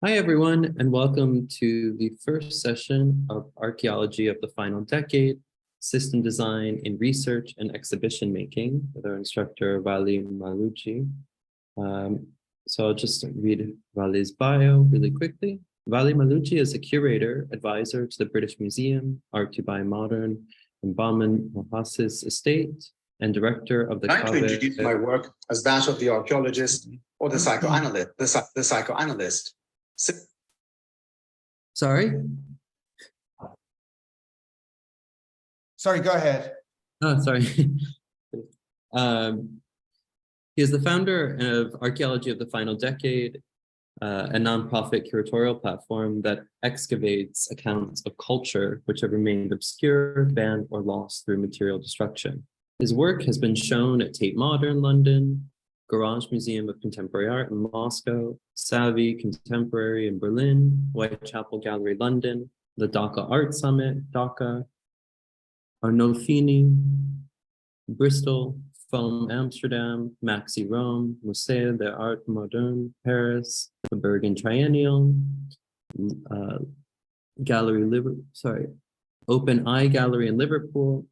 Hi, everyone, and welcome to the first session of Archaeology of the Final Decade, System Design in Research and Exhibition Making with our instructor, Vali Mahlouji. So I'll just read Vali's bio really quickly. Vali Mahlouji is a curator, advisor to the British Museum, Art Dubai Modern, and Bauman Mohassis Estate, and director of the I'd like to introduce my work as that of the archaeologist or the psychoanalyst. The psychoanalyst. Sorry? Sorry, go ahead. Oh, sorry. He is the founder of Archaeology of the Final Decade, a nonprofit curatorial platform that excavates accounts of culture which have remained obscure, banned, or lost through material destruction. His work has been shown at Tate Modern, London, Garage Museum of Contemporary Art in Moscow, Savvy Contemporary in Berlin, Whitechapel Gallery London, the Dhaka Art Summit, Dhaka, Arnolfini, Bristol, Foam Amsterdam, Maxi Rome, Musée d'Art Moderne, Paris, the Bergen Triennial, Open Eye Gallery in Liverpool,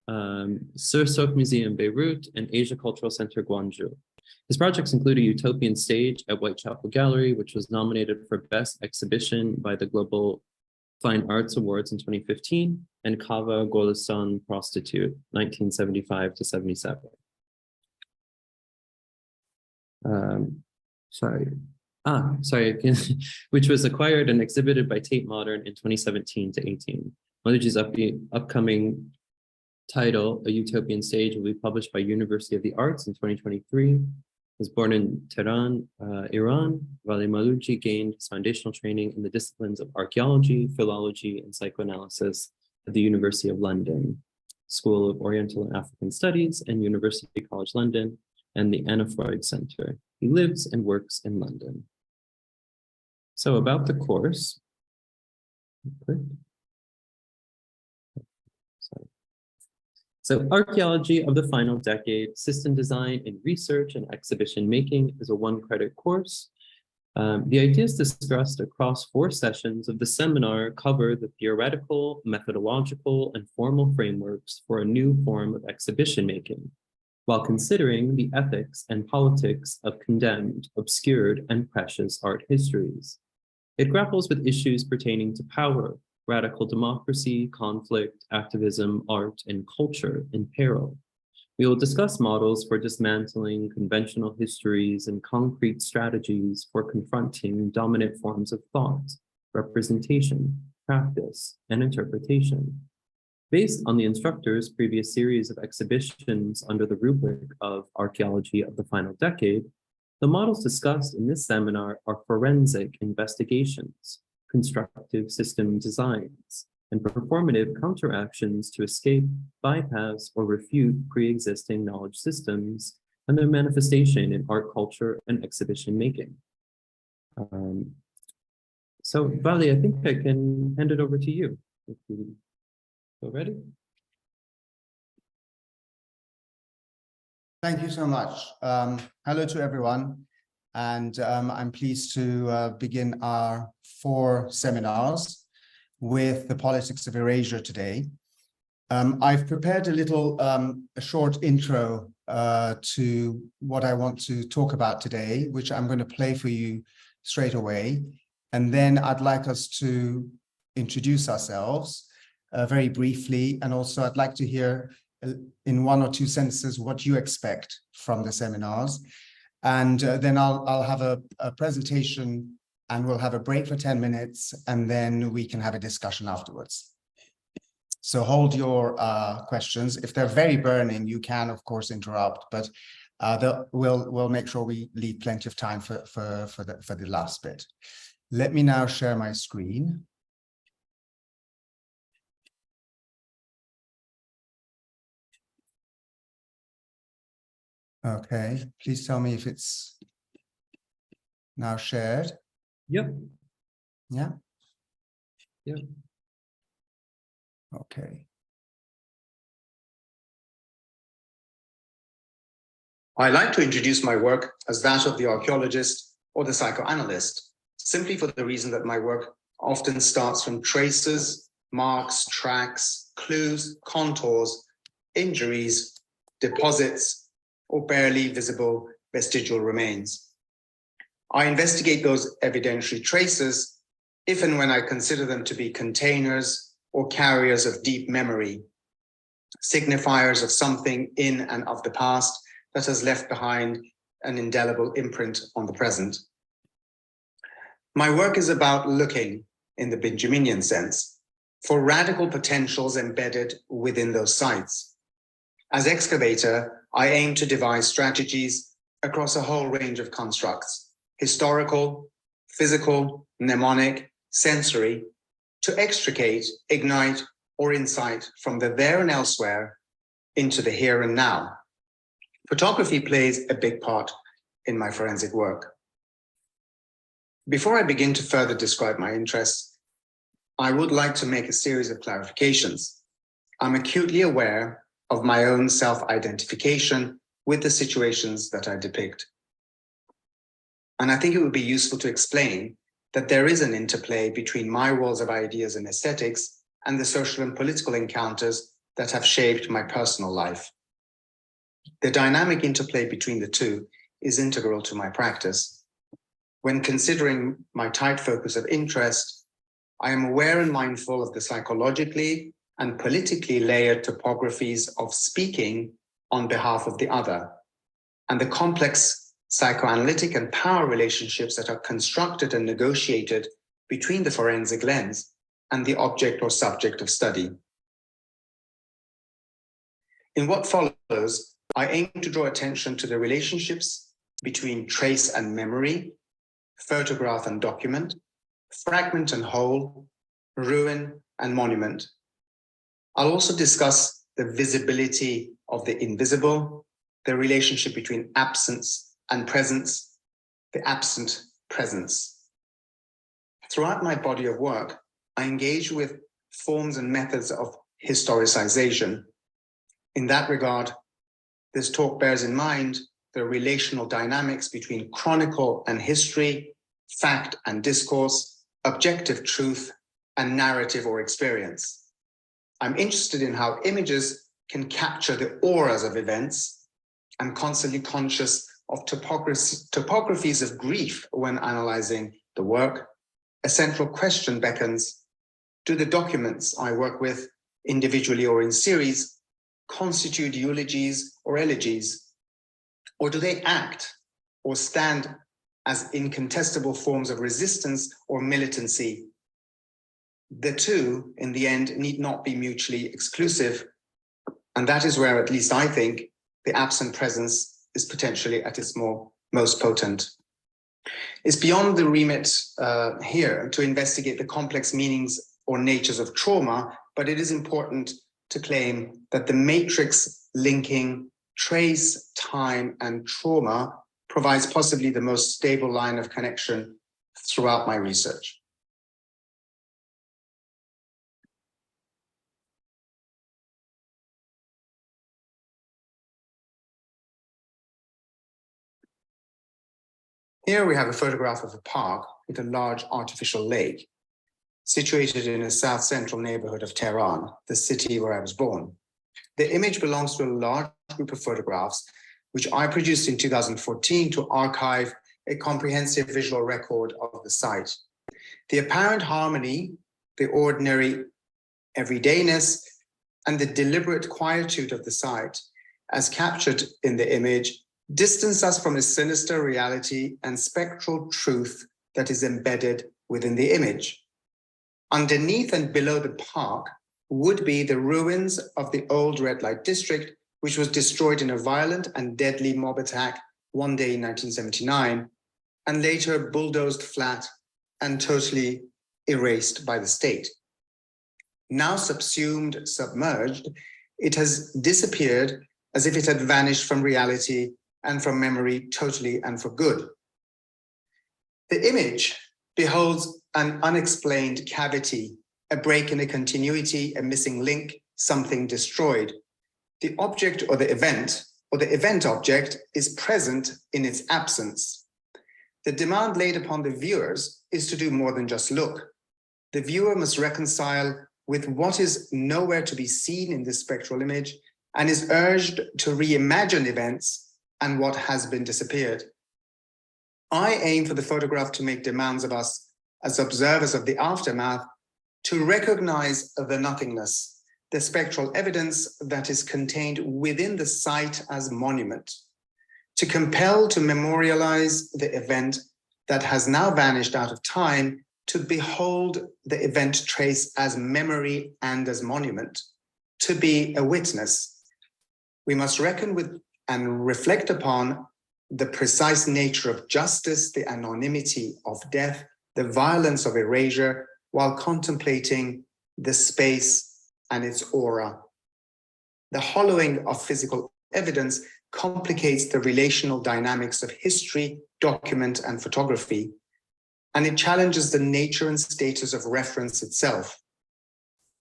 Sursok Museum Beirut, and Asia Cultural Center Gwangju. His projects include a utopian stage at Whitechapel Gallery, which was nominated for Best Exhibition by the Global Fine Arts Awards in 2015, and Kava Golason Prostitute, 1975 to 77. Which was acquired and exhibited by Tate Modern in 2017 to 18. Mahlouji's upcoming title, A Utopian Stage, will be published by University of the Arts in 2023. Was born in Tehran, Iran. Vali Mahlouji gained his foundational training in the disciplines of archaeology, philology, and psychoanalysis at the University of London, School of Oriental and African Studies, and University College London, and the Anna Freud Center. He lives and works in London. So about the course. So Archaeology of the Final Decade, System Design in Research and Exhibition Making is a one-credit course. The ideas discussed across 4 sessions of the seminar cover the theoretical, methodological, and formal frameworks for a new form of exhibition making, while considering the ethics and politics of condemned, obscured, and precious art histories. It grapples with issues pertaining to power, radical democracy, conflict, activism, art, and culture in peril. We will discuss models for dismantling conventional histories and concrete strategies for confronting dominant forms of thought, representation, practice, and interpretation. Based on the instructor's previous series of exhibitions under the rubric of Archaeology of the Final Decade, the models discussed in this seminar are forensic investigations, constructive system designs, and performative counteractions to escape, bypass, or refute pre-existing knowledge systems and their manifestation in art, culture, and exhibition making. So Vali, I think I can hand it over to you. If you feel ready. Thank you so much. Hello to everyone. And I'm pleased to begin our 4 seminars with the politics of erasure today. I've prepared a short intro to what I want to talk about today, which I'm going to play for you straight away. And then I'd like us to introduce ourselves very briefly. And also I'd like to hear in 1 or 2 sentences what you expect from the seminars. And then I'll have a presentation and we'll have a break for 10 minutes and then we can have a discussion afterwards. So hold your questions. If they're very burning, you can of course interrupt, but we'll make sure we leave plenty of time for the last bit. Let me now share my screen. Okay, please tell me if it's now shared. Yep. Yeah? Yep. Okay. I like to introduce my work as that of the archaeologist or the psychoanalyst. simply for the reason that my work often starts from traces, marks, tracks, clues, contours, injuries, deposits, or barely visible vestigial remains. I investigate those evidentiary traces if and when I consider them to be containers or carriers of deep memory, signifiers of something in and of the past that has left behind an indelible imprint on the present. My work is about looking, in the Benjaminian sense, for radical potentials embedded within those sites. As excavator, I aim to devise strategies across a whole range of constructs, historical, physical, mnemonic, sensory, to extricate, ignite, or insight from the there and elsewhere into the here and now. Photography plays a big part in my forensic work. Before I begin to further describe my interests, I would like to make a series of clarifications. I'm acutely aware of my own self-identification with the situations that I depict. And I think it would be useful to explain that there is an interplay between my walls of ideas and aesthetics and the social and political encounters that have shaped my personal life. The dynamic interplay between the two is integral to my practice. When considering my tight focus of interest, I am aware and mindful of the psychologically and politically layered topographies of speaking on behalf of the other, and the complex psychoanalytic and power relationships that are constructed and negotiated between the forensic lens and the object or subject of study. In what follows, I aim to draw attention to the relationships between trace and memory, photograph and document, fragment and whole, ruin and monument. I'll also discuss the visibility of the invisible, the relationship between absence and presence, the absent presence. Throughout my body of work, I engage with forms and methods of historicization. In that regard, this talk bears in mind the relational dynamics between chronicle and history, fact and discourse, objective truth, and narrative or experience. I'm interested in how images can capture the auras of events. I'm constantly conscious of topographies of grief when analyzing the work. A central question beckons: do the documents I work with, individually or in series, constitute eulogies or elegies? Or do they act or stand as incontestable forms of resistance or militancy? The two, in the end, need not be mutually exclusive. And that is where, at least I think, the absent presence is potentially at its most potent. It's beyond the remit here to investigate the complex meanings or natures of trauma, but it is important to claim that the matrix linking trace, time, and trauma provides possibly the most stable line of connection throughout my research. Here we have a photograph of a park with a large artificial lake situated in a south-central neighborhood of Tehran, the city where I was born. The image belongs to a large group of photographs, which I produced in 2014 to archive a comprehensive visual record of the site. The apparent harmony, the ordinary everydayness, and the deliberate quietude of the site, as captured in the image, distance us from a sinister reality and spectral truth that is embedded within the image. Underneath and below the park would be the ruins of the old red light district, which was destroyed in a violent and deadly mob attack one day in 1979, and later bulldozed flat and totally erased by the state. Now subsumed, submerged, it has disappeared as if it had vanished from reality and from memory totally and for good. The image beholds an unexplained cavity, a break in a continuity, a missing link, something destroyed. The object or the event object is present in its absence. The demand laid upon the viewers is to do more than just look. The viewer must reconcile with what is nowhere to be seen in this spectral image and is urged to reimagine events and what has been disappeared. I aim for the photograph to make demands of us as observers of the aftermath to recognize the nothingness, the spectral evidence that is contained within the site as monument, to compel to memorialize the event that has now vanished out of time, to behold the event trace as memory and as monument, to be a witness. We must reckon with and reflect upon the precise nature of justice, the anonymity of death, the violence of erasure, while contemplating the space and its aura. The hollowing of physical evidence complicates the relational dynamics of history, document, and photography, and it challenges the nature and status of reference itself.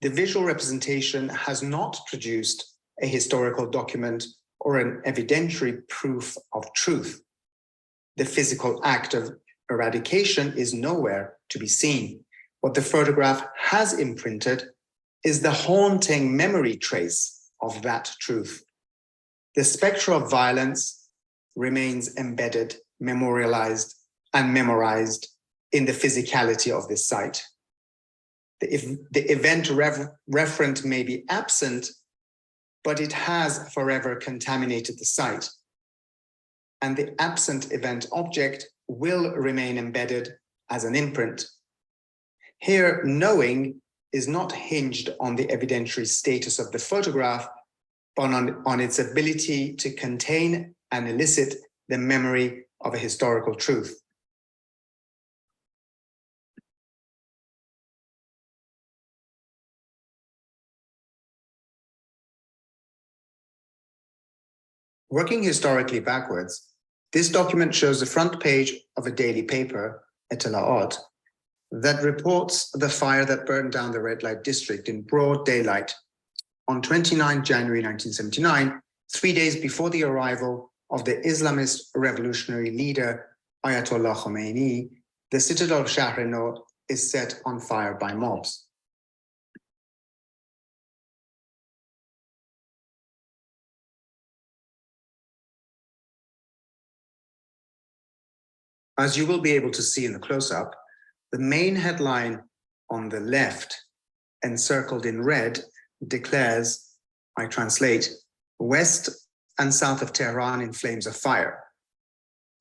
The visual representation has not produced a historical document or an evidentiary proof of truth. The physical act of eradication is nowhere to be seen. What the photograph has imprinted is the haunting memory trace of that truth. The spectre of violence remains embedded, memorialized, and memorized in the physicality of this site. The event referent may be absent, but it has forever contaminated the site. And the absent event object will remain embedded as an imprint. Here, knowing is not hinged on the evidentiary status of the photograph, but on its ability to contain and elicit the memory of a historical truth. Working historically backwards, this document shows the front page of a daily paper, Etelaot, that reports the fire that burned down the red light district in broad daylight on 29 January 1979, 3 days before the arrival of the Islamist revolutionary leader Ayatollah Khomeini. The citadel of Shahrenor is set on fire by mobs. As you will be able to see in the close-up, the main headline on the left, encircled in red, declares, I translate, west and south of Tehran in flames of fire.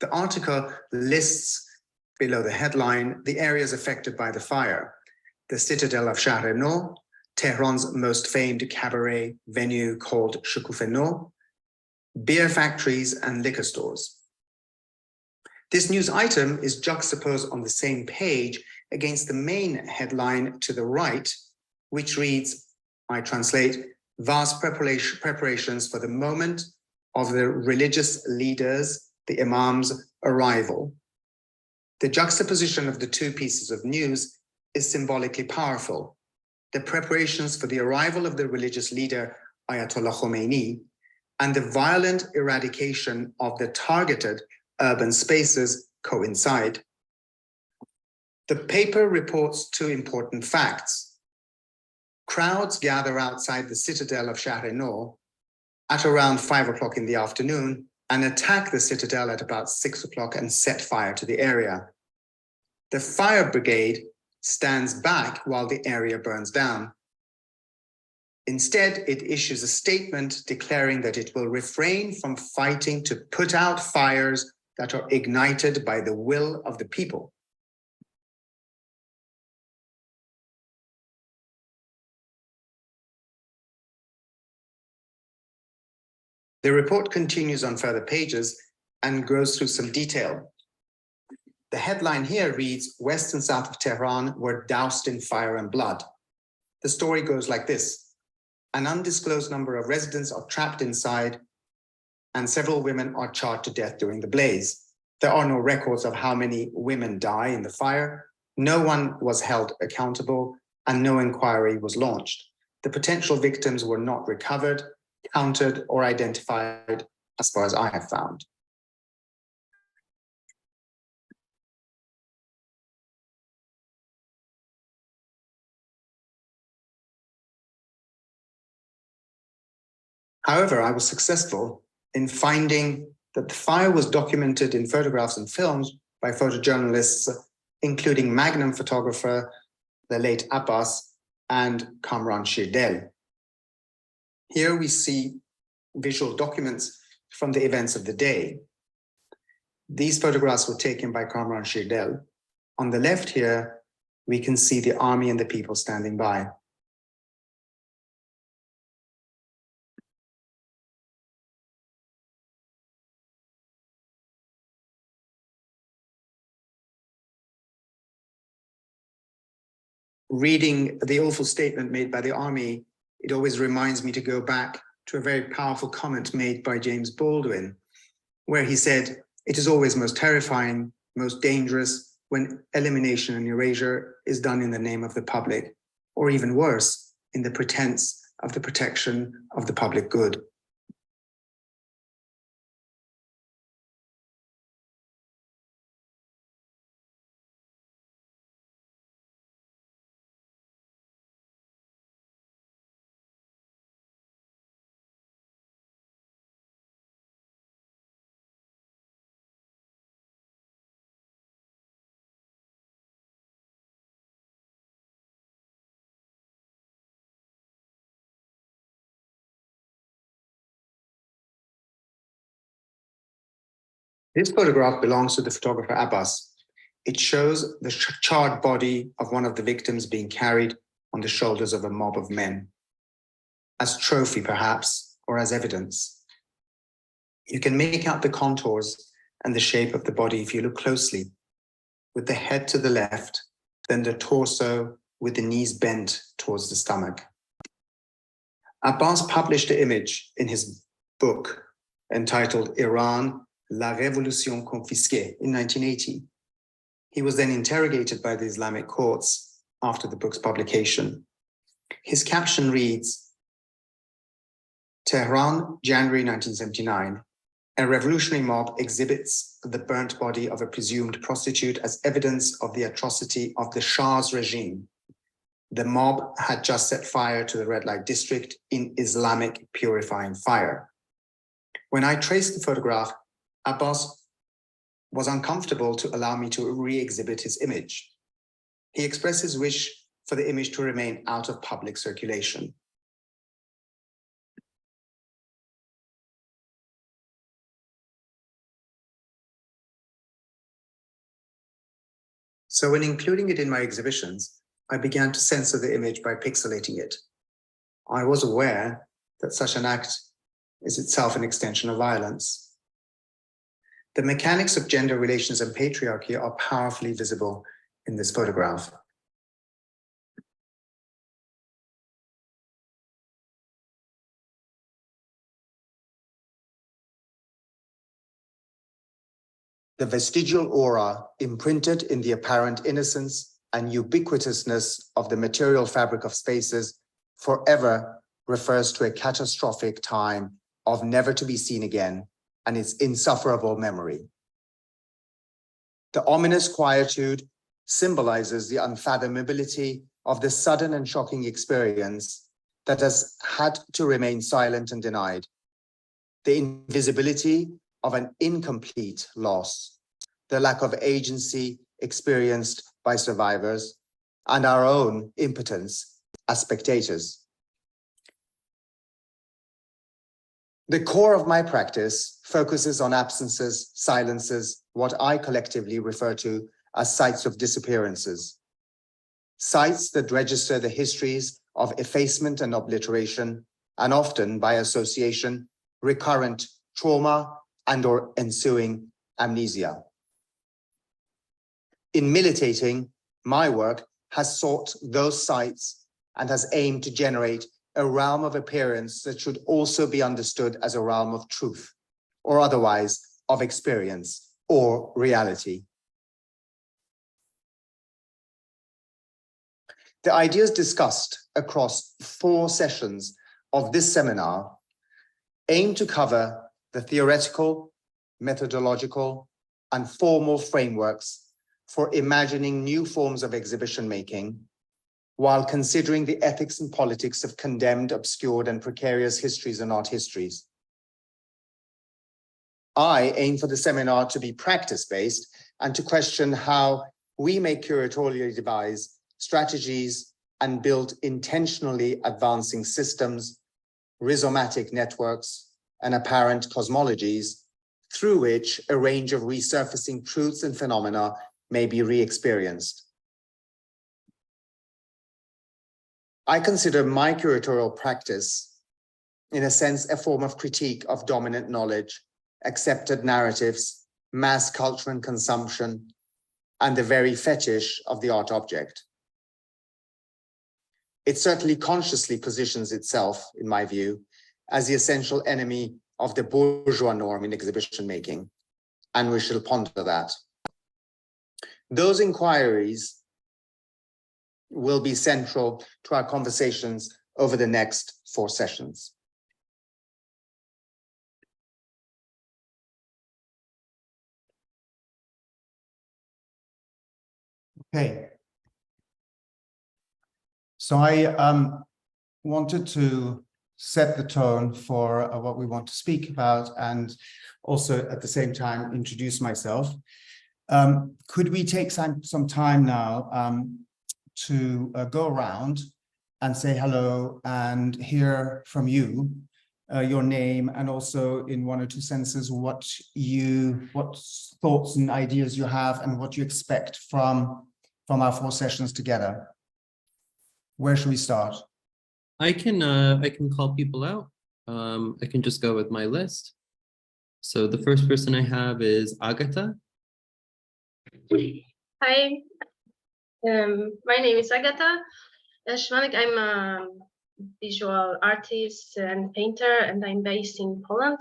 The article lists below the headline the areas affected by the fire: the citadel of Shahrenor, Tehran's most famed cabaret venue called Shukufeno, beer factories and liquor stores. This news item is juxtaposed on the same page against the main headline to the right, which reads, I translate, vast preparations for the moment of the religious leaders, the imam's arrival. The juxtaposition of the two pieces of news is symbolically powerful. The preparations for the arrival of the religious leader, Ayatollah Khomeini, and the violent eradication of the targeted urban spaces coincide. The paper reports two important facts. Crowds gather outside the citadel of Shahrenor at around 5 o'clock in the afternoon and attack the citadel at about 6 o'clock and set fire to the area. The fire brigade stands back while the area burns down. Instead, it issues a statement declaring that it will refrain from fighting to put out fires that are ignited by the will of the people. The report continues on further pages and goes through some detail. The headline here reads, West and South of Tehran were doused in fire and blood. The story goes like this. An undisclosed number of residents are trapped inside and several women are charred to death during the blaze. There are no records of how many women die in the fire. No one was held accountable and no inquiry was launched. The potential victims were not recovered, counted, or identified as far as I have found. However, I was successful in finding that the fire was documented in photographs and films by photojournalists, including Magnum photographer, the late Abbas, and Kamran Shirdel. Here we see visual documents from the events of the day. These photographs were taken by Kamran Shirdel. On the left here, we can see the army and the people standing by. Reading the awful statement made by the army, it always reminds me to go back to a very powerful comment made by James Baldwin, where he said, "It is always most terrifying, most dangerous when elimination and erasure is done in the name of the public, or even worse, in the pretense of the protection of the public good." This photograph belongs to the photographer Abbas. It shows the charred body of one of the victims being carried on the shoulders of a mob of men, as trophy perhaps, or as evidence. You can make out the contours and the shape of the body if you look closely, with the head to the left, then the torso with the knees bent towards the stomach. Abbas published the image in his book entitled Iran, La Révolution Confisquée in 1980. He was then interrogated by the Islamic courts after the book's publication. His caption reads, "Tehran, January 1979. A revolutionary mob exhibits the burnt body of a presumed prostitute as evidence of the atrocity of the Shah's regime. The mob had just set fire to the red light district in Islamic purifying fire." When I traced the photograph, Abbas was uncomfortable to allow me to re-exhibit his image. He expressed his wish for the image to remain out of public circulation. So when including it in my exhibitions, I began to censor the image by pixelating it. I was aware that such an act is itself an extension of violence. The mechanics of gender relations and patriarchy are powerfully visible in this photograph. The vestigial aura imprinted in the apparent innocence and ubiquitousness of the material fabric of spaces forever refers to a catastrophic time of never to be seen again and its insufferable memory. The ominous quietude symbolizes the unfathomability of the sudden and shocking experience that has had to remain silent and denied, the invisibility of an incomplete loss, the lack of agency experienced by survivors, and our own impotence as spectators. The core of my practice focuses on absences, silences, what I collectively refer to as sites of disappearances. Sites that register the histories of effacement and obliteration, and often by association, recurrent trauma and/or ensuing amnesia. In militating, my work has sought those sites and has aimed to generate a realm of appearance that should also be understood as a realm of truth, or otherwise of experience or reality. The ideas discussed across 4 sessions of this seminar aim to cover the theoretical, methodological, and formal frameworks for imagining new forms of exhibition making, while considering the ethics and politics of condemned, obscured, and precarious histories and art histories. I aim for the seminar to be practice-based and to question how we may curatorially devise strategies and build intentionally advancing systems, rhizomatic networks, and apparent cosmologies through which a range of resurfacing truths and phenomena may be re-experienced. I consider my curatorial practice, in a sense, a form of critique of dominant knowledge, accepted narratives, mass culture and consumption, and the very fetish of the art object. It certainly consciously positions itself, in my view, as the essential enemy of the bourgeois norm in exhibition making, and we shall ponder that. Those inquiries will be central to our conversations over the next 4 sessions. Okay. So I wanted to set the tone for what we want to speak about, and also at the same time introduce myself. Could we take some time now to go around and say hello and hear from you, your name, and also in 1 or 2 sentences what thoughts and ideas you have and what you expect from our 4 sessions together. Where should we start? I can call people out. I can just go with my list. So the first person I have is Agatha. Hi, my name is Agatha Szwanek. I'm a visual artist and painter, and I'm based in Poland.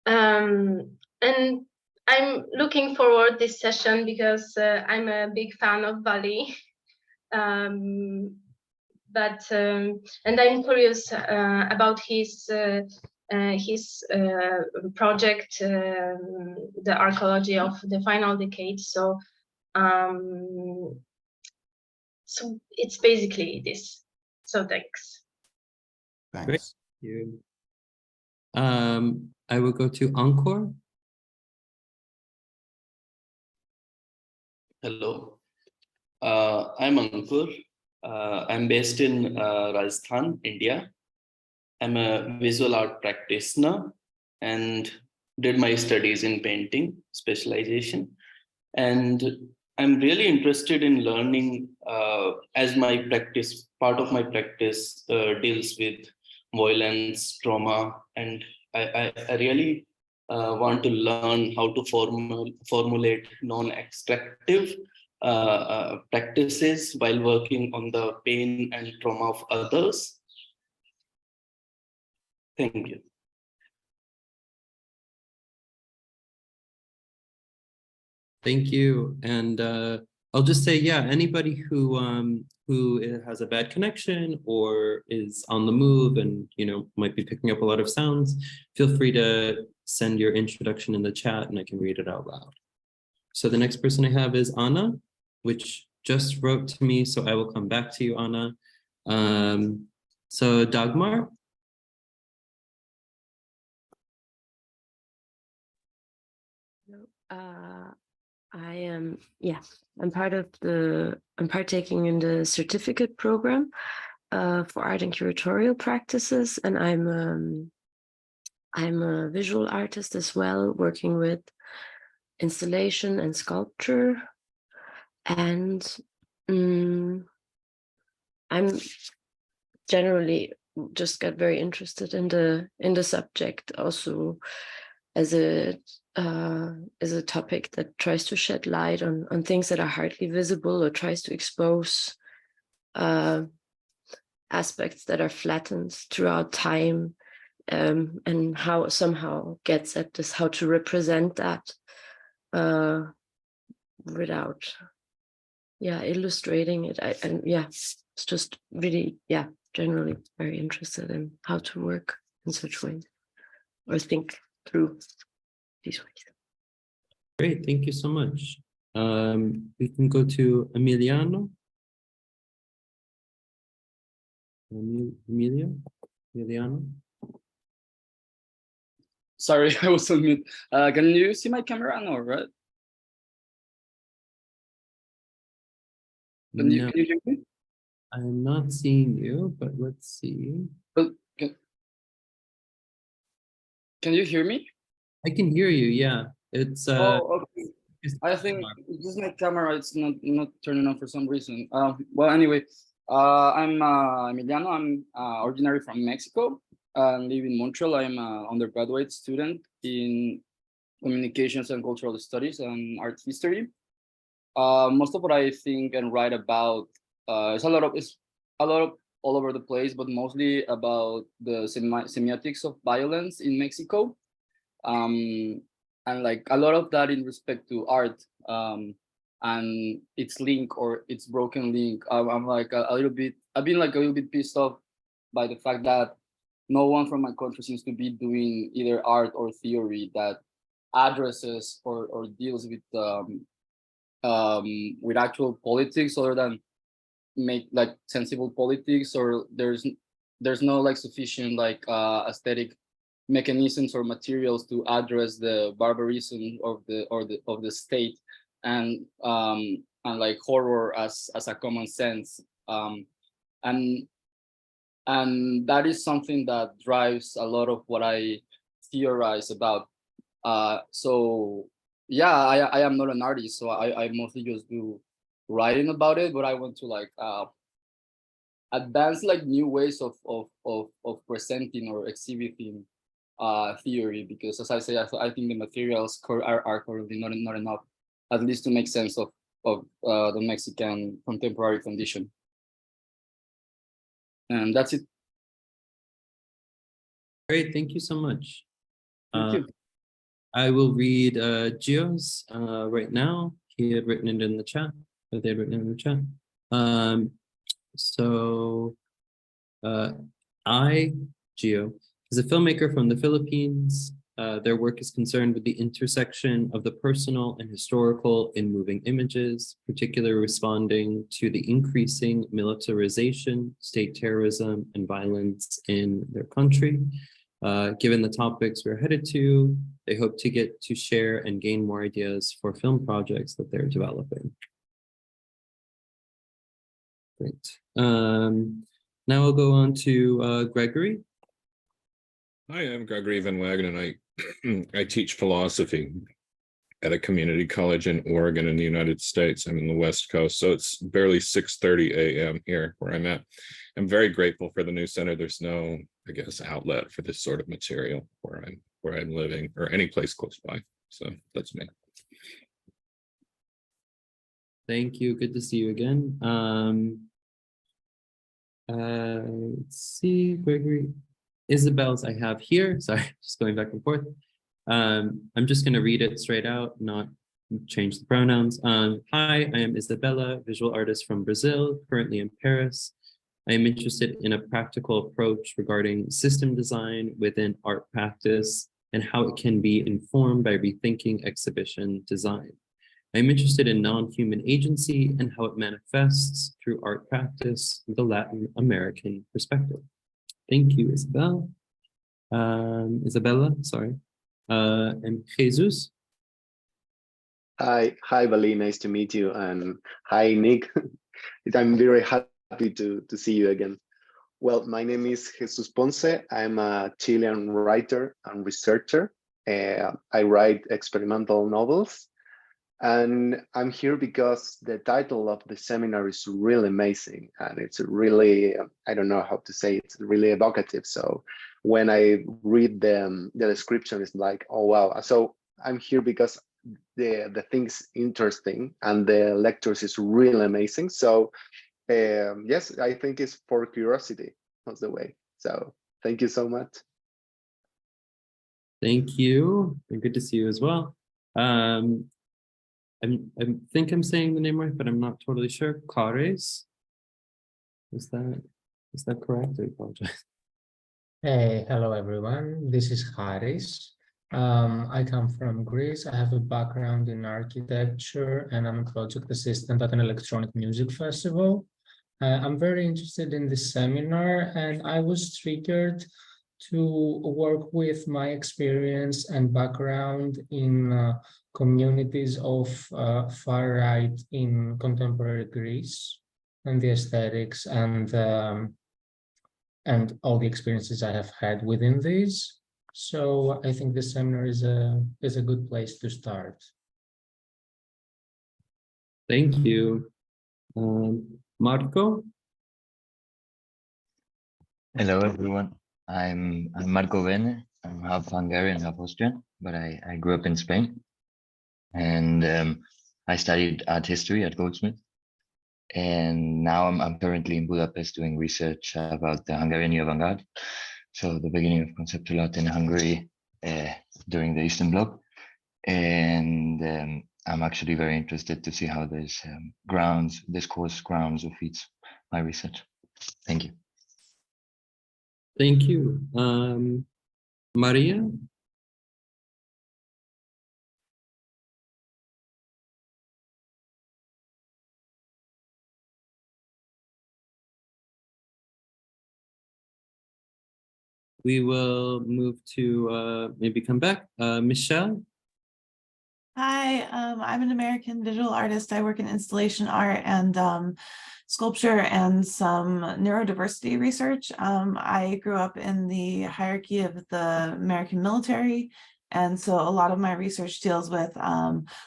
And I'm looking forward this session because I'm a big fan of Vali. And I'm curious about his project, the Archaeology of the Final Decade. So it's basically this. So thanks. Thanks. You. I will go to Encore. Hello, I'm Ankur. I'm based in Rajasthan, India. I'm a visual art practitioner and did my studies in painting specialization. And I'm really interested in learning as my practice, part of my practice deals with violence, trauma, and I really want to learn how to formulate non-extractive practices while working on the pain and trauma of others. Thank you. Thank you. And I'll just say, yeah, anybody who has a bad connection or is on the move and might be picking up a lot of sounds, feel free to send your introduction in the chat and I can read it out loud. So the next person I have is Anna, which just wrote to me, so I will come back to you, Anna. So Dagmar. I'm partaking in the certificate program for art and curatorial practices, and I'm a visual artist as well, working with installation and sculpture, and I'm generally just got very interested in the subject also as a topic that tries to shed light on things that are hardly visible, or tries to expose aspects that are flattened throughout time, and how somehow gets at this, how to represent that without illustrating it. It's just really generally very interested in how to work in such ways or think through these ways. Great, thank you so much. We can go to Emiliano. Emiliano? Sorry, I was on mute. Can you see my camera? No, right? Can No, you hear me? I'm not seeing you, but let's see. But can you hear me? I can hear you, yeah. It's Oh, okay. it's- I think this is my camera. It's not turning on for some reason. Well, anyway, I'm Emiliano. I'm originally from Mexico and live in Montreal. I'm an undergraduate student in communications and cultural studies and art history. Most of what I think and write about is a lot of all over the place, but mostly about the semiotics of violence in Mexico. And like a lot of that in respect to art and its link or its broken link. I'm like a little bit, I've been like a little bit pissed off by the fact that no one from my country seems to be doing either art or theory that addresses or deals with actual politics other than make like sensible politics, or there's no like sufficient like aesthetic mechanisms or materials to address the barbarism of the state and like horror as a common sense, and that is something that drives a lot of what I theorize about. So yeah, I am not an artist, so I mostly just do writing about it, but I want to like advance like new ways of presenting or exhibiting theory, because as I say, I think the materials are currently not enough, at least to make sense of the Mexican contemporary condition. And that's it. Great, thank you so much. Thank you. I will read Gio's right now. He had written it in the chat, or they had written it in the chat. Gio, is a filmmaker from the Philippines. Their work is concerned with the intersection of the personal and historical in moving images, particularly responding to the increasing militarization, state terrorism, and violence in their country. Given the topics we're headed to, they hope to get to share and gain more ideas for film projects that they're developing. Great. Now we'll go on to Gregory. Hi, I'm Gregory Van Wagen, and I teach philosophy at a community college in Oregon in the United States. I'm in the West Coast, so it's barely 6:30 a.m. here where I'm at. I'm very grateful for the new center. There's no, I guess, outlet for this sort of material where I'm living or any place close by. So that's me. Thank you. Good to see you again. Let's see, Gregory. Isabel's I have here. Sorry, just going back and forth. I'm just going to read it straight out, not change the pronouns. Hi, I am Isabella, visual artist from Brazil, currently in Paris. I am interested in a practical approach regarding system design within art practice and how it can be informed by rethinking exhibition design. I'm interested in non-human agency and how it manifests through art practice with a Latin American perspective. Thank you, Isabel. Isabella, sorry. And Jesus. Hi, Vali, nice to meet you. And hi, Nick. I'm very happy to see you again. Well, my name is Jesus Ponce. I'm a Chilean writer and researcher. I write experimental novels. And I'm here because the title of the seminar is really amazing. And it's really, I don't know how to say, it's really evocative. So when I read the description, it's like, oh, wow. So I'm here because the thing's interesting and the lectures is really amazing. So yes, I think it's for curiosity. That's the way. So thank you so much. Thank you. And good to see you as well. I think I'm saying the name right, but I'm not totally sure. Cares. Is that correct? I apologize. Hey, hello everyone. This is Haris. I come from Greece. I have a background in architecture and I'm a project assistant at an electronic music festival. I'm very interested in this seminar, and I was triggered to work with my experience and background in communities of far right in contemporary Greece, and the aesthetics and all the experiences I have had within these. So I think this seminar is a good place to start. Thank you. Marco? Hello, everyone. I'm Marco Bene. I'm half Hungarian, half Austrian, but I grew up in Spain. And I studied art history at Goldsmith. And now I'm currently in Budapest doing research about the Hungarian New Avant-Garde. So the beginning of conceptual art in Hungary during the Eastern Bloc. And I'm actually very interested to see how this course grounds or feeds my research. Thank you. Thank you. Maria? We will move to maybe come back. Michelle? Hi, I'm an American visual artist. I work in installation art and sculpture and some neurodiversity research. I grew up in the hierarchy of the American military. And so a lot of my research deals with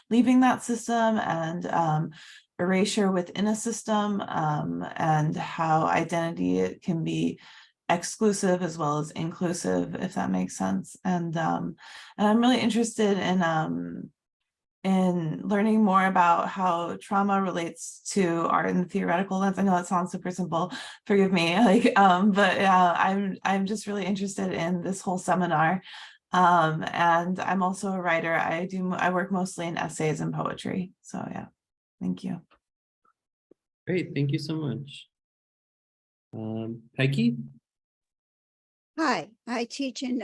leaving that system and erasure within a system and how identity can be exclusive as well as inclusive, if that makes sense. And I'm really interested in learning more about how trauma relates to art in the theoretical lens. I know that sounds super simple, forgive me, but I'm just really interested in this whole seminar. And I'm also a writer. I work mostly in essays and poetry. So yeah, thank you. Great, thank you so much. Peggy? Hi, I teach in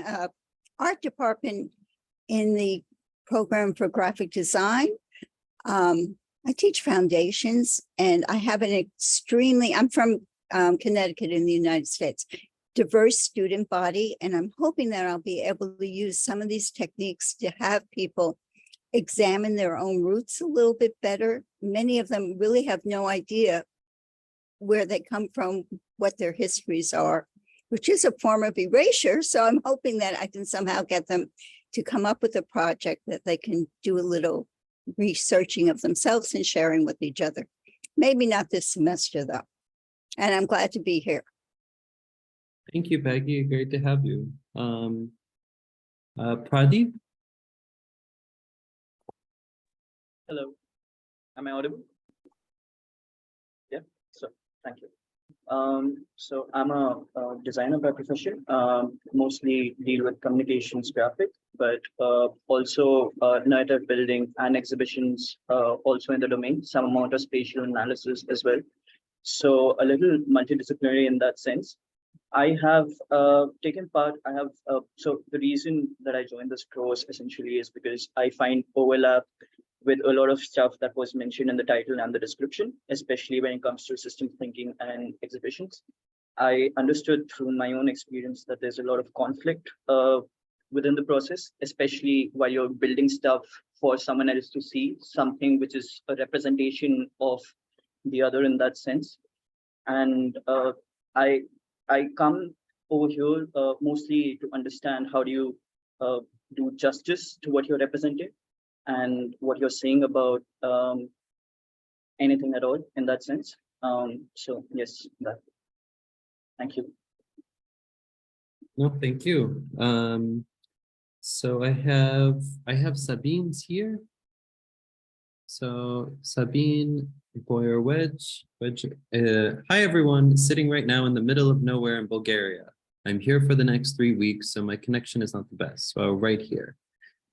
art department in the program for graphic design. I teach foundations, and I have I'm from Connecticut in the United States, diverse student body, and I'm hoping that I'll be able to use some of these techniques to have people examine their own roots a little bit better. Many of them really have no idea where they come from, what their histories are, which is a form of erasure. So I'm hoping that I can somehow get them to come up with a project that they can do a little researching of themselves and sharing with each other. Maybe not this semester though. And I'm glad to be here. Thank you, Peggy. Great to have you. Pradeep? Hello, am I audible? Yeah, so thank you. So I'm a designer by profession, mostly deal with communications graphic, but also narrative building and exhibitions also in the domain, some amount of spatial analysis as well. So a little multidisciplinary in that sense. I have taken part, so the reason that I joined this course essentially is because I find overlap with a lot of stuff that was mentioned in the title and the description, especially when it comes to system thinking and exhibitions. I understood through my own experience that there's a lot of conflict within the process, especially while you're building stuff for someone else to see, something which is a representation of the other in that sense. And I come over here mostly to understand how do you do justice to what you're representing and what you're saying about anything at all in that sense. So yes, that. Thank you. No, thank you. So I have Sabine's here. So Sabine Boyer-Wedge. Hi everyone, sitting right now in the middle of nowhere in Bulgaria. I'm here for the next 3 weeks, so my connection is not the best, so I'll write here.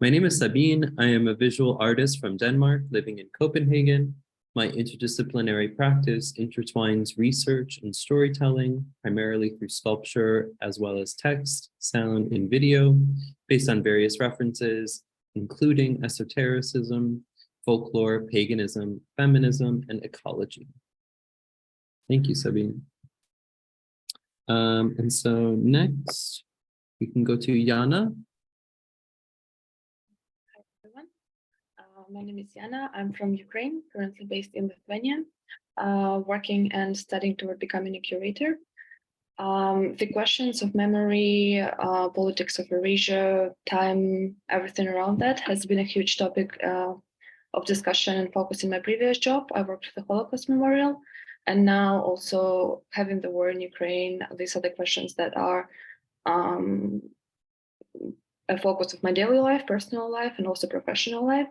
My name is Sabine. I am a visual artist from Denmark living in Copenhagen. My interdisciplinary practice intertwines research and storytelling, primarily through sculpture, as well as text, sound, and video, based on various references, including esotericism, folklore, paganism, feminism, and ecology. Thank you, Sabine. And so next we can go to Yana. Hi, everyone. My name is Yana. I'm from Ukraine, currently based in Lithuania, working and studying toward becoming a curator. The questions of memory, politics of erasure, time, everything around that has been a huge topic of discussion and focus in my previous job. I worked with the Holocaust Memorial, and now also having the war in Ukraine. These are the questions that are a focus of my daily life, personal life, and also professional life.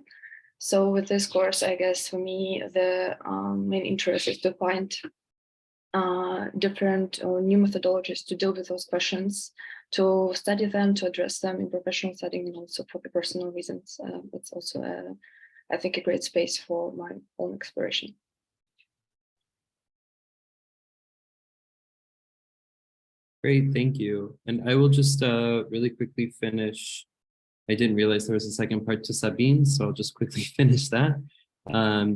So with this course, I guess for me, the main interest is to find different or new methodologies to deal with those questions, to study them, to address them in professional setting, and also for the personal reasons. It's also, I think, a great space for my own exploration. Great, thank you. And I will just really quickly finish. I didn't realize there was a second part to Sabine, so I'll just quickly finish that.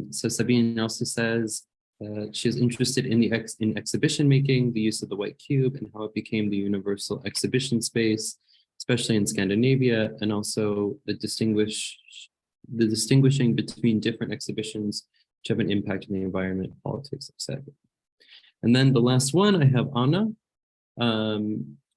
So Sabine also says she is interested in in exhibition making, the use of the white cube, and how it became the universal exhibition space, especially in Scandinavia, and also the distinguishing between different exhibitions which have an impact on the environment, politics, etc. And then the last one, I have Anna.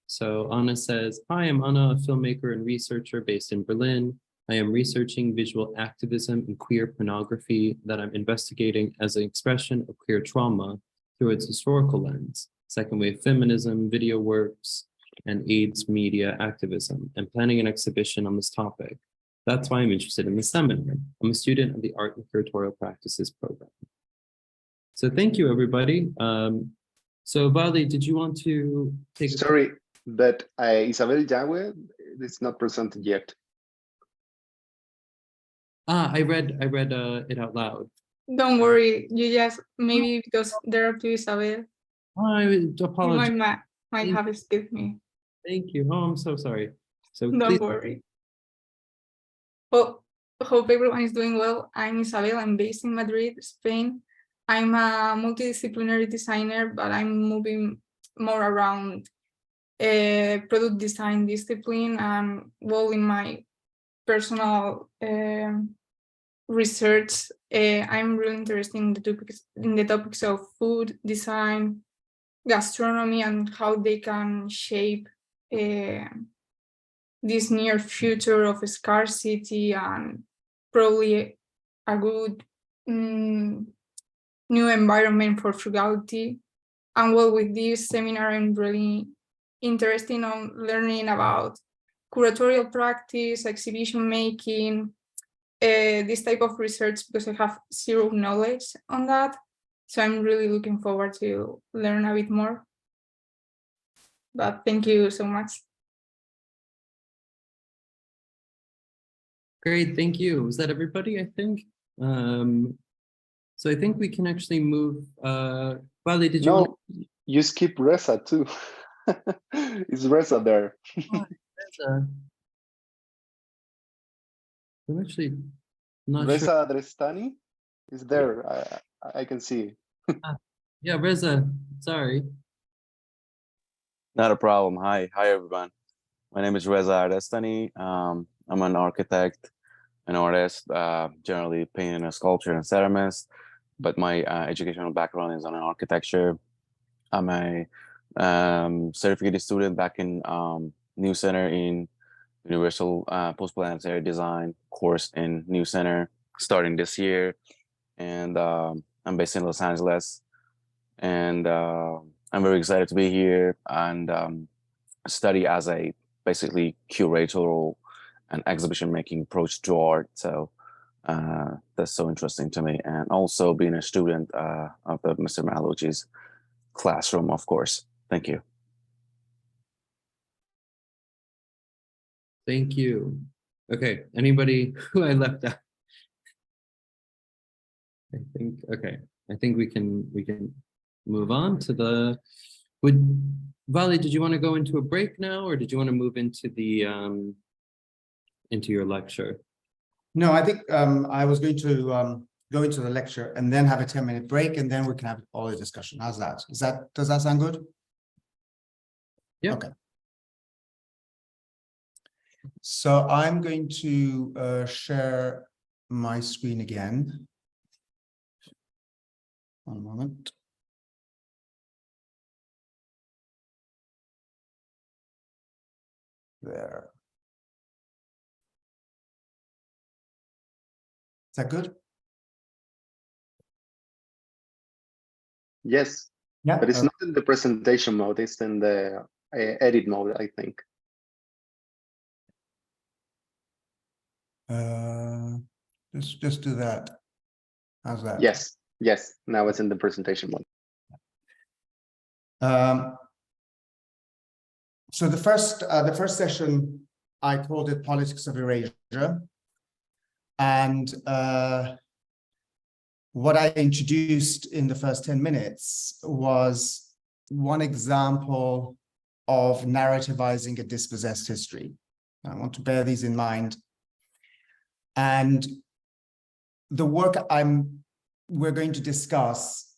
So Anna says, hi, I'm Anna, a filmmaker and researcher based in Berlin. I am researching visual activism and queer pornography that I'm investigating as an expression of queer trauma through its historical lens, second wave feminism, video works, and AIDS media activism, and planning an exhibition on this topic. That's why I'm interested in the seminar. I'm a student of the Art and Curatorial Practices program. So thank you, everybody. So Vali, did you want to take a— Sorry, but Isabel Yahweh is not presented yet. I read it out loud. Don't worry, you just, maybe because there are two Isabel, I apologize. you might have skipped me. Thank you. Oh, I'm so sorry. So Don't worry. Well, hope everyone is doing well. I'm Isabel. I'm based in Madrid, Spain. I'm a multidisciplinary designer, but I'm moving more around product design discipline, and well, in my personal research, I'm really interested in the topics of food design, gastronomy, and how they can shape this near future of scarcity, and probably a good new environment for frugality. And well, with this seminar, I'm really interested in learning about curatorial practice, exhibition making, this type of research, because I have zero knowledge on that. So I'm really looking forward to learn a bit more. But thank you so much. Great, thank you. Was that everybody, I think? So I think we can actually move. Vali, did you— No, you skip Reza too. Is Reza there? Oh, Reza. I'm actually not Reza sure. Adrestani is there. I can see. Yeah, Reza, sorry. Not a problem. Hi everyone. My name is Reza Adrestani. I'm an architect, an artist, generally painting and sculpture and ceramist, but my educational background is on architecture. I'm a certificate student back in New Center in Universal Post-Planetary Design course in New Center starting this year, and I'm based in Los Angeles, and I'm very excited to be here and study as a basically curatorial and exhibition making approach to art. So that's so interesting to me, and also being a student of the Mr. Mahlouji's classroom, of course. Thank you. Thank you. Okay, anybody who I left out? I think, okay, I think we can move on to the— Vali, did you want to go into a break now, or did you want to move into the into your lecture? No, I think I was going to go into the lecture, and then have a 10-minute break, and then we can have all the discussion. How's that? Does that sound good? Yeah. Okay. So I'm going to share my screen again. One moment. There. Is that good? Yes. Yeah. But it's not in the presentation mode, it's in the edit mode, I think. Just do that. How's that? Yes, yes. Now it's in the presentation mode. So the first session, I called it Politics of Erasure. And what I introduced in the first 10 minutes was one example of narrativizing a dispossessed history. I want to bear these in mind. And the work we're going to discuss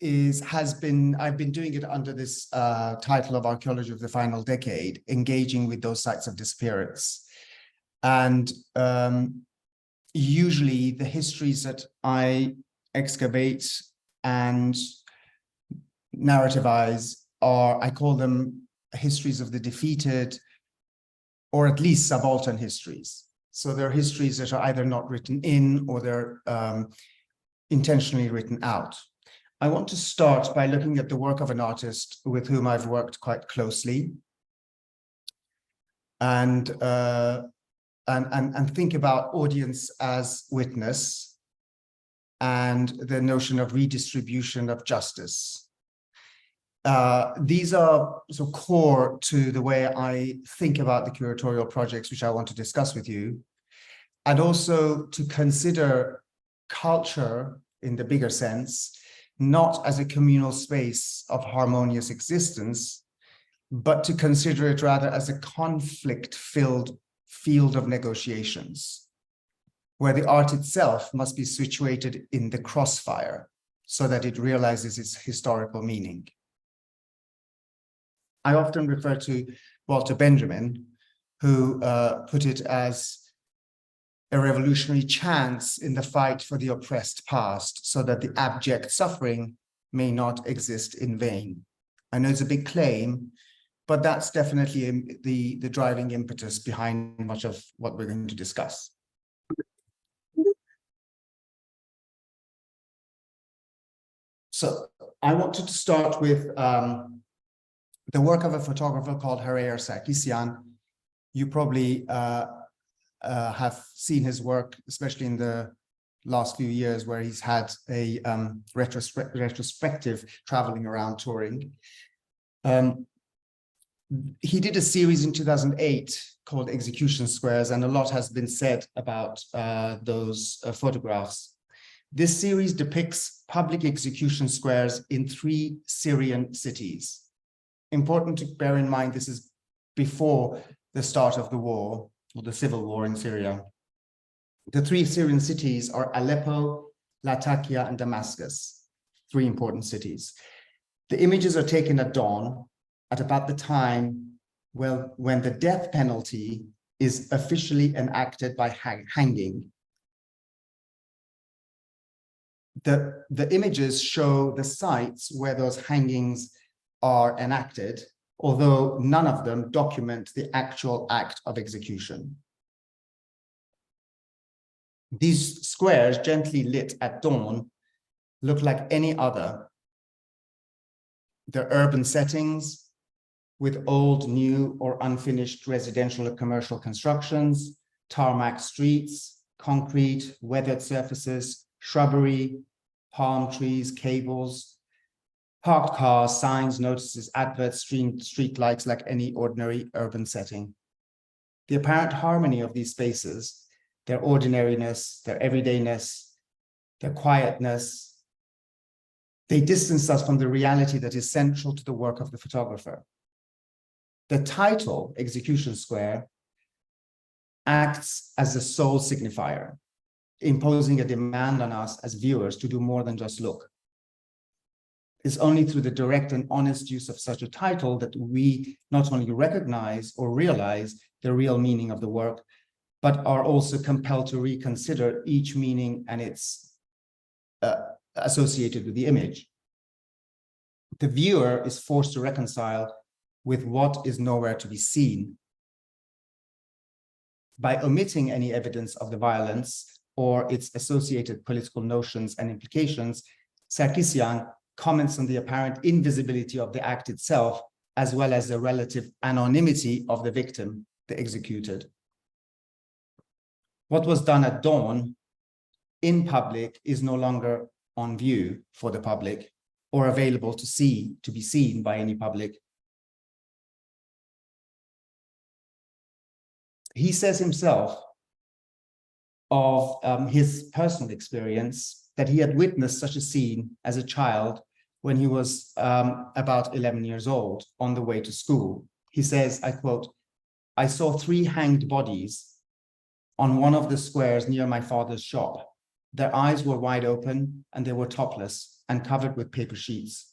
I've been doing it under this title of Archaeology of the Final Decade, engaging with those sites of disappearance. And usually the histories that I excavate and narrativize I call them histories of the defeated, or at least subaltern histories. So they're histories that are either not written in or they're intentionally written out. I want to start by looking at the work of an artist with whom I've worked quite closely, and think about audience as witness and the notion of redistribution of justice. These are so core to the way I think about the curatorial projects, which I want to discuss with you, and also to consider culture in the bigger sense, not as a communal space of harmonious existence, but to consider it rather as a conflict-filled field of negotiations, where the art itself must be situated in the crossfire so that it realizes its historical meaning. I often refer to Walter Benjamin, who put it as a revolutionary chance in the fight for the oppressed past, so that the abject suffering may not exist in vain. I know it's a big claim, but that's definitely the driving impetus behind much of what we're going to discuss. So I wanted to start with the work of a photographer called Harrer Sarkisian. You probably have seen his work, especially in the last few years, where he's had a retrospective traveling around touring. He did a series in 2008 called Execution Squares, and a lot has been said about those photographs. This series depicts public execution squares in 3 Syrian cities. Important to bear in mind, this is before the start of the war, or the civil war in Syria. The 3 Syrian cities are Aleppo, Latakia, and Damascus, 3 important cities. The images are taken at dawn, at about the time when the death penalty is officially enacted by hanging. The images show the sites where those hangings are enacted, although none of them document the actual act of execution. These squares, gently lit at dawn, look like any other. They're urban settings with old, new, or unfinished residential or commercial constructions, tarmac streets, concrete, weathered surfaces, shrubbery, palm trees, cables, parked cars, signs, notices, adverts, street lights, like any ordinary urban setting. The apparent harmony of these spaces, their ordinariness, their everydayness, their quietness, they distance us from the reality that is central to the work of the photographer. The title, Execution Square, acts as a sole signifier. imposing a demand on us as viewers to do more than just look. It's only through the direct and honest use of such a title that we not only recognize or realize the real meaning of the work, but are also compelled to reconsider each meaning and its associated with the image. The viewer is forced to reconcile with what is nowhere to be seen. By omitting any evidence of the violence or its associated political notions and implications, Sarkisian comments on the apparent invisibility of the act itself, as well as the relative anonymity of the victim, the executed. What was done at dawn in public is no longer on view for the public or available to be seen by any public. He says himself of his personal experience that he had witnessed such a scene as a child when he was about 11 years old on the way to school. He says, I quote, "I saw 3 hanged bodies on one of the squares near my father's shop. Their eyes were wide open and they were topless and covered with paper sheets.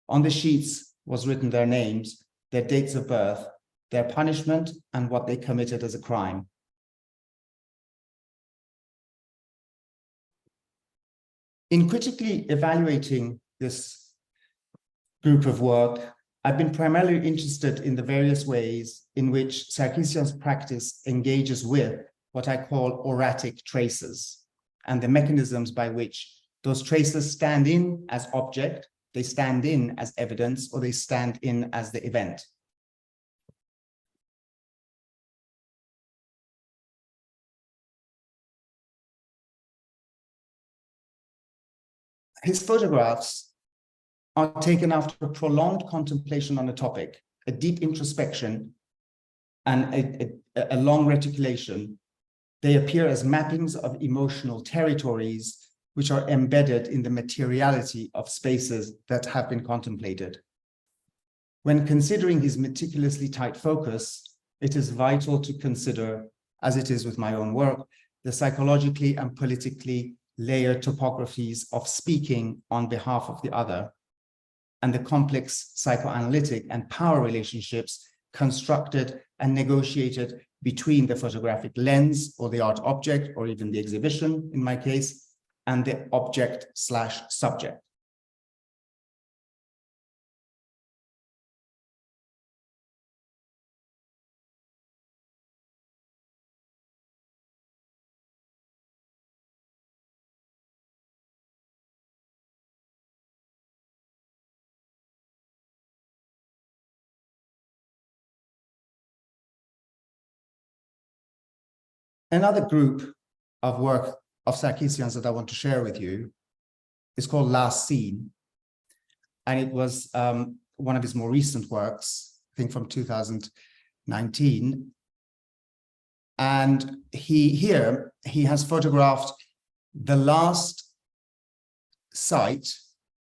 On the sheets was written their names, their dates of birth, their punishment, and what they committed as a crime." In critically evaluating this group of work, I've been primarily interested in the various ways in which Sarkisian's practice engages with what I call oratic traces, and the mechanisms by which those traces stand in as object, they stand in as evidence, or they stand in as the event. His photographs are taken after a prolonged contemplation on a topic, a deep introspection, and a long reticulation. They appear as mappings of emotional territories which are embedded in the materiality of spaces that have been contemplated. When considering his meticulously tight focus, it is vital to consider, as it is with my own work, the psychologically and politically layered topographies of speaking on behalf of the other, and the complex psychoanalytic and power relationships constructed and negotiated between the photographic lens or the art object, or even the exhibition in my case, and the object/subject. Another group of work of Sarkisian's that I want to share with you is called Last Scene. And it was one of his more recent works, I think from 2019. And he has photographed the last site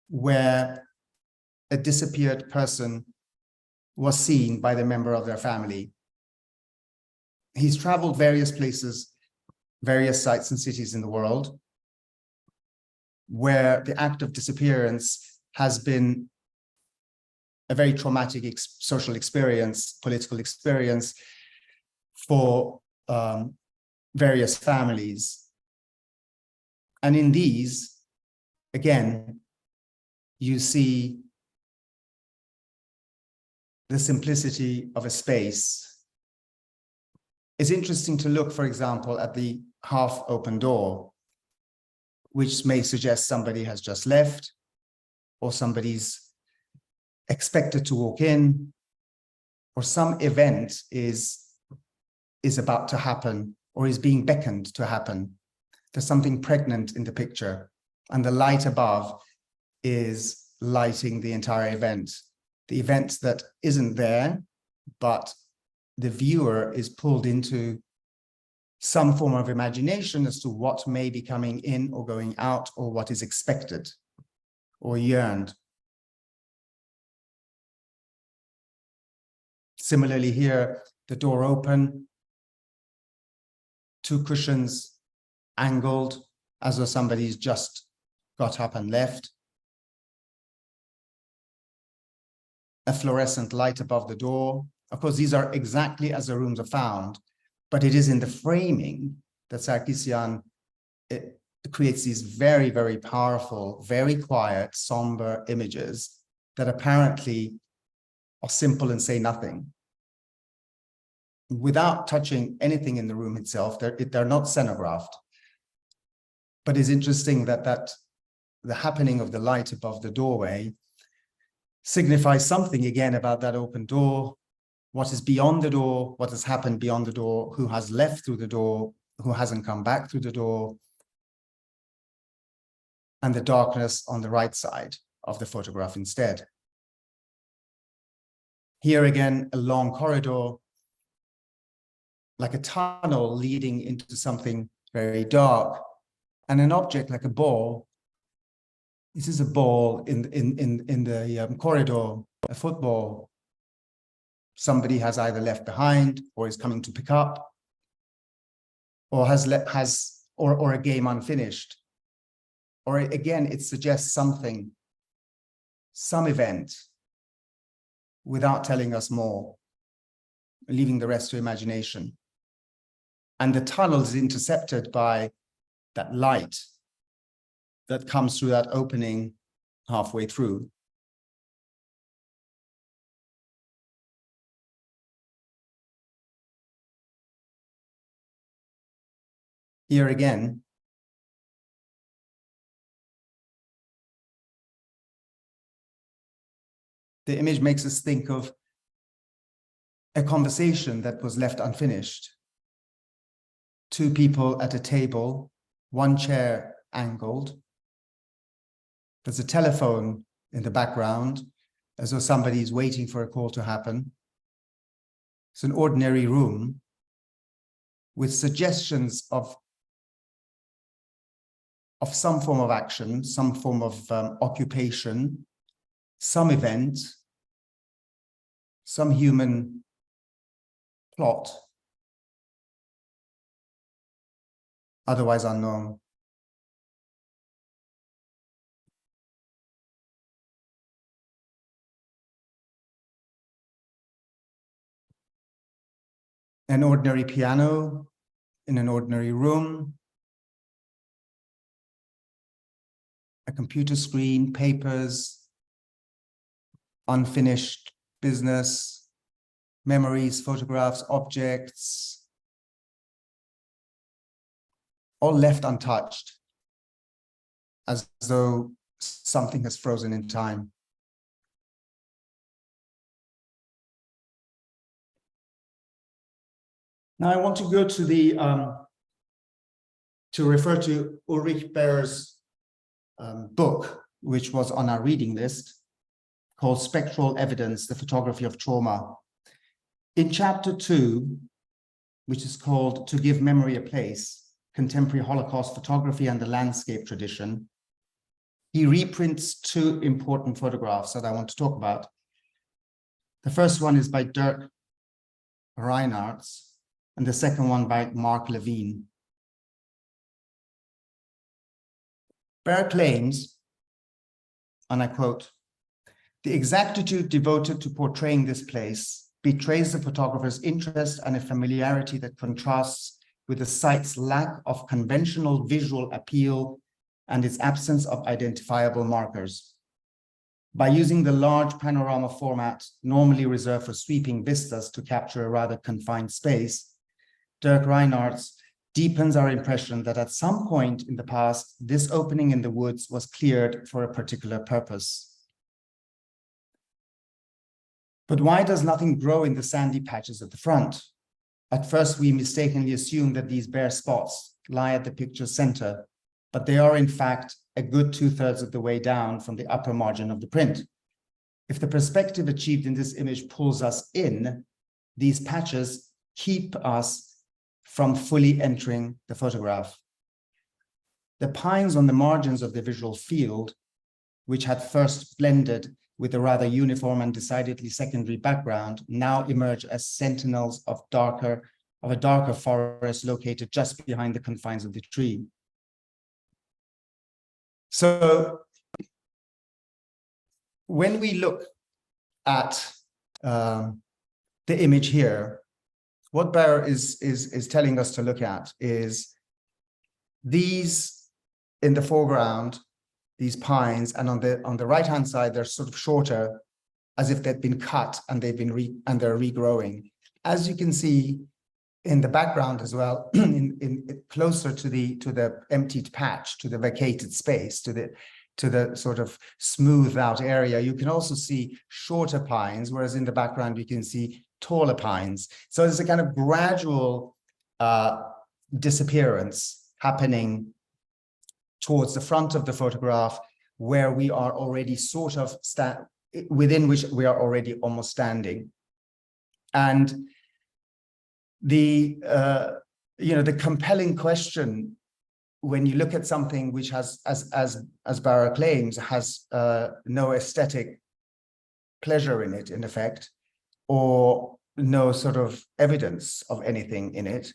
where a disappeared person was seen by the member of their family. He's traveled various places, various sites and cities in the world where the act of disappearance has been a very traumatic social experience, political experience for various families. And in these, again, you see the simplicity of a space. It's interesting to look, for example, at the half-open door, which may suggest somebody has just left, or somebody's expected to walk in, or some event is about to happen, or is being beckoned to happen. There's something pregnant in the picture, and the light above is lighting the entire event. The event that isn't there, but the viewer is pulled into some form of imagination as to what may be coming in or going out, or what is expected or yearned. Similarly here, the door open, 2 cushions angled, as though somebody's just got up and left. A fluorescent light above the door. Of course, these are exactly as the rooms are found, but it is in the framing that Sarkisian creates these very, very powerful, very quiet, somber images that apparently are simple and say nothing. Without touching anything in the room itself, they're not scenographed. But it's interesting that the happening of the light above the doorway signifies something again about that open door, what is beyond the door, what has happened beyond the door, who has left through the door, who hasn't come back through the door, and the darkness on the right side of the photograph instead. Here again, a long corridor, like a tunnel leading into something very dark, and an object like a ball. This is a ball in the corridor, a football. Somebody has either left behind or is coming to pick up, or or a game unfinished. Or again, it suggests something, some event, without telling us more, leaving the rest to imagination. And the tunnel is intercepted by that light that comes through that opening halfway through. Here again, the image makes us think of a conversation that was left unfinished. Two people at a table, one chair angled. There's a telephone in the background, as though somebody's waiting for a call to happen. It's an ordinary room with suggestions of some form of action, some form of occupation, some event, some human plot, otherwise unknown. An ordinary piano in an ordinary room, a computer screen, papers, unfinished business, memories, photographs, objects, all left untouched, as though something has frozen in time. Now I want to go to the to refer to Ulrich Baer's book, which was on our reading list, called Spectral Evidence, the Photography of Trauma. In chapter 2, which is called To Give Memory a Place, Contemporary Holocaust Photography and the Landscape Tradition, he reprints two important photographs that I want to talk about. The first one is by Dirk Reinartz, and the second one by Mark Levine. Baer claims, and I quote, "The exactitude devoted to portraying this place betrays the photographer's interest and a familiarity that contrasts with the site's lack of conventional visual appeal and its absence of identifiable markers. By using the large panorama format normally reserved for sweeping vistas to capture a rather confined space, Dirk Reinartz deepens our impression that at some point in the past, this opening in the woods was cleared for a particular purpose. But why does nothing grow in the sandy patches at the front? At first, we mistakenly assume that these bare spots lie at the picture's center, but they are in fact a good 2/3 of the way down from the upper margin of the print. If the perspective achieved in this image pulls us in, these patches keep us from fully entering the photograph. The pines on the margins of the visual field, which had first blended with a rather uniform and decidedly secondary background, now emerge as sentinels of darker, of a darker forest located just behind the confines of the tree. So when we look at the image here, what Bear is telling us to look at is these in the foreground, these pines, and on the right-hand side, they're sort of shorter, as if they'd been cut and they're regrowing. As you can see in the background as well, in closer to the emptied patch, to the vacated space, to the sort of smoothed out area, you can also see shorter pines, whereas in the background you can see taller pines. So there's a kind of gradual disappearance happening towards the front of the photograph, where we are already sort of within which we are already almost standing. And the compelling question when you look at something which has, as Barra claims, has no aesthetic pleasure in it, in effect, or no sort of evidence of anything in it,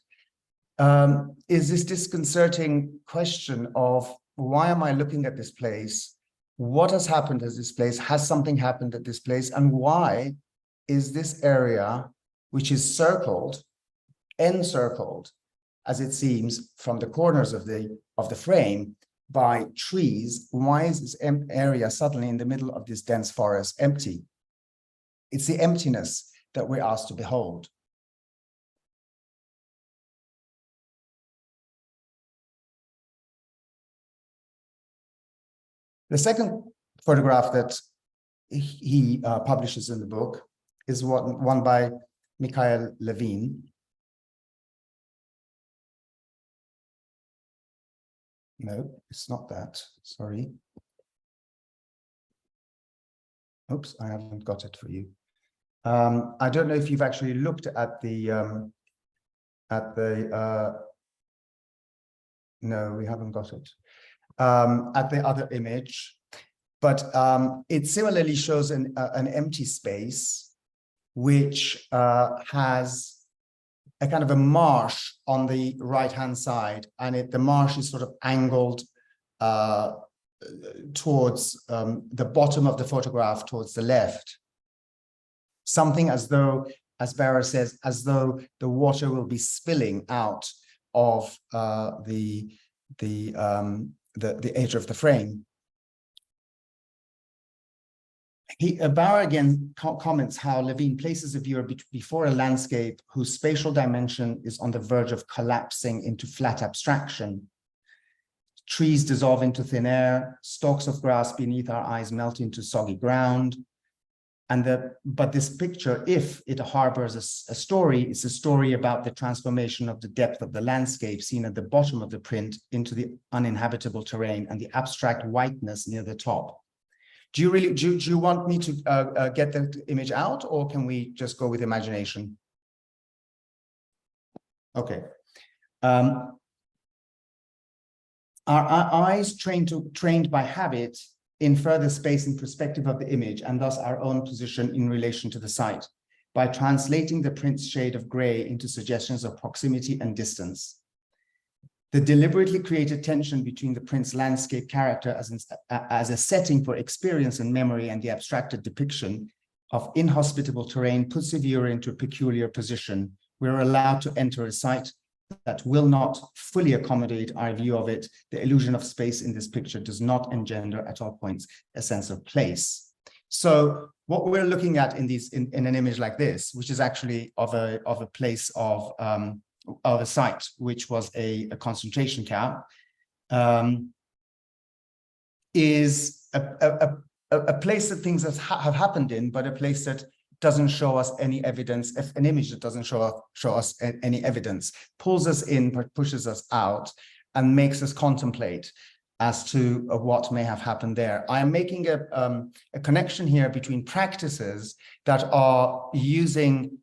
is this disconcerting question of, why am I looking at this place? What has happened at this place? Has something happened at this place? And why is this area, which is encircled, as it seems, from the corners of the frame by trees, why is this area suddenly in the middle of this dense forest empty? It's the emptiness that we're asked to behold. The second photograph that he publishes in the book is one by Mikhail Levine. No, it's not that, sorry. Oops, I haven't got it for you. I don't know if you've actually looked at the no, we haven't got it. At the other image, but it similarly shows an empty space which has a kind of a marsh on the right-hand side, and the marsh is sort of angled towards the bottom of the photograph, towards the left. Something as though, as Barra says, as though the water will be spilling out of the edge of the frame. Barra again comments how Levine places a viewer before a landscape whose spatial dimension is on the verge of collapsing into flat abstraction. Trees dissolve into thin air, stalks of grass beneath our eyes melt into soggy ground. But this picture, if it harbors a story, it's a story about the transformation of the depth of the landscape seen at the bottom of the print into the uninhabitable terrain and the abstract whiteness near the top. Do you want me to get the image out, or can we just go with imagination? Okay. Our eyes trained by habit infer the space and perspective of the image, and thus our own position in relation to the site, by translating the print's shade of gray into suggestions of proximity and distance. The deliberately created tension between the print's landscape character as a setting for experience and memory and the abstracted depiction of inhospitable terrain puts the viewer into a peculiar position. We're allowed to enter a site that will not fully accommodate our view of it. The illusion of space in this picture does not engender at all points a sense of place. So what we're looking at in an image like this, which is actually of a place of a site, which was a concentration camp, is a place that things have happened in, but a place that doesn't show us any evidence, an image that doesn't show us any evidence, pulls us in, but pushes us out, and makes us contemplate as to what may have happened there. I am making a connection here between practices that are using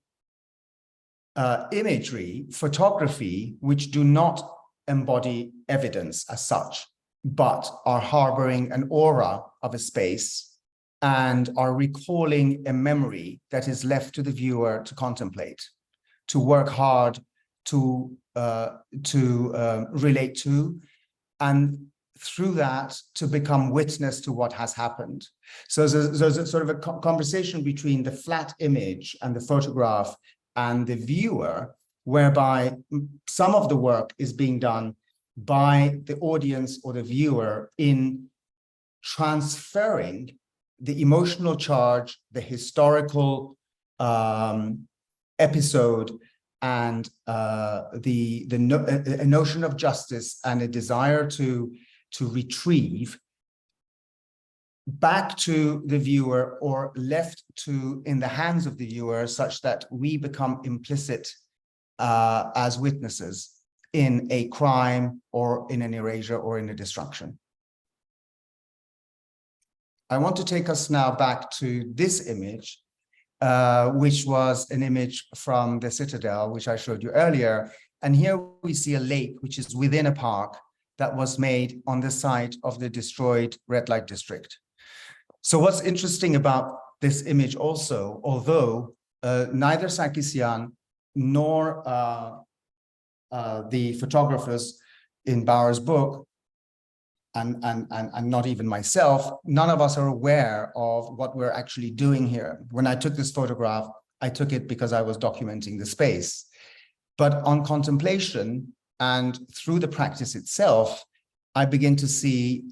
imagery, photography, which do not embody evidence as such, but are harboring an aura of a space and are recalling a memory that is left to the viewer to contemplate, to work hard to relate to, and through that to become witness to what has happened. So there's a sort of a conversation between the flat image and the photograph and the viewer, whereby some of the work is being done by the audience or the viewer in transferring the emotional charge, the historical episode, and a notion of justice and a desire to retrieve back to the viewer or left to in the hands of the viewer, such that we become implicit as witnesses in a crime or in an erasure or in a destruction. I want to take us now back to this image, which was an image from the Citadel, which I showed you earlier. And here we see a lake, which is within a park that was made on the site of the destroyed red light district. So what's interesting about this image also, although neither Sarkisian nor the photographers in Bauer's book, and not even myself, none of us are aware of what we're actually doing here. When I took this photograph, I took it because I was documenting the space. But on contemplation and through the practice itself, I begin to see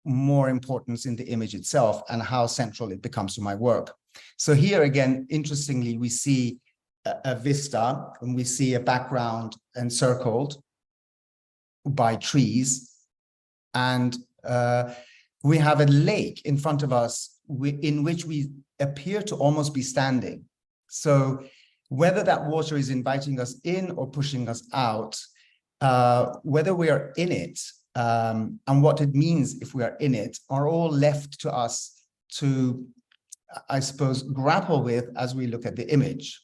more importance in the image itself and how central it becomes to my work. So here again, interestingly, we see a vista and we see a background encircled by trees. And we have a lake in front of us in which we appear to almost be standing. So whether that water is inviting us in or pushing us out, whether we are in it and what it means if we are in it are all left to us to, I suppose, grapple with as we look at the image.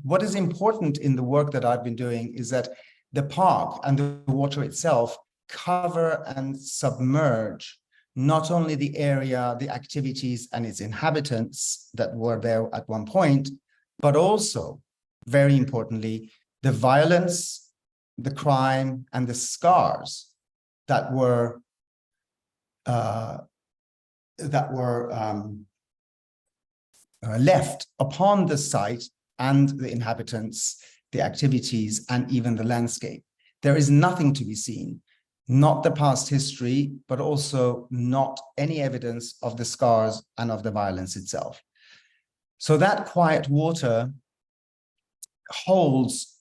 What is important in the work that I've been doing is that the park and the water itself cover and submerge not only the area, the activities and its inhabitants that were there at one point, but also, very importantly, the violence, the crime, and the scars that were left upon the site and the inhabitants, the activities, and even the landscape. There is nothing to be seen, not the past history, but also not any evidence of the scars and of the violence itself. So that quiet water holds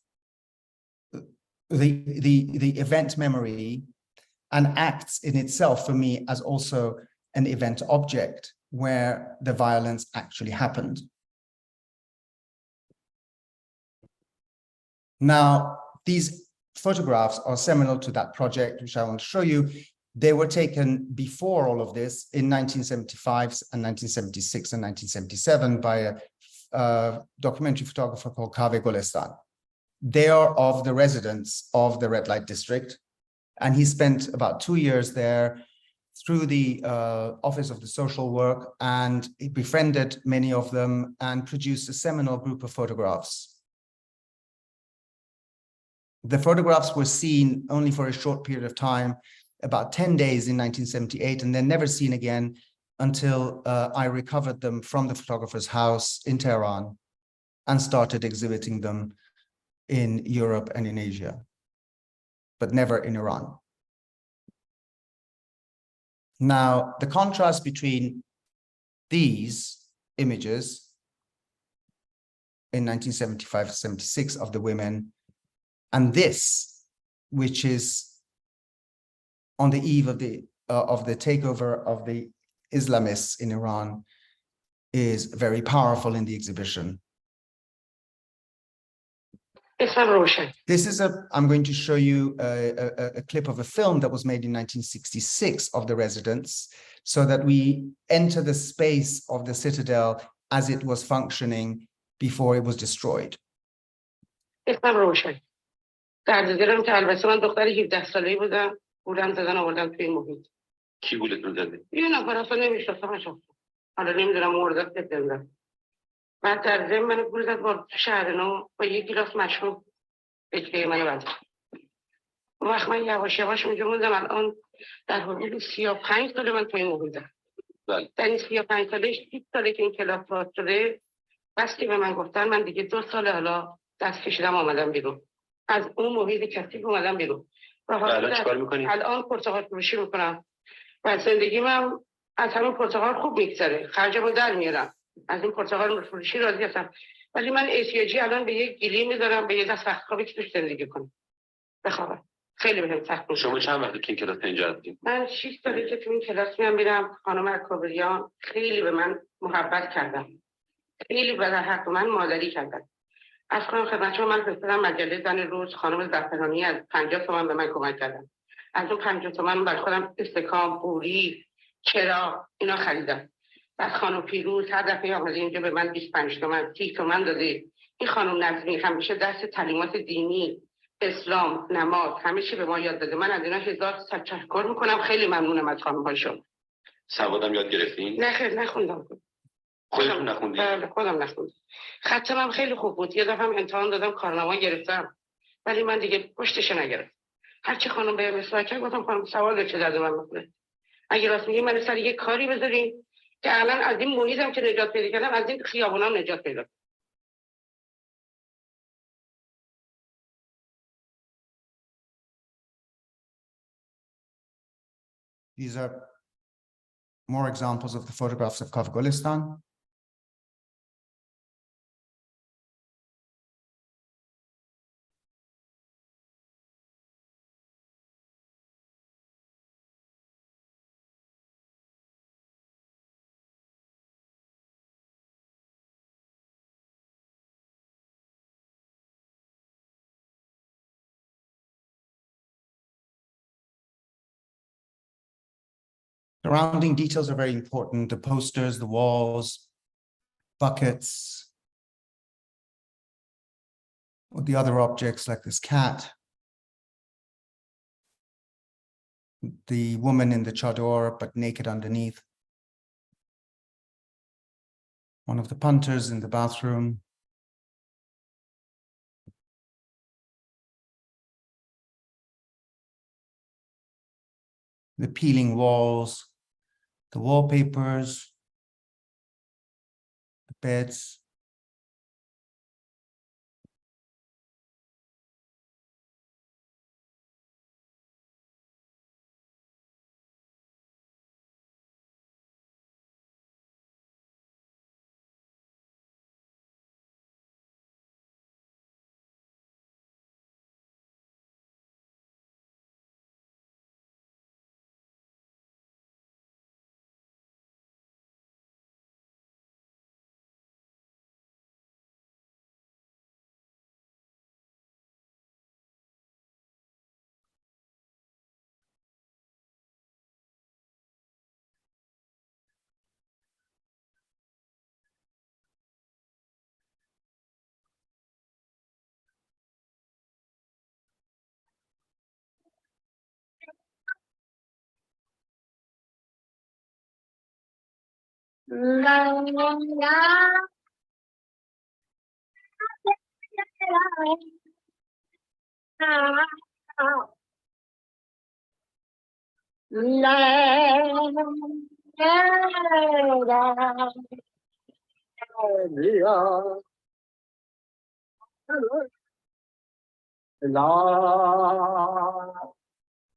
the event memory and acts in itself for me as also an event object where the violence actually happened. Now, these photographs are seminal to that project, which I want to show you. They were taken before all of this in 1975 and 1976 and 1977 by a documentary photographer called Kaveh Golestan. They are of the residents of the red light district, and he spent about 2 years there through the Office of the Social Work, and he befriended many of them and produced a seminal group of photographs. The photographs were seen only for a short period of time, about 10 days in 1978, and then never seen again until I recovered them from the photographer's house in Tehran and started exhibiting them in Europe and in Asia, but never in Iran. Now, the contrast between these images in 1975-76 of the women and this, which is on the eve of the takeover of the Islamists in Iran, is very powerful in the exhibition. This is I'm going to show you a clip of a film that was made in 1966 of the residents, so that we enter the space of the Citadel as it was functioning before it was destroyed. تحدیدم که البته من دختری 17 ساله‌ای بودم بودم زدن آوردم توی محیط کی بودتون زده؟ یه نفر اصلا نمیشناسمش حالا نمیدونم مرده که زنده بعد در ضمن من پول زد با شهر نو با 1 گیلاس مشروب بجای من بند. اون وقت من یواش یواش اونجا موندم. الان در حدود 35 سال من تو این محیطم. در این 35 ساله 6 ساله که این کلاس باز شده، بس که به من گفتن من دیگه 2 سال حالا دست کشیدم آمدم بیرون. از اون محیط کثیف اومدم بیرون. الان چیکار می‌کنی؟ الان پرتقال فروشی میکنم و زندگی من از همون پرتقال خوب میگذره. خرجمو در میارم. از این پرتقال فروشی راضی هستم. ولی من احتیاجی الان به یک گلی میذارم به یه دست وقتخوابی که توش زندگی کنم. بخوابم. خیلی بهم سخت میشه. شما چند وقت تو این کلاس اینجا هستید؟ من 6 ساله که تو این کلاس میرم. خانم اکابریان خیلی به من محبت کردن. خیلی به حق من مادری کردن. از کنم خدمت شما من فرستادم مجله زن روز خانم زعفرانی از 50 تومن به من کمک کردن. از اون 50 تومن برای خودم استکان، پوری، چراغ اینا خریدم. بعد خانم پیروز هر دفعه آمده اینجا به من 25 تومن 30 تومن داده. این خانم نظمی همیشه درس تعلیمات دینی، اسلام، نماز همه چی به ما یاد داده. من از اینا 1000 تشکر میکنم. خیلی ممنونم از خانم هاشون. سوادم یاد گرفتین؟ نه خیر نخوندم. خودتون نخوندین؟ بله خودم نخوندم. خطم هم خیلی خوب بود. یه دفعه امتحان دادم کارنامه گرفتم. ولی من دیگه پشتش نگرفتم. هر چی خانم به مسواک کرد گفتم خانم سوال چه داده من میکنه. اگه راست میگی من سر یه کاری بذارین که الان از این محیطم که نجات پیدا کردم از این خیابونام نجات پیدا کنم. These are more examples of the photographs of Kafgolistan. Surrounding details are very important. The posters, the walls, buckets, or the other objects like this cat, the woman in the chador but naked underneath, one of the punters in the bathroom, the peeling walls, the wallpapers, the beds.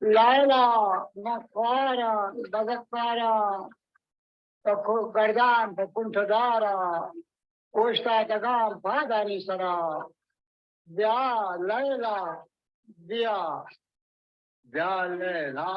Laila, Nafara, Badakara, Gardan, Puntadara, Costa Dagam, Padani Sara, Dia, Laila, Dia, Dia Laila.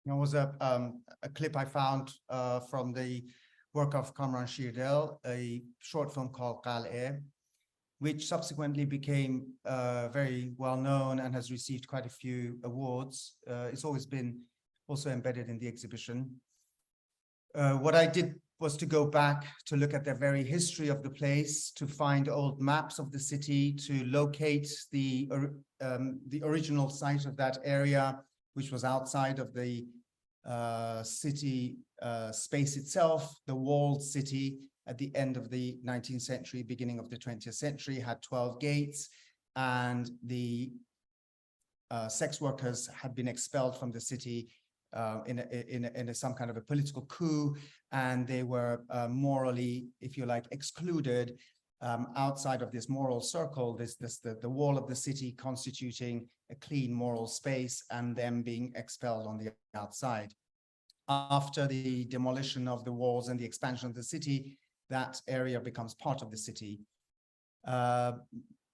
There was a clip I found from the work of Kamran Shirdel, a short film called Qal'e, which subsequently became very well known and has received quite a few awards. It's always been also embedded in the exhibition. What I did was to go back to look at the very history of the place, to find old maps of the city, to locate the original site of that area, which was outside of the city space itself. The walled city at the end of the 19th century, beginning of the 20th century, had 12 gates, and the sex workers had been expelled from the city in some kind of a political coup, and they were morally, if you like, excluded outside of this moral circle, the wall of the city constituting a clean moral space, and them being expelled on the outside. After the demolition of the walls and the expansion of the city, that area becomes part of the city. The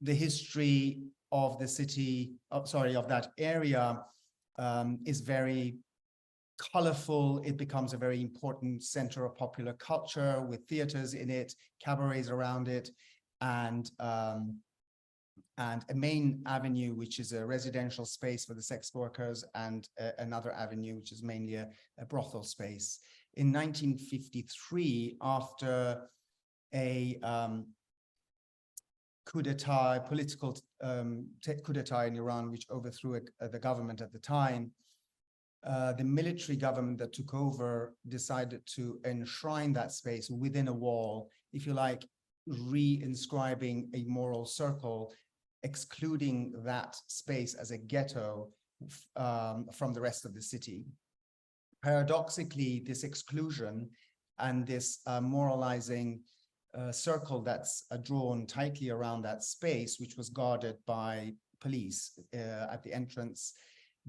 history of the city, of that area is very colorful. It becomes a very important center of popular culture with theaters in it, cabarets around it, and a main avenue, which is a residential space for the sex workers, and another avenue, which is mainly a brothel space. In 1953, after a coup d'etat, political coup d'etat in Iran, which overthrew the government at the time, the military government that took over decided to enshrine that space within a wall, if you like, re-inscribing a moral circle, excluding that space as a ghetto from the rest of the city. Paradoxically, this exclusion and this moralizing circle that's drawn tightly around that space, which was guarded by police at the entrance,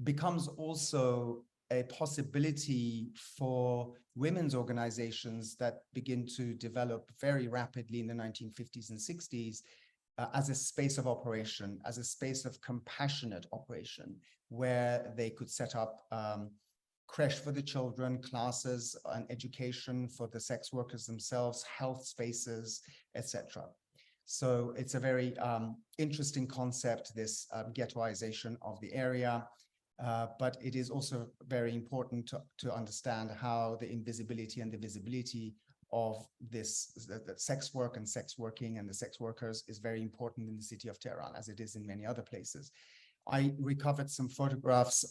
becomes also a possibility for women's organizations that begin to develop very rapidly in the 1950s and 60s as a space of operation, as a space of compassionate operation, where they could set up creche for the children, classes and education for the sex workers themselves, health spaces, etc. So it's a very interesting concept, this ghettoization of the area. But it is also very important to understand how the invisibility and the visibility of this the sex work and sex working and the sex workers is very important in the city of Tehran, as it is in many other places. I recovered some photographs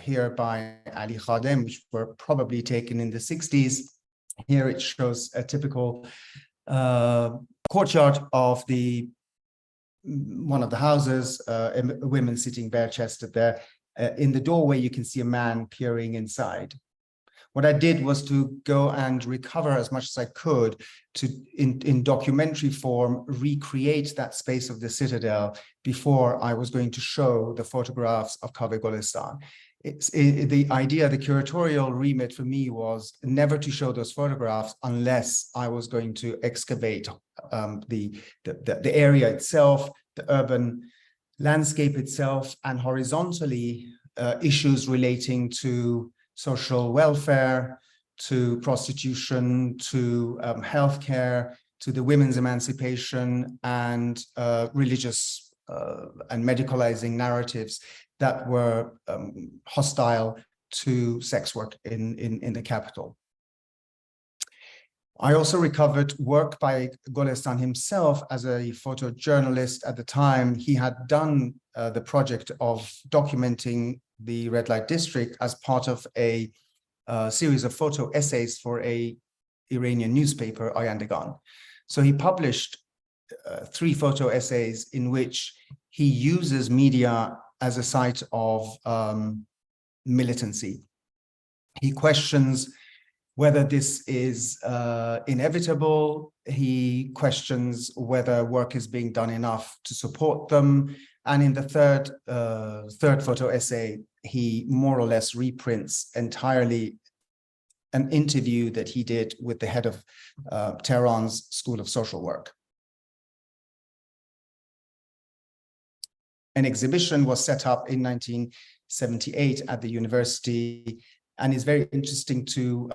here by Ali Khadem, which were probably taken in the 60s. Here it shows a typical courtyard of one of the houses, women sitting bare-chested there. In the doorway, you can see a man peering inside. What I did was to go and recover as much as I could to, in documentary form, recreate that space of the citadel before I was going to show the photographs of Kaveh Golestan. The idea, the curatorial remit for me was never to show those photographs unless I was going to excavate the area itself, the urban landscape itself, and horizontally issues relating to social welfare, to prostitution, to healthcare, to the women's emancipation, and religious and medicalizing narratives that were hostile to sex work in the capital. I also recovered work by Golestan himself as a photojournalist. At the time, he had done the project of documenting the red light district as part of a series of photo essays for a Iranian newspaper, Ayandegan. So he published 3 photo essays in which he uses media as a site of militancy. He questions whether this is inevitable. He questions whether work is being done enough to support them. And in the third photo essay, he more or less reprints entirely an interview that he did with the head of Tehran's School of Social Work. An exhibition was set up in 1978 at the university, and it's very interesting to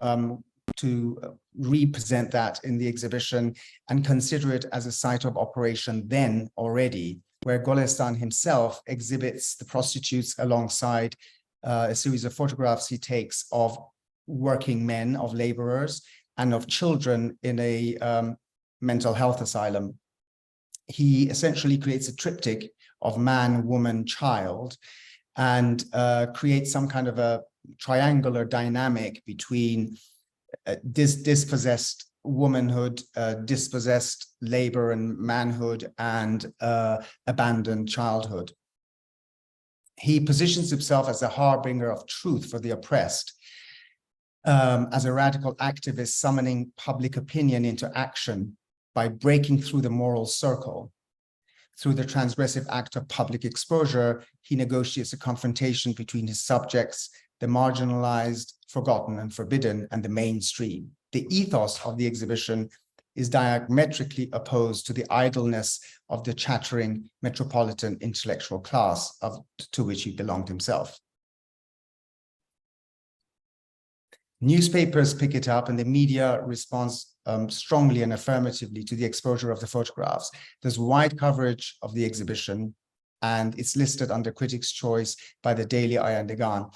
represent that in the exhibition and consider it as a site of operation then already, where Golestan himself exhibits the prostitutes alongside a series of photographs he takes of working men, of laborers, and of children in a mental health asylum. He essentially creates a triptych of man, woman, child, and creates some kind of a triangular dynamic between dispossessed womanhood, dispossessed labor and manhood, and abandoned childhood. He positions himself as a harbinger of truth for the oppressed, as a radical activist summoning public opinion into action by breaking through the moral circle. Through the transgressive act of public exposure, he negotiates a confrontation between his subjects, the marginalized, forgotten, and forbidden, and the mainstream. The ethos of the exhibition is diametrically opposed to the idleness of the chattering metropolitan intellectual class to which he belonged himself. Newspapers pick it up, and the media responds strongly and affirmatively to the exposure of the photographs. There's wide coverage of the exhibition, and it's listed under Critics' Choice by the Daily Ayandegan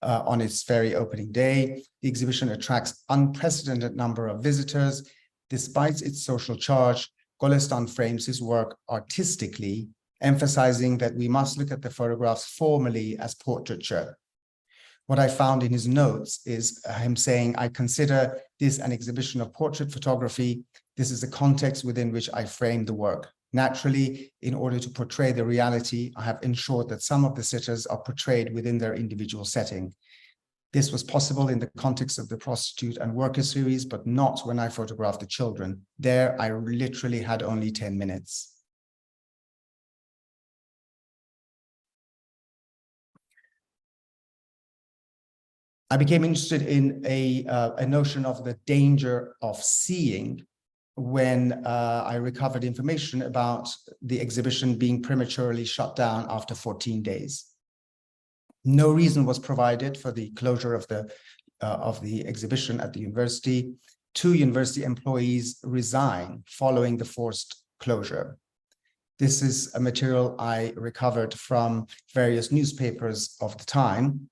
on its very opening day. The exhibition attracts unprecedented number of visitors. Despite its social charge, Golestan frames his work artistically, emphasizing that we must look at the photographs formally as portraiture. What I found in his notes is him saying, I consider this an exhibition of portrait photography. This is the context within which I frame the work. Naturally, in order to portray the reality, I have ensured that some of the sitters are portrayed within their individual setting. This was possible in the context of the prostitute and worker series, but not when I photographed the children. There, I literally had only 10 minutes. I became interested in a notion of the danger of seeing when I recovered information about the exhibition being prematurely shut down after 14 days. No reason was provided for the closure of the exhibition at the university. 2 university employees resigned following the forced closure. This is a material I recovered from various newspapers of the time.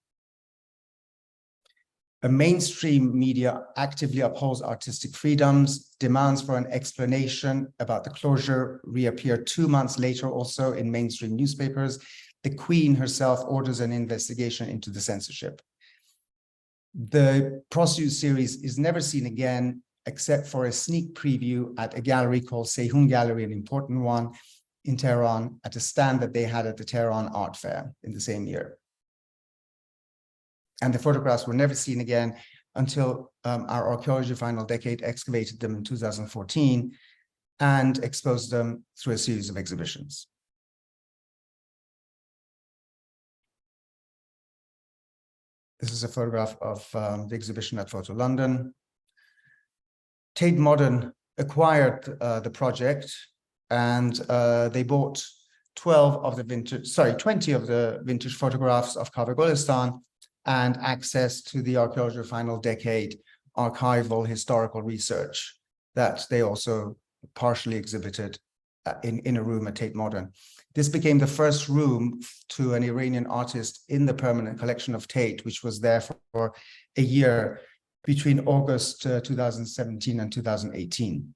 A mainstream media actively upholds artistic freedoms. Demands for an explanation about the closure reappear 2 months later also in mainstream newspapers. The Queen herself orders an investigation into the censorship. The prostitute series is never seen again, except for a sneak preview at a gallery called Seyhun Gallery, an important one in Tehran, at a stand that they had at the Tehran Art Fair in the same year. And the photographs were never seen again until our archaeology final decade excavated them in 2014 and exposed them through a series of exhibitions. This is a photograph of the exhibition at Photo London. Tate Modern acquired the project, and they bought 20 of the vintage photographs of Kaveh Golestan and access to the Archaeology Final Decade archival historical research that they also partially exhibited in a room at Tate Modern. This became the first room to an Iranian artist in the permanent collection of Tate, which was there for a year between August 2017 and 2018.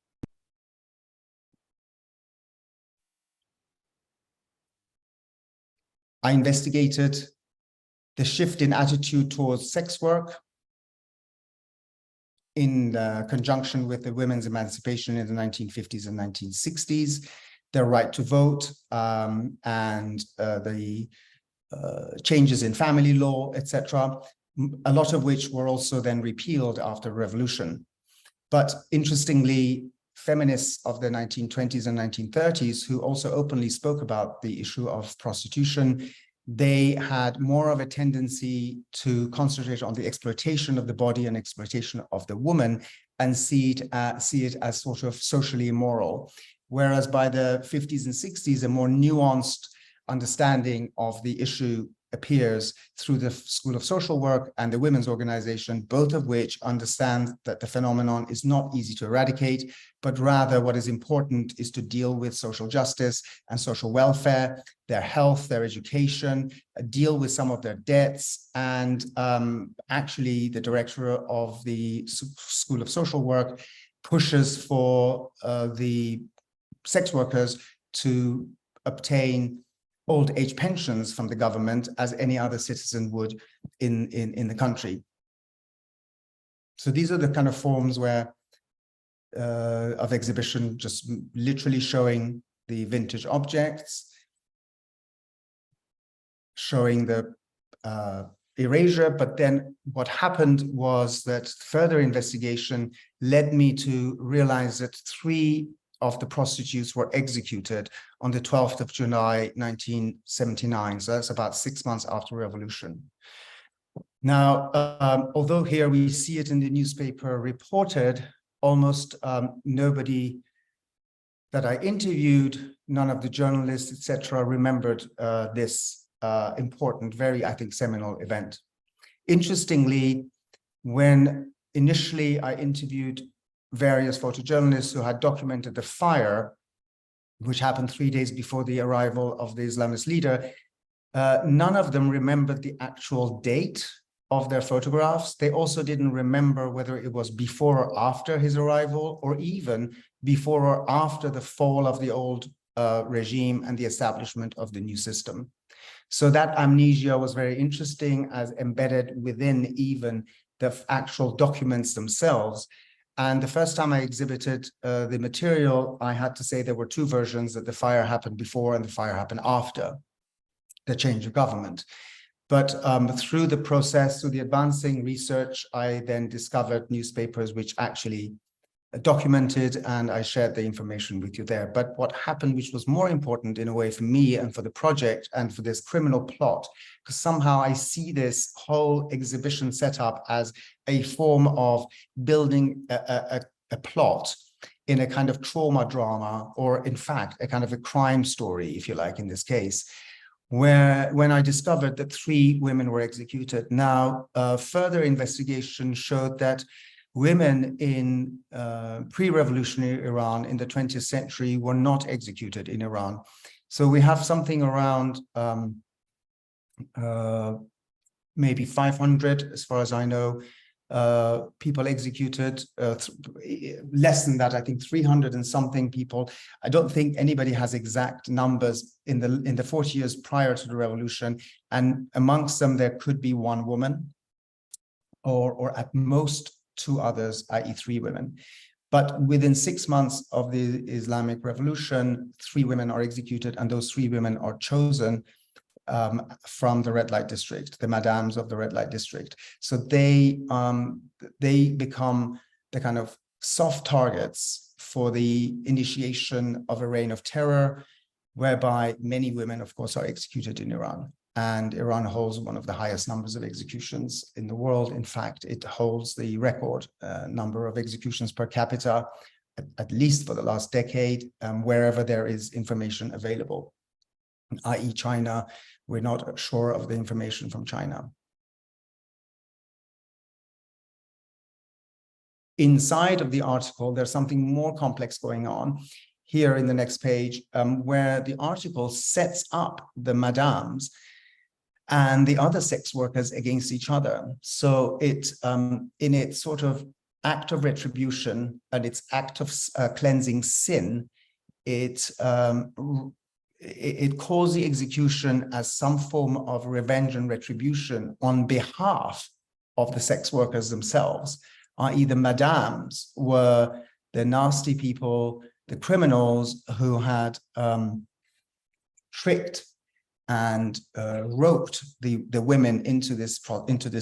I investigated the shift in attitude towards sex work in conjunction with the women's emancipation in the 1950s and 1960s, their right to vote, and the changes in family law, etc., a lot of which were also then repealed after the revolution. But interestingly, feminists of the 1920s and 1930s, who also openly spoke about the issue of prostitution, they had more of a tendency to concentrate on the exploitation of the body and exploitation of the woman and see it as sort of socially immoral. Whereas by the 50s and 60s, a more nuanced understanding of the issue appears through the School of Social Work and the Women's Organization, both of which understand that the phenomenon is not easy to eradicate, but rather what is important is to deal with social justice and social welfare, their health, their education, deal with some of their debts. And actually, the director of the School of Social Work pushes for the sex workers to obtain old age pensions from the government as any other citizen would in the country. So these are the kind of forms where of exhibition, just literally showing the vintage objects, showing the erasure. But then what happened was that further investigation led me to realize that 3 of the prostitutes were executed on the 12th of July, 1979. So that's about 6 months after revolution. Now, although here we see it in the newspaper reported, almost nobody that I interviewed, none of the journalists, etc., remembered this important, very, I think, seminal event. Interestingly, when initially I interviewed various photojournalists who had documented the fire, which happened 3 days before the arrival of the Islamist leader, none of them remembered the actual date of their photographs. They also didn't remember whether it was before or after his arrival, or even before or after the fall of the old regime and the establishment of the new system. So that amnesia was very interesting, as embedded within even the actual documents themselves. And the first time I exhibited the material, I had to say there were 2 versions, that the fire happened before and the fire happened after the change of government. But through the process, through the advancing research, I then discovered newspapers which actually documented, and I shared the information with you there. But what happened, which was more important in a way for me and for the project and for this criminal plot, because somehow I see this whole exhibition setup as a form of building a plot in a kind of trauma drama, or in fact, a kind of a crime story, if you like, in this case, where when I discovered that 3 women were executed. Now, further investigation showed that women in pre-revolutionary Iran in the 20th century were not executed in Iran. So we have something around maybe 500, as far as I know, people executed, less than that, I think 300 and something people. I don't think anybody has exact numbers in the 40 years prior to the revolution. And amongst them, there could be 1 woman, or at most 2 others, i.e. 3 women. But within 6 months of the Islamic Revolution, 3 women are executed, and those 3 women are chosen from the red light district, the madams of the red light district. So they become the kind of soft targets for the initiation of a reign of terror, whereby many women, of course, are executed in Iran. And Iran holds one of the highest numbers of executions in the world. In fact, it holds the record number of executions per capita, at least for the last decade, wherever there is information available, i.e. China. We're not sure of the information from China. Inside of the article, there's something more complex going on here in the next page, where the article sets up the madams and the other sex workers against each other. So it, in its sort of act of retribution and its act of cleansing sin, it calls the execution as some form of revenge and retribution on behalf of the sex workers themselves, i.e. the madams were the nasty people, the criminals who had tricked and roped the women into this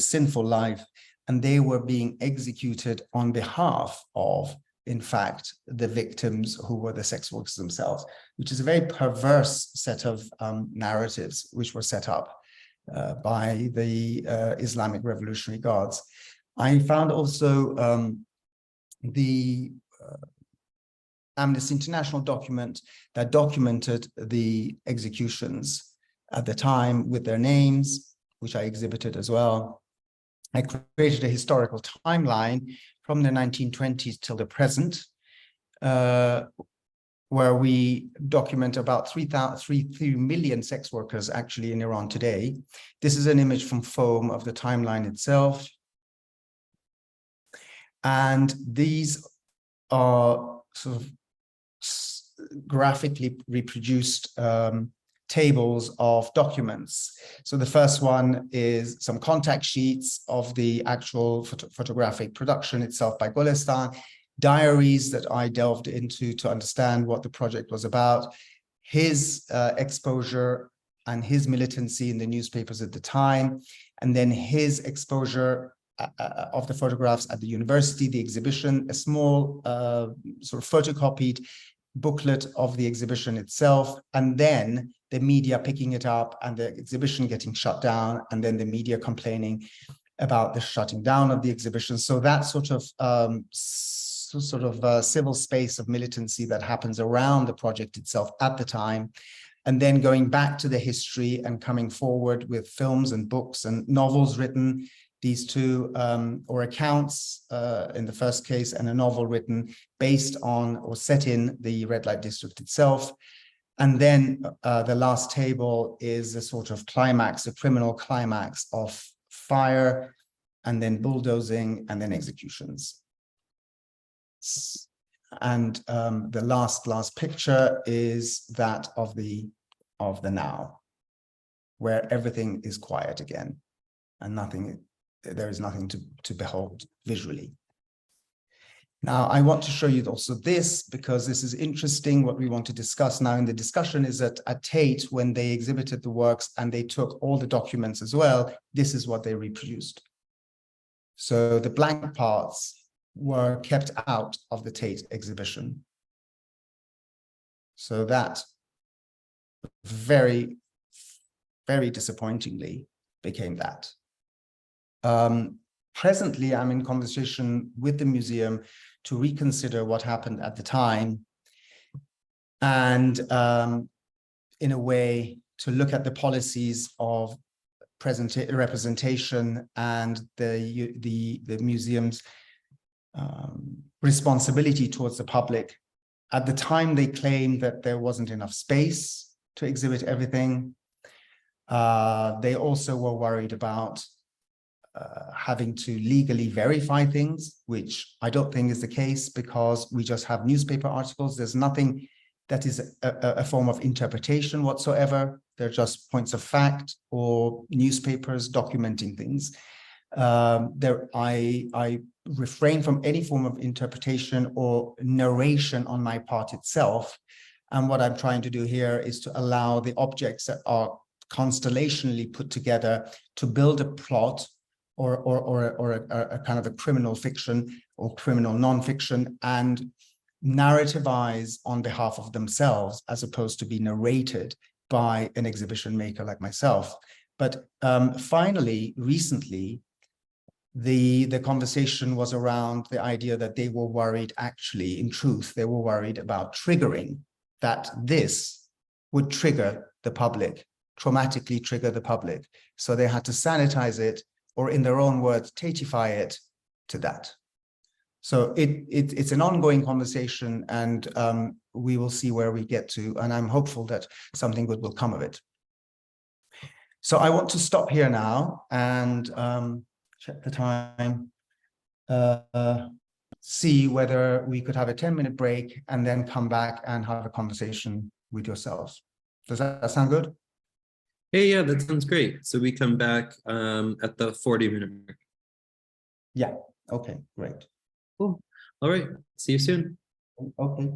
sinful life, and they were being executed on behalf of, in fact, the victims who were the sex workers themselves, which is a very perverse set of narratives which were set up by the Islamic Revolutionary Guards. I found also the Amnesty International document that documented the executions at the time with their names, which I exhibited as well. I created a historical timeline from the 1920s till the present, where we document about 3 million sex workers actually in Iran today. This is an image from foam of the timeline itself. And these are sort of graphically reproduced tables of documents. So the first one is some contact sheets of the actual photographic production itself by Golestan, diaries that I delved into to understand what the project was about, his exposure and his militancy in the newspapers at the time, and then his exposure of the photographs at the university, the exhibition, a small sort of photocopied booklet of the exhibition itself, and then the media picking it up and the exhibition getting shut down, and then the media complaining about the shutting down of the exhibition. So that sort of civil space of militancy that happens around the project itself at the time, and then going back to the history and coming forward with films and books and novels written, these two, or accounts in the first case, and a novel written based on or set in the red light district itself. And then the last table is a sort of climax, a criminal climax of fire, and then bulldozing, and then executions. And the last picture is that of the now, where everything is quiet again, and there is nothing to behold visually. Now, I want to show you also this, because this is interesting. What we want to discuss now in the discussion is that at Tate, when they exhibited the works and they took all the documents as well, this is what they reproduced. So the blank parts were kept out of the Tate exhibition. So that very, very disappointingly became that. Presently, I'm in conversation with the museum to reconsider what happened at the time, and in a way to look at the policies of representation and the museum's responsibility towards the public. At the time, they claimed that there wasn't enough space to exhibit everything. They also were worried about having to legally verify things, which I don't think is the case, because we just have newspaper articles. There's nothing that is a form of interpretation whatsoever. They're just points of fact or newspapers documenting things. I refrain from any form of interpretation or narration on my part itself. And what I'm trying to do here is to allow the objects that are constellationally put together to build a plot or a kind of a criminal fiction or criminal nonfiction, and narrativize on behalf of themselves, as opposed to be narrated by an exhibition maker like myself. But finally, recently, the conversation was around the idea that they were worried, actually, in truth, they were worried about triggering, that this would trigger the public, traumatically trigger the public. So they had to sanitize it, or in their own words, tateify it to that. So it's an ongoing conversation, and we will see where we get to, and I'm hopeful that something good will come of it. So I want to stop here now and check the time, see whether we could have a 10-minute break and then come back and have a conversation with yourselves. Does that sound good? Hey, yeah, that sounds great. So we come back at the 40-minute break. Yeah, okay, great. Cool. All right, see you soon. Okay.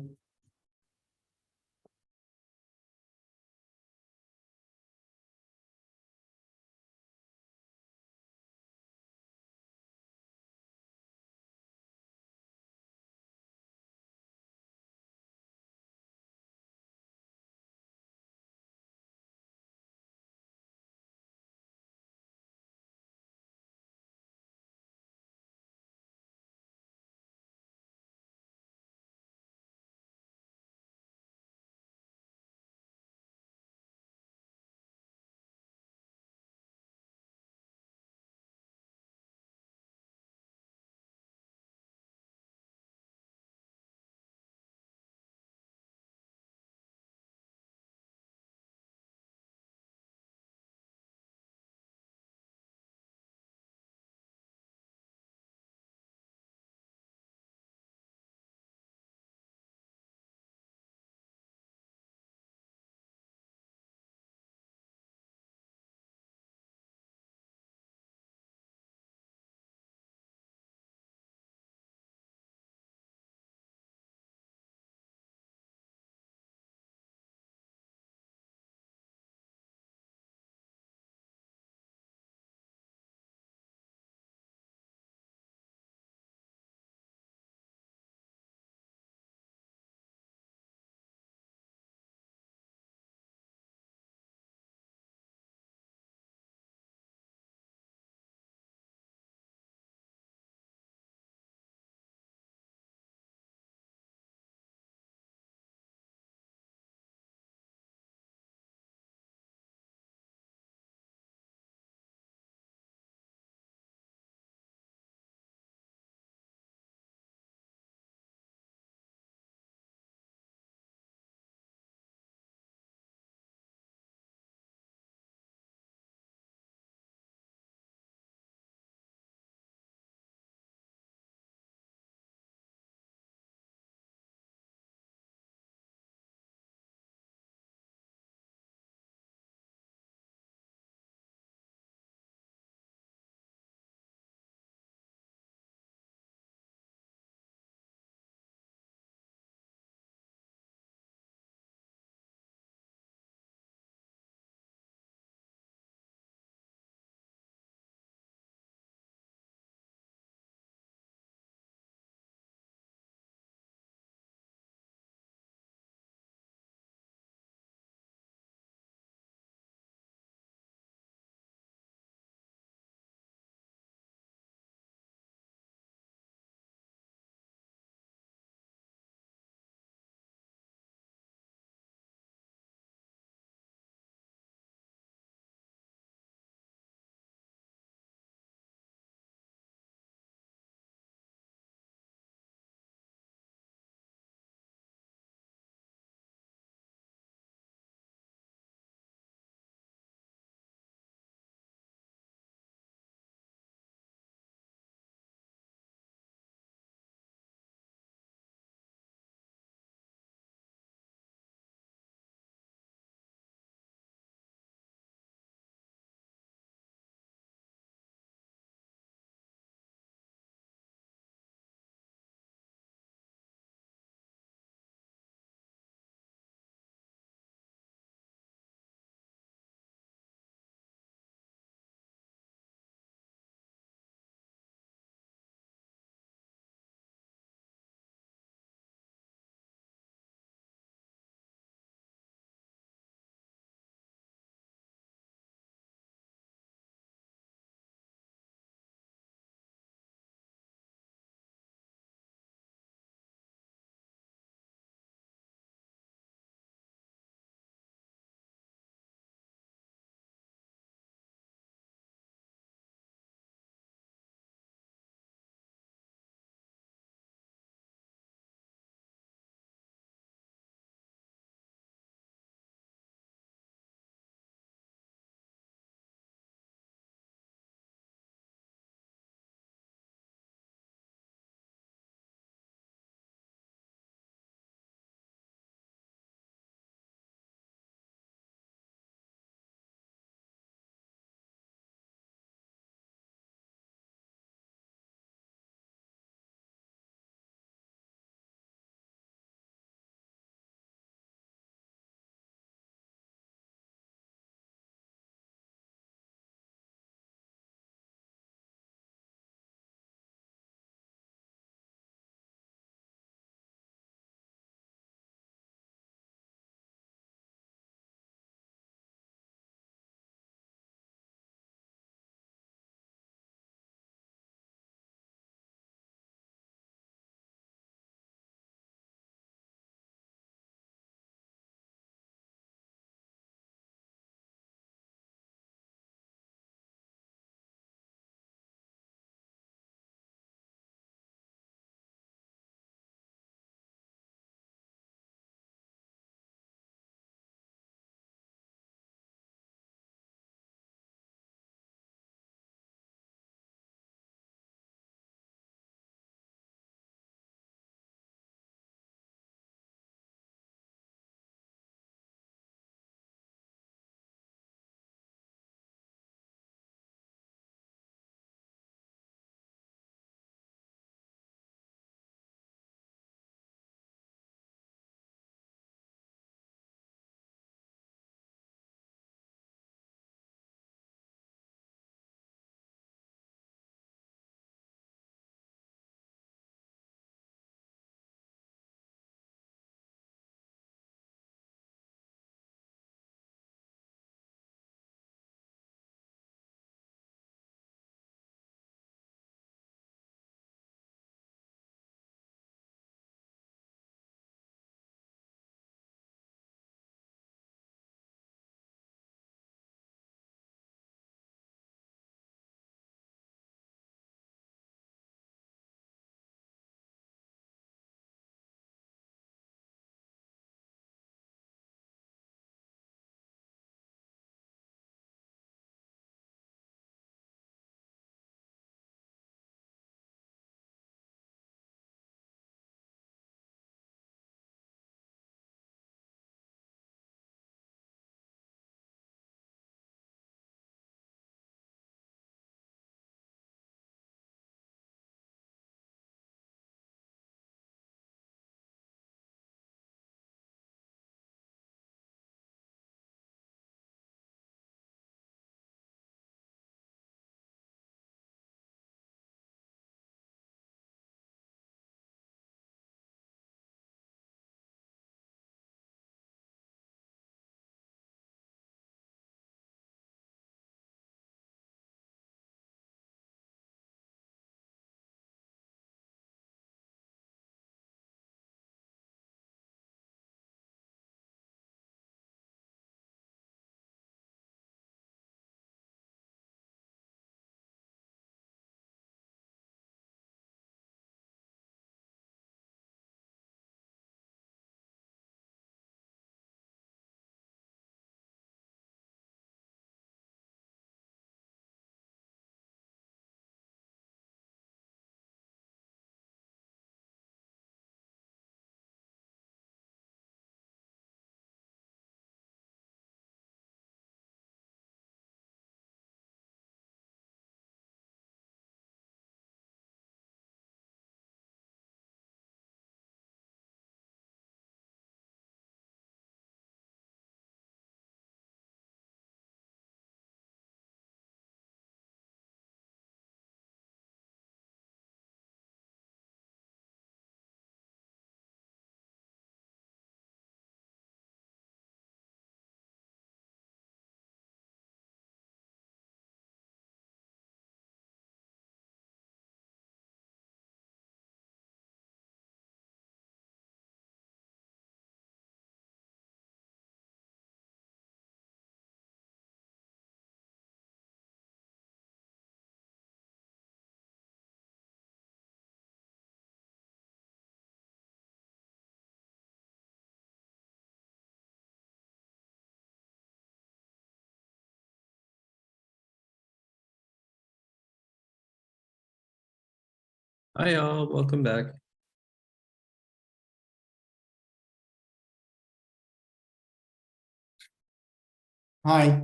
Hi all, welcome back. Hi.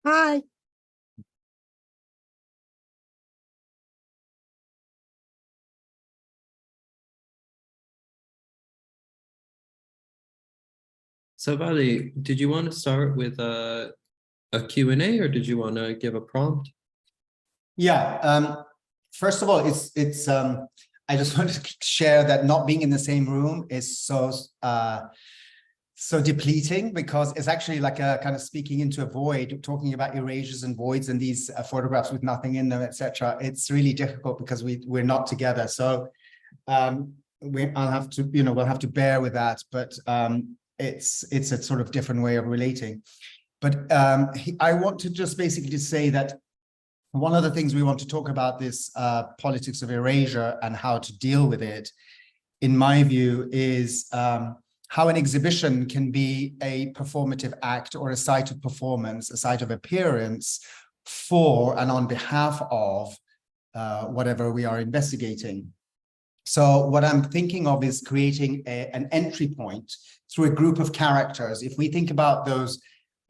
Hi. So Vali, did you want to start with a Q&A or did you want to give a prompt? Yeah. First of all, it's I just want to share that not being in the same room is so depleting, because it's actually like a kind of speaking into a void, talking about erasures and voids and these photographs with nothing in them, etc. It's really difficult because we're not together. So I'll have to, we'll have to bear with that, but it's a sort of different way of relating. But I want to just basically say that one of the things we want to talk about this politics of erasure and how to deal with it, in my view, is how an exhibition can be a performative act or a site of performance, a site of appearance for and on behalf of whatever we are investigating. So what I'm thinking of is creating an entry point through a group of characters. If we think about those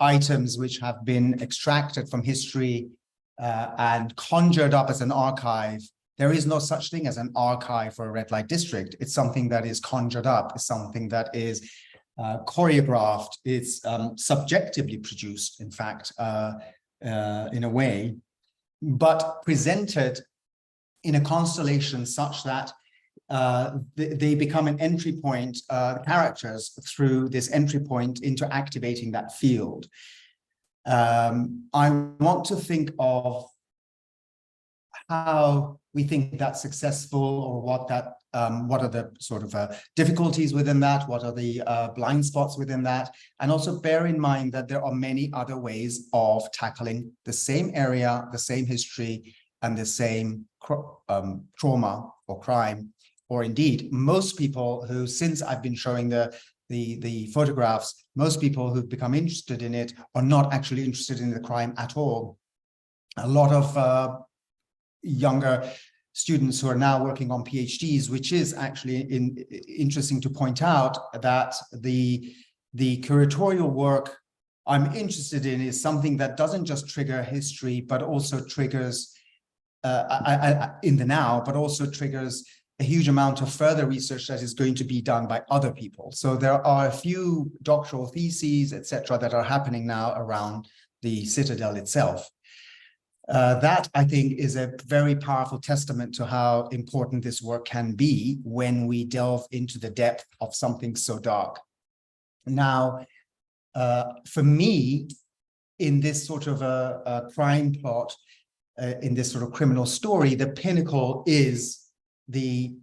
items which have been extracted from history and conjured up as an archive, there is no such thing as an archive for a red light district. It's something that is conjured up. It's something that is choreographed. It's subjectively produced, in fact, in a way, but presented in a constellation such that they become an entry point, characters through this entry point into activating that field. I want to think of how we think that's successful, or what are the sort of difficulties within that, what are the blind spots within that, and also bear in mind that there are many other ways of tackling the same area, the same history, and the same trauma or crime. Or indeed, most people who, since I've been showing the photographs, most people who've become interested in it are not actually interested in the crime at all. A lot of younger students who are now working on PhDs, which is actually interesting to point out, that the curatorial work I'm interested in is something that doesn't just trigger history, but also triggers in the now, but also triggers a huge amount of further research that is going to be done by other people. So there are a few doctoral theses, etc., that are happening now around the citadel itself. That, I think, is a very powerful testament to how important this work can be when we delve into the depth of something so dark. Now, for me, in this sort of a crime plot, in this sort of criminal story, the pinnacle is the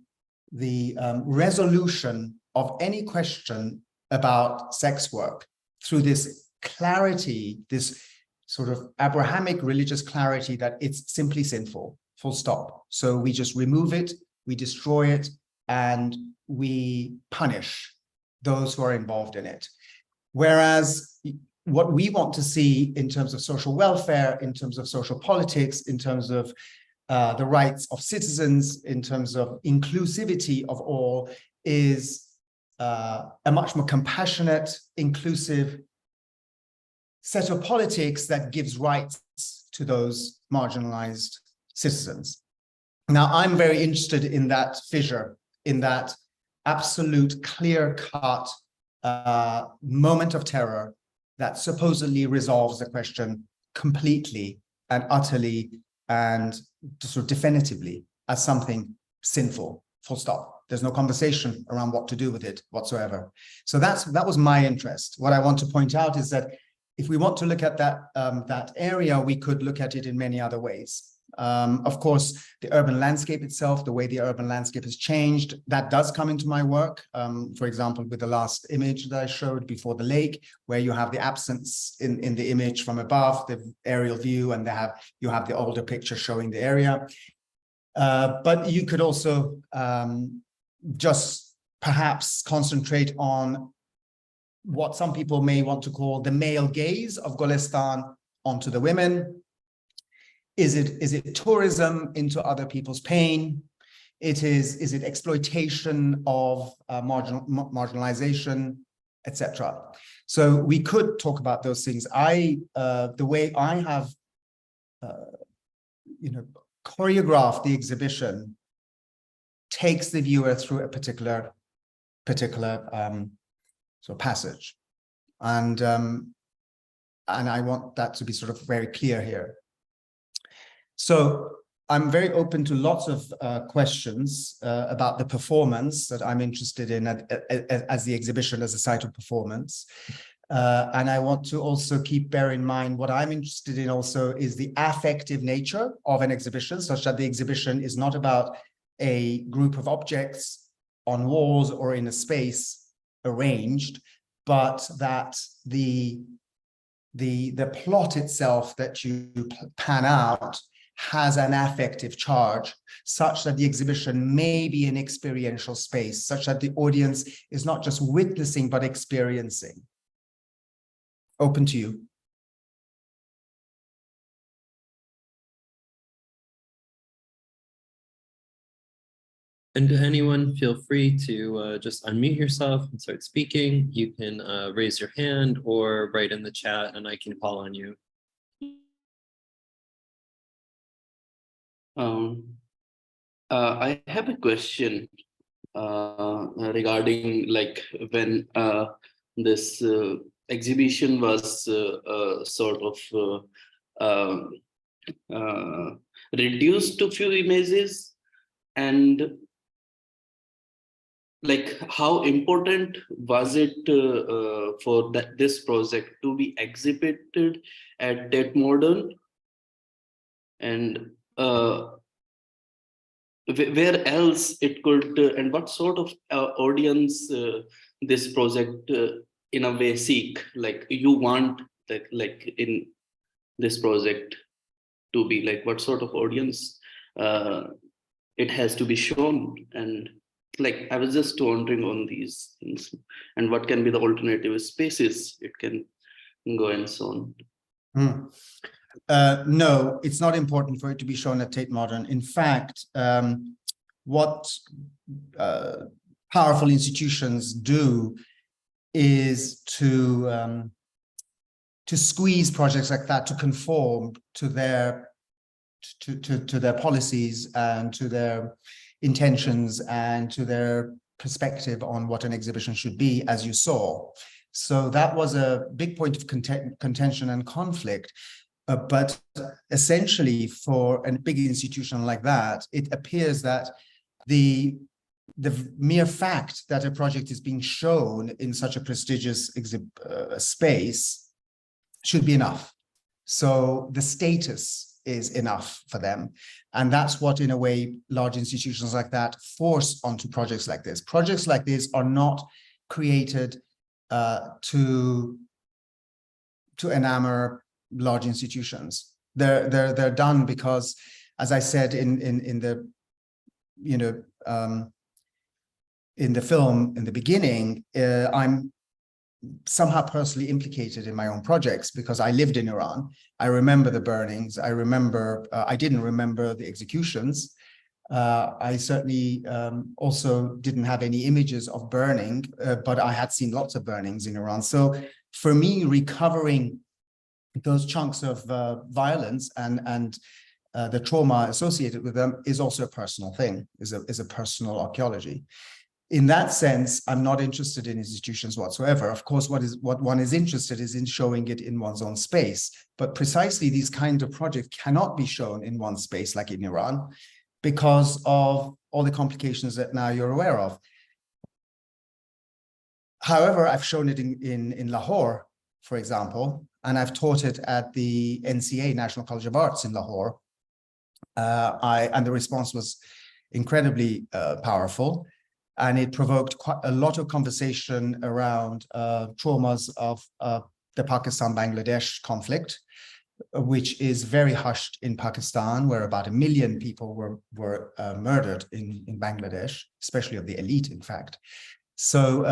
resolution of any question about sex work through this clarity, this sort of Abrahamic religious clarity that it's simply sinful, full stop. So we just remove it, we destroy it, and we punish those who are involved in it. Whereas what we want to see in terms of social welfare, in terms of social politics, in terms of the rights of citizens, in terms of inclusivity of all, is a much more compassionate, inclusive set of politics that gives rights to those marginalized citizens. Now, I'm very interested in that fissure, in that absolute clear-cut moment of terror that supposedly resolves the question completely and utterly and sort of definitively as something sinful, full stop. There's no conversation around what to do with it whatsoever. So that was my interest. What I want to point out is that if we want to look at that area, we could look at it in many other ways. Of course, the urban landscape itself, the way the urban landscape has changed, that does come into my work. For example, with the last image that I showed before the lake, where you have the absence in the image from above, the aerial view, and you have the older picture showing the area. But you could also just perhaps concentrate on what some people may want to call the male gaze of Golestan onto the women, Is it tourism into other people's pain? Is it exploitation of marginalization, etc.? So we could talk about those things. The way I have, choreographed the exhibition takes the viewer through a particular sort of passage, and I want that to be sort of very clear here. So I'm very open to lots of questions about the performance that I'm interested in as the exhibition as a site of performance. And I want to also bear in mind what I'm interested in also is the affective nature of an exhibition, such that the exhibition is not about a group of objects on walls or in a space arranged, but that the plot itself that you pan out has an affective charge, such that the exhibition may be an experiential space, such that the audience is not just witnessing, but experiencing. Open to you. And anyone, feel free to just unmute yourself and start speaking. You can raise your hand or write in the chat and I can call on you. I have a question regarding like when this exhibition was sort of reduced to few images, and like how important was it for this project to be exhibited at Tate Modern, and where else it could and what sort of audience this project in a way seek, like you want that, like in this project to be like what sort of audience it has to be shown, and like I was just wondering on these things and what can be the alternative spaces it can go and so on. No, it's not important for it to be shown at Tate Modern. In fact, what powerful institutions do is to squeeze projects like that to conform to their policies and to their intentions and to their perspective on what an exhibition should be, as you saw. So that was a big point of contention and conflict. But essentially, for a big institution like that, it appears that the mere fact that a project is being shown in such a prestigious space should be enough. So the status is enough for them. And that's what, in a way, large institutions like that force onto projects like this. Projects like this are not created to enamor large institutions. They're done because, as I said in the film in the beginning, I'm somehow personally implicated in my own projects because I lived in Iran. I remember the burnings. I remember, I didn't remember the executions. I certainly also didn't have any images of burning, but I had seen lots of burnings in Iran. So for me, recovering those chunks of violence and the trauma associated with them is also a personal thing, is a personal archaeology. In that sense, I'm not interested in institutions whatsoever. Of course, what one is interested is in showing it in one's own space. But precisely these kinds of projects cannot be shown in one space like in Iran because of all the complications that now you're aware of. However, I've shown it in Lahore, for example, and I've taught it at the NCA, National College of Arts in Lahore. And the response was incredibly powerful. And it provoked quite a lot of conversation around traumas of the Pakistan-Bangladesh conflict, which is very hushed in Pakistan, where about 1 million people were murdered in Bangladesh, especially of the elite, in fact. So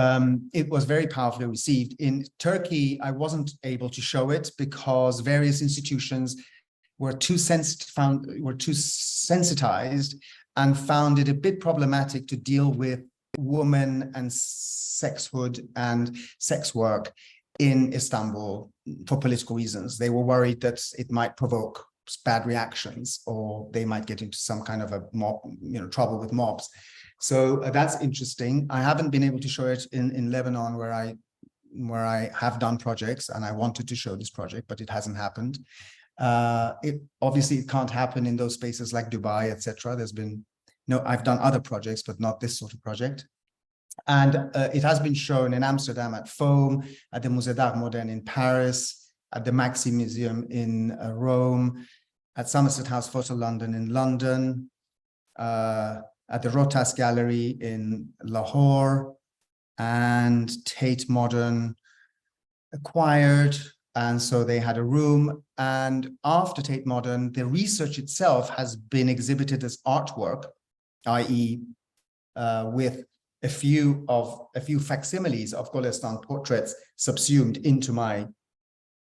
it was very powerfully received. In Turkey, I wasn't able to show it because various institutions were too sensitized and found it a bit problematic to deal with women and sexhood and sex work in Istanbul for political reasons. They were worried that it might provoke bad reactions, or they might get into some kind of a mob, trouble with mobs. So that's interesting. I haven't been able to show it in Lebanon, where I have done projects, and I wanted to show this project, but it hasn't happened. Obviously it can't happen in those spaces like Dubai, etc. I've done other projects, but not this sort of project. And it has been shown in Amsterdam at FOAM, at the Musée d'Art Moderne in Paris, at the Maxi Museum in Rome, at Somerset House Photo London in London, at the Rotas Gallery in Lahore, and Tate Modern acquired. And so they had a room. And after Tate Modern, the research itself has been exhibited as artwork, i.e. With a few facsimiles of Golestan portraits subsumed into my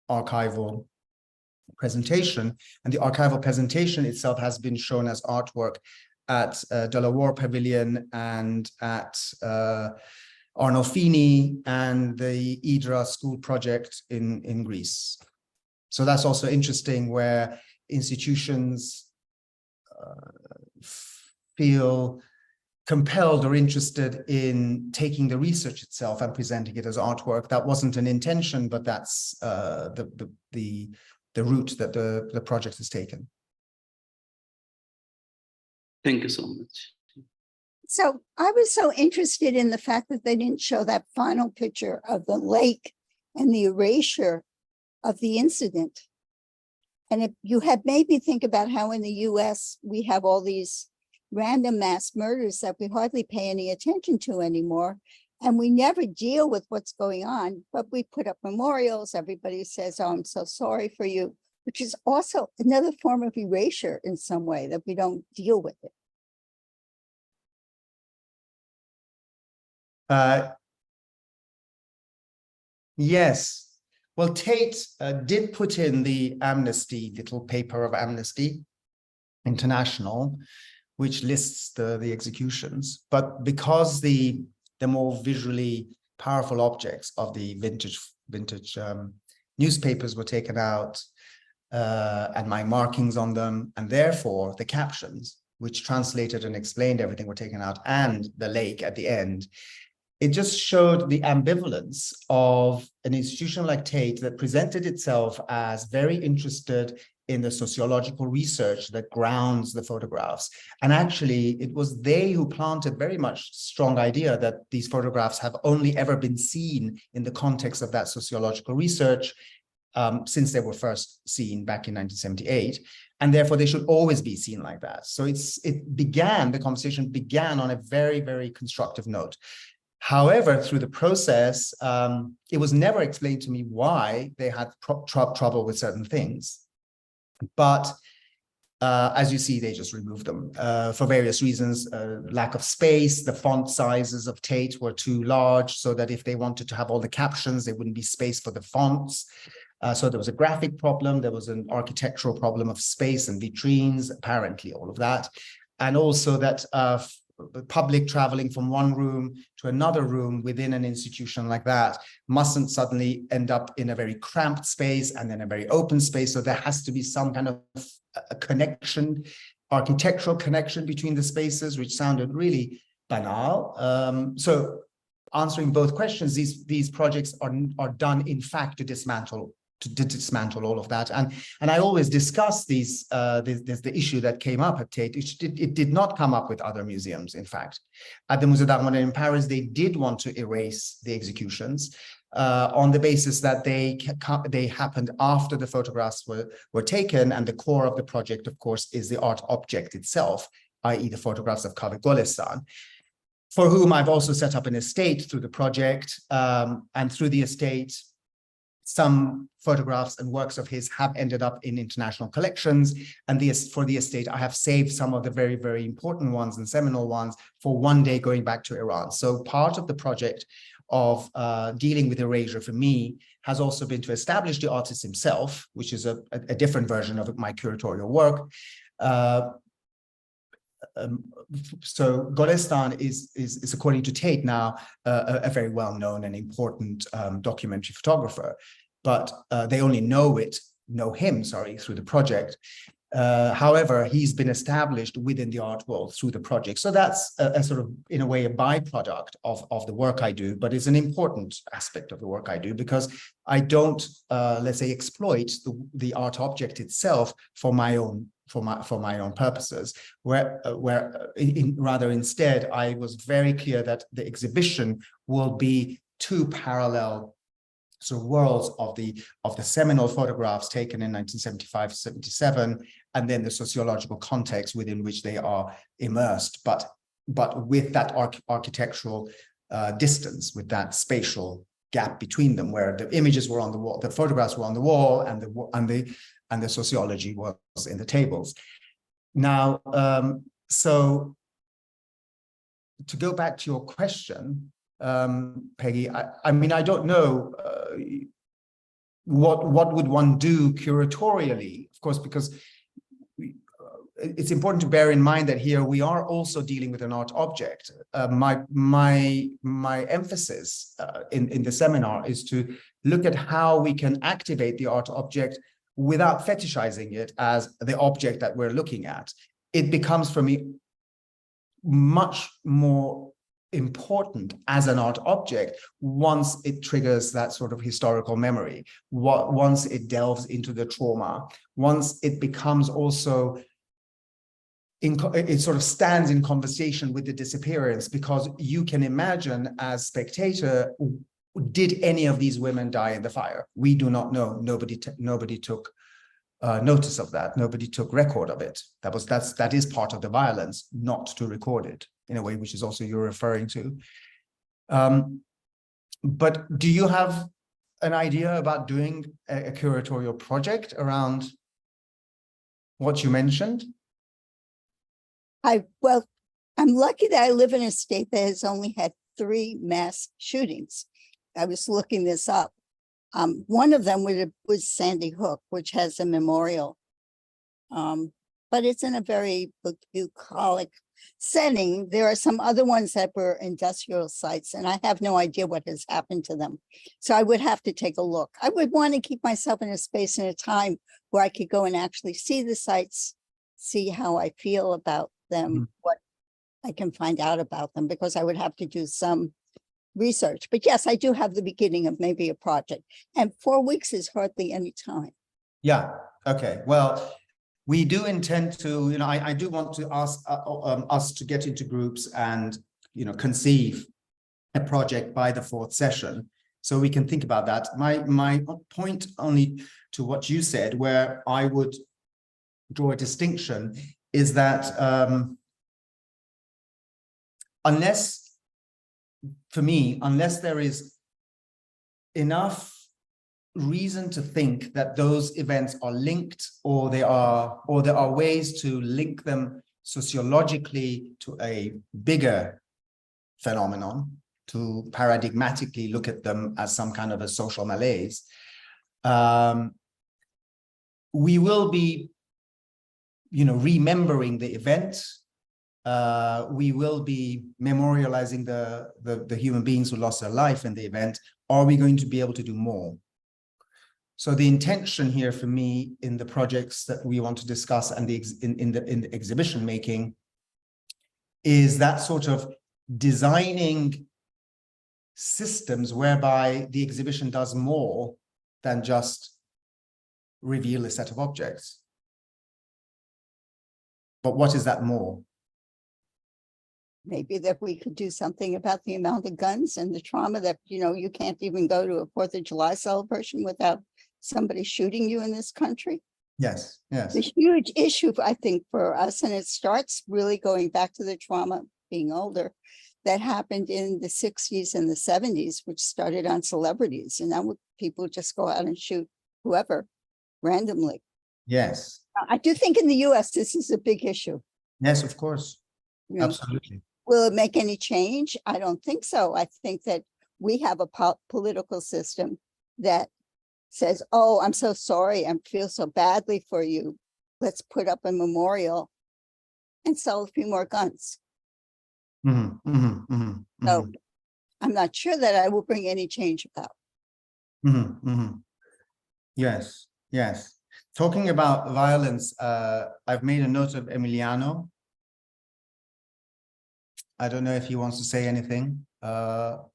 archival presentation. And the archival presentation itself has been shown as artwork at Delaware Pavilion and at Arnolfini and the IDRA school project in Greece. So that's also interesting, where institutions feel compelled or interested in taking the research itself and presenting it as artwork. That wasn't an intention, but that's the route that the project has taken. Thank you so much. So I was so interested in the fact that they didn't show that final picture of the lake and the erasure of the incident. And if you had made me think about how in the US we have all these random mass murders that we hardly pay any attention to anymore. And we never deal with what's going on, but we put up memorials. Everybody says, oh, I'm so sorry for you, which is also another form of erasure in some way, that we don't deal with it. Yes. Well, Tate did put in the amnesty, little paper of Amnesty International, which lists the executions. But because the more visually powerful objects of the vintage newspapers were taken out, and my markings on them, and therefore the captions, which translated and explained everything, were taken out, and the lake at the end, it just showed the ambivalence of an institution like Tate that presented itself as very interested in the sociological research that grounds the photographs. And actually, it was they who planted very much strong idea that these photographs have only ever been seen in the context of that sociological research since they were first seen back in 1978. And therefore, they should always be seen like that. So the conversation began on a very, very constructive note. However, through the process, it was never explained to me why they had trouble with certain things. But as you see, they just removed them for various reasons. Lack of space, the font sizes of Tate were too large, so that if they wanted to have all the captions, there wouldn't be space for the fonts. So there was a graphic problem, there was an architectural problem of space and vitrines, apparently all of that. And also that the public traveling from one room to another room within an institution like that mustn't suddenly end up in a very cramped space and then a very open space. So there has to be some kind of a connection, architectural connection between the spaces, which sounded really banal. So answering both questions, these projects are done in fact to dismantle all of that. And I always discuss there's the issue that came up at Tate. It did not come up with other museums, in fact. At the Musée d'Art Moderne in Paris, they did want to erase the executions on the basis that they happened after the photographs were taken, and the core of the project, of course, is the art object itself, i.e. the photographs of Kaveh Golestan, for whom I've also set up an estate through the project, and through the estate, some photographs and works of his have ended up in international collections. And for the estate, I have saved some of the very, very important ones and seminal ones for one day going back to Iran. So part of the project of dealing with erasure for me has also been to establish the artist himself, which is a different version of my curatorial work. So Golestan is according to Tate now a very well-known and important documentary photographer, but they only know him through the project. However, he's been established within the art world through the project. So that's a sort of, in a way, a byproduct of the work I do, but it's an important aspect of the work I do because I don't, let's say, exploit the art object itself for my own purposes, rather instead, I was very clear that the exhibition will be two parallel worlds of the seminal photographs taken in 1975-77, and then the sociological context within which they are immersed, but with that architectural distance, with that spatial gap between them, where the images were on the wall, the photographs were on the wall, and the sociology was in the tables. Now, so to go back to your question, Peggy, I mean, I don't know what would one do curatorially, of course, because it's important to bear in mind that here we are also dealing with an art object. My emphasis in the seminar is to look at how we can activate the art object without fetishizing it as the object that we're looking at. It becomes, for me, much more important as an art object once it triggers that sort of historical memory, once it delves into the trauma, once it becomes also, it sort of stands in conversation with the disappearance, because you can imagine as spectator, did any of these women die in the fire? We do not know. Nobody took notice of that. Nobody took record of it. That is part of the violence, not to record it in a way, which is also you're referring to. But do you have an idea about doing a curatorial project around what you mentioned? Well, I'm lucky that I live in a state that has only had 3 mass shootings. I was looking this up. One of them was Sandy Hook, which has a memorial, but it's in a very bucolic setting. There are some other ones that were industrial sites, and I have no idea what has happened to them. So I would have to take a look. I would want to keep myself in a space and a time where I could go and actually see the sites, see how I feel about them, what I can find out about them, because I would have to do some research. But yes, I do have the beginning of maybe a project, and 4 weeks is hardly any time. Yeah, okay. Well, we do intend to, I do want to ask us to get into groups and, conceive a project by the 4th session, so we can think about that. My point only to what you said, where I would draw a distinction, is that for me, unless there is enough reason to think that those events are linked, or there are ways to link them sociologically to a bigger phenomenon, to paradigmatically look at them as some kind of a social malaise, we will be, remembering the event. We will be memorializing the human beings who lost their life in the event. Are we going to be able to do more? So the intention here for me in the projects that we want to discuss and in the exhibition making is that sort of designing systems whereby the exhibition does more than just reveal a set of objects. But what is that more? Maybe that we could do something about the amount of guns and the trauma that, you can't even go to a 4th of July celebration without somebody shooting you in this country. Yes, yes. It's a huge issue, I think, for us. And it starts really going back to the trauma, being older, that happened in the 60s and the 70s, which started on celebrities. And now people just go out and shoot whoever randomly. Yes. I do think in the US, this is a big issue. Yes, of course. Absolutely. Will it make any change? I don't think so. I think that we have a political system that says, oh, I'm so sorry, I feel so badly for you. Let's put up a memorial and sell a few more guns. So I'm not sure that I will bring any change about. Yes, yes. Talking about violence, I've made a note of Emiliano. I don't know if he wants to say anything. Well,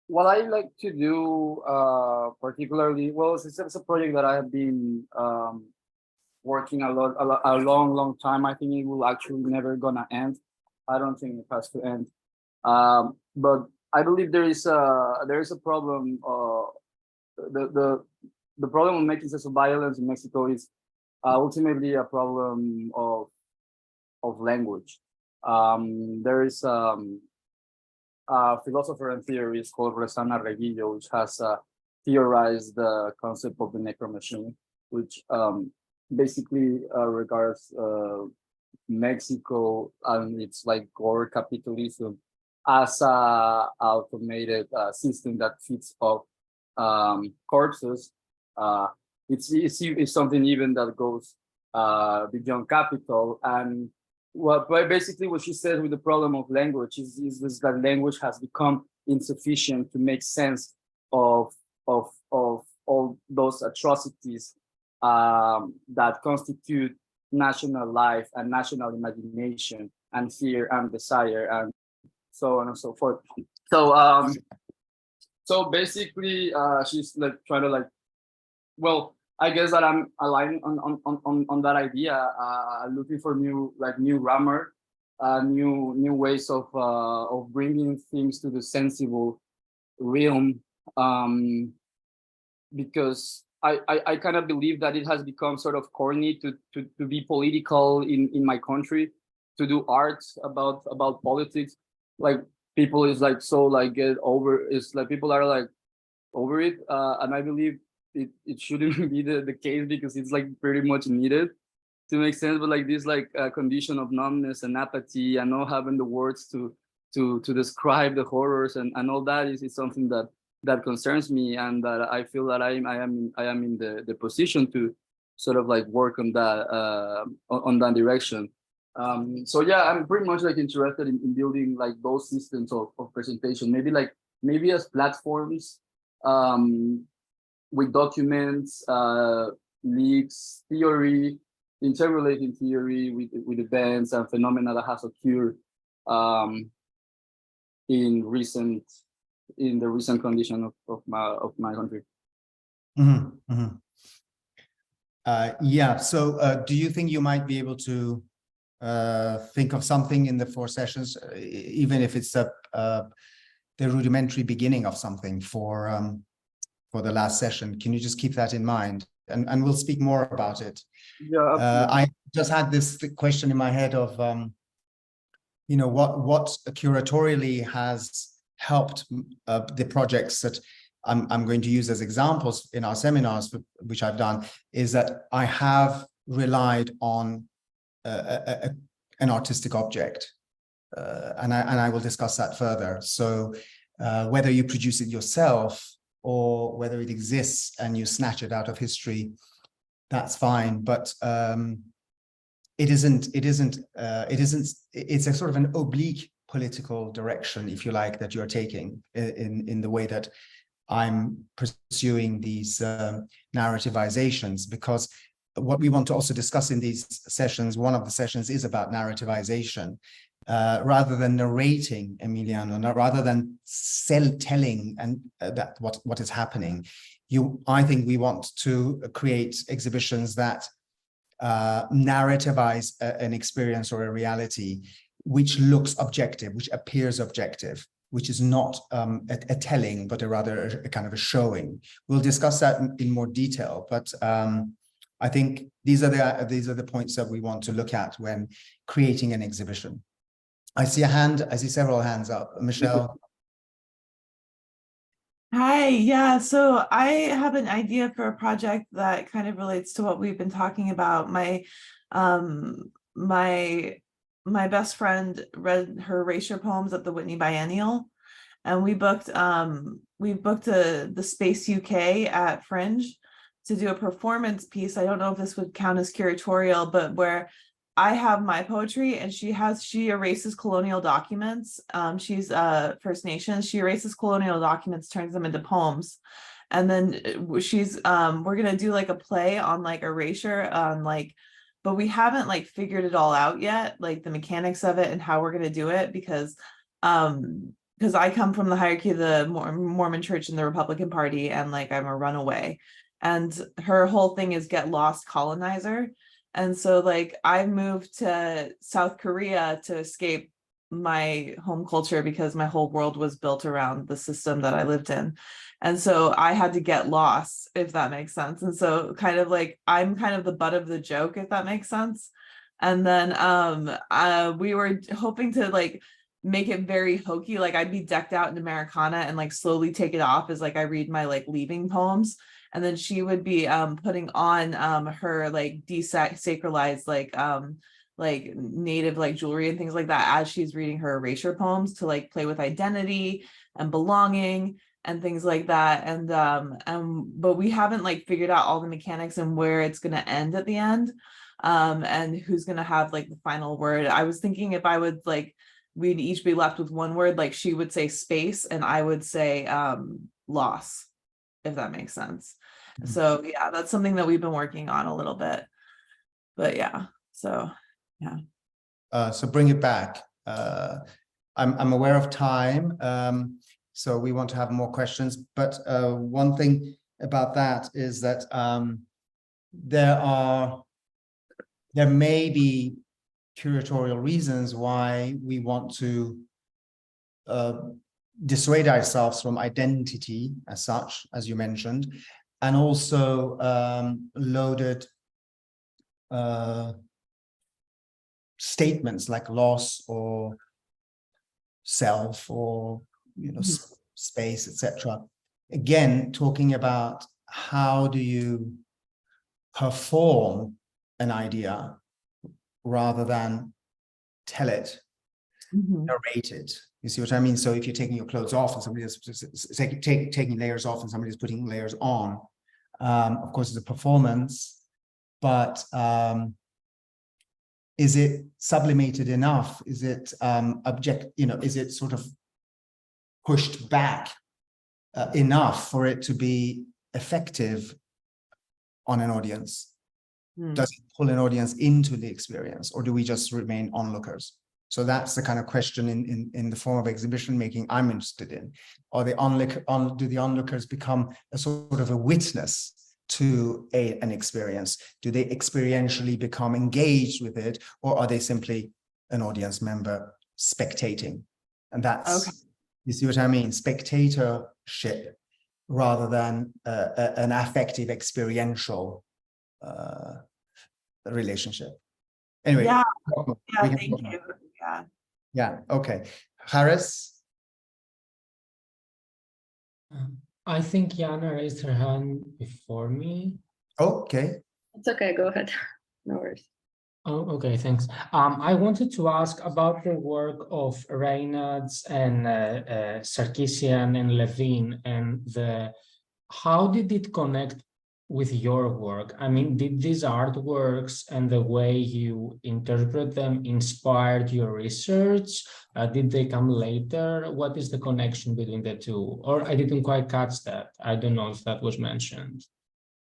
what I like to do, particularly, well, it's a project that I have been working a long time. I think it will actually never gonna end. I don't think it has to end. But I believe there is a problem. The problem of making sense of violence in Mexico is ultimately a problem of language. There is a philosopher and theorist called Rosana Reguillo, which has theorized the concept of the necro machine, which basically regards Mexico and its like core capitalism as a automated system that feeds off corpses. It's something even that goes beyond capital. And basically what she said with the problem of language is that language has become insufficient to make sense of all those atrocities that constitute national life and national imagination and fear and desire and so on and so forth. So basically she's like trying to like, well, I guess that I'm aligned on that idea, looking for new grammar, new ways of bringing things to the sensible realm, because I kind of believe that it has become sort of corny to be political in my country, to do art about politics. Like people is like so like get over. It's like people are like over it, and I believe it shouldn't be the case because it's like pretty much needed to make sense. But like this like condition of numbness and apathy and not having the words to describe the horrors and all that is something that concerns me, and that I feel that I am in the position to sort of like work on that direction. So yeah, I'm pretty much like interested in building like those systems of presentation, maybe as platforms, with documents, leaks, theory, interrelating theory with events and phenomena that has occurred in the recent condition of my country. Yeah. So, do you think you might be able to think of something in the 4 sessions, even if it's the rudimentary beginning of something for the last session? Can you just keep that in mind, and we'll speak more about it? Yeah. I just had this question in my head of what curatorially has helped the projects that I'm going to use as examples in our seminars, which I've done, is that I have relied on an artistic object, and I will discuss that further. So whether you produce it yourself or whether it exists and you snatch it out of history, that's fine. But it's a sort of an oblique political direction, if you like, that you're taking in the way that I'm pursuing these narrativizations, because what we want to also discuss in these sessions, one of the sessions is about narrativization, rather than narrating, Emiliano, rather than telling and that what is happening. I think we want to create exhibitions that narrativize an experience or a reality which looks objective, which appears objective, which is not a telling, but rather a kind of a showing. We'll discuss that in more detail, but I think these are the points that we want to look at when creating an exhibition. I see several hands up. Michelle. Hi, yeah, so I have an idea for a project that kind of relates to what we've been talking about. My my best friend read her erasure poems at the Whitney Biennial, and we booked the Space UK at Fringe to do a performance piece. I don't know if this would count as curatorial, but where I have my poetry and she erases colonial documents. She's First Nations. She erases colonial documents, turns them into poems. And then we're gonna do like a play on like erasure, but we haven't like figured it all out yet, like the mechanics of it and how we're gonna do it, because I come from the hierarchy of the Mormon Church and the Republican Party, and like I'm a runaway, and her whole thing is get lost colonizer. And so like I moved to South Korea to escape my home culture because my whole world was built around the system that I lived in. And so I had to get lost, if that makes sense. And so kind of like I'm kind of the butt of the joke, if that makes sense. And then we were hoping to like make it very hokey, like I'd be decked out in Americana and like slowly take it off as like I read my like leaving poems. And then she would be putting on her like desacralized like native like jewelry and things like that as she's reading her erasure poems to like play with identity and belonging and things like that. And but we haven't like figured out all the mechanics and where it's gonna end at the end, and who's gonna have like the final word. I was thinking if I would like we'd each be left with one word, like she would say space and I would say loss, if that makes sense. So yeah, that's something that we've been working on a little bit, but yeah, so yeah. So bring it back. I'm aware of time, so we want to have more questions, but one thing about that is that there may be curatorial reasons why we want to dissuade ourselves from identity as such, as you mentioned, and also loaded statements like loss or self or space, etc. Again, talking about how do you perform an idea rather than tell it, narrate it. You see what I mean? So if you're taking your clothes off and somebody is taking layers off and somebody's putting layers on, of course, it's a performance, but is it sublimated enough? Is it is it sort of pushed back enough for it to be effective on an audience? Does it pull an audience into the experience, or do we just remain onlookers? So that's the kind of question in the form of exhibition making I'm interested in. Or do the onlookers become a sort of a witness to an experience? Do they experientially become engaged with it, or are they simply an audience member spectating? And that's, okay. You see what I mean? Spectatorship rather than an affective experiential relationship. Anyway, yeah, thank you. Yeah, okay. Harris? I think Yana raised her hand before me. Okay. It's okay, go ahead. No worries. Oh, okay, thanks. I wanted to ask about the work of Reynolds and Sarkisian and Levine, and how did it connect with your work? I mean, did these artworks and the way you interpret them inspired your research? Did they come later? What is the connection between the two? Or I didn't quite catch that. I don't know if that was mentioned.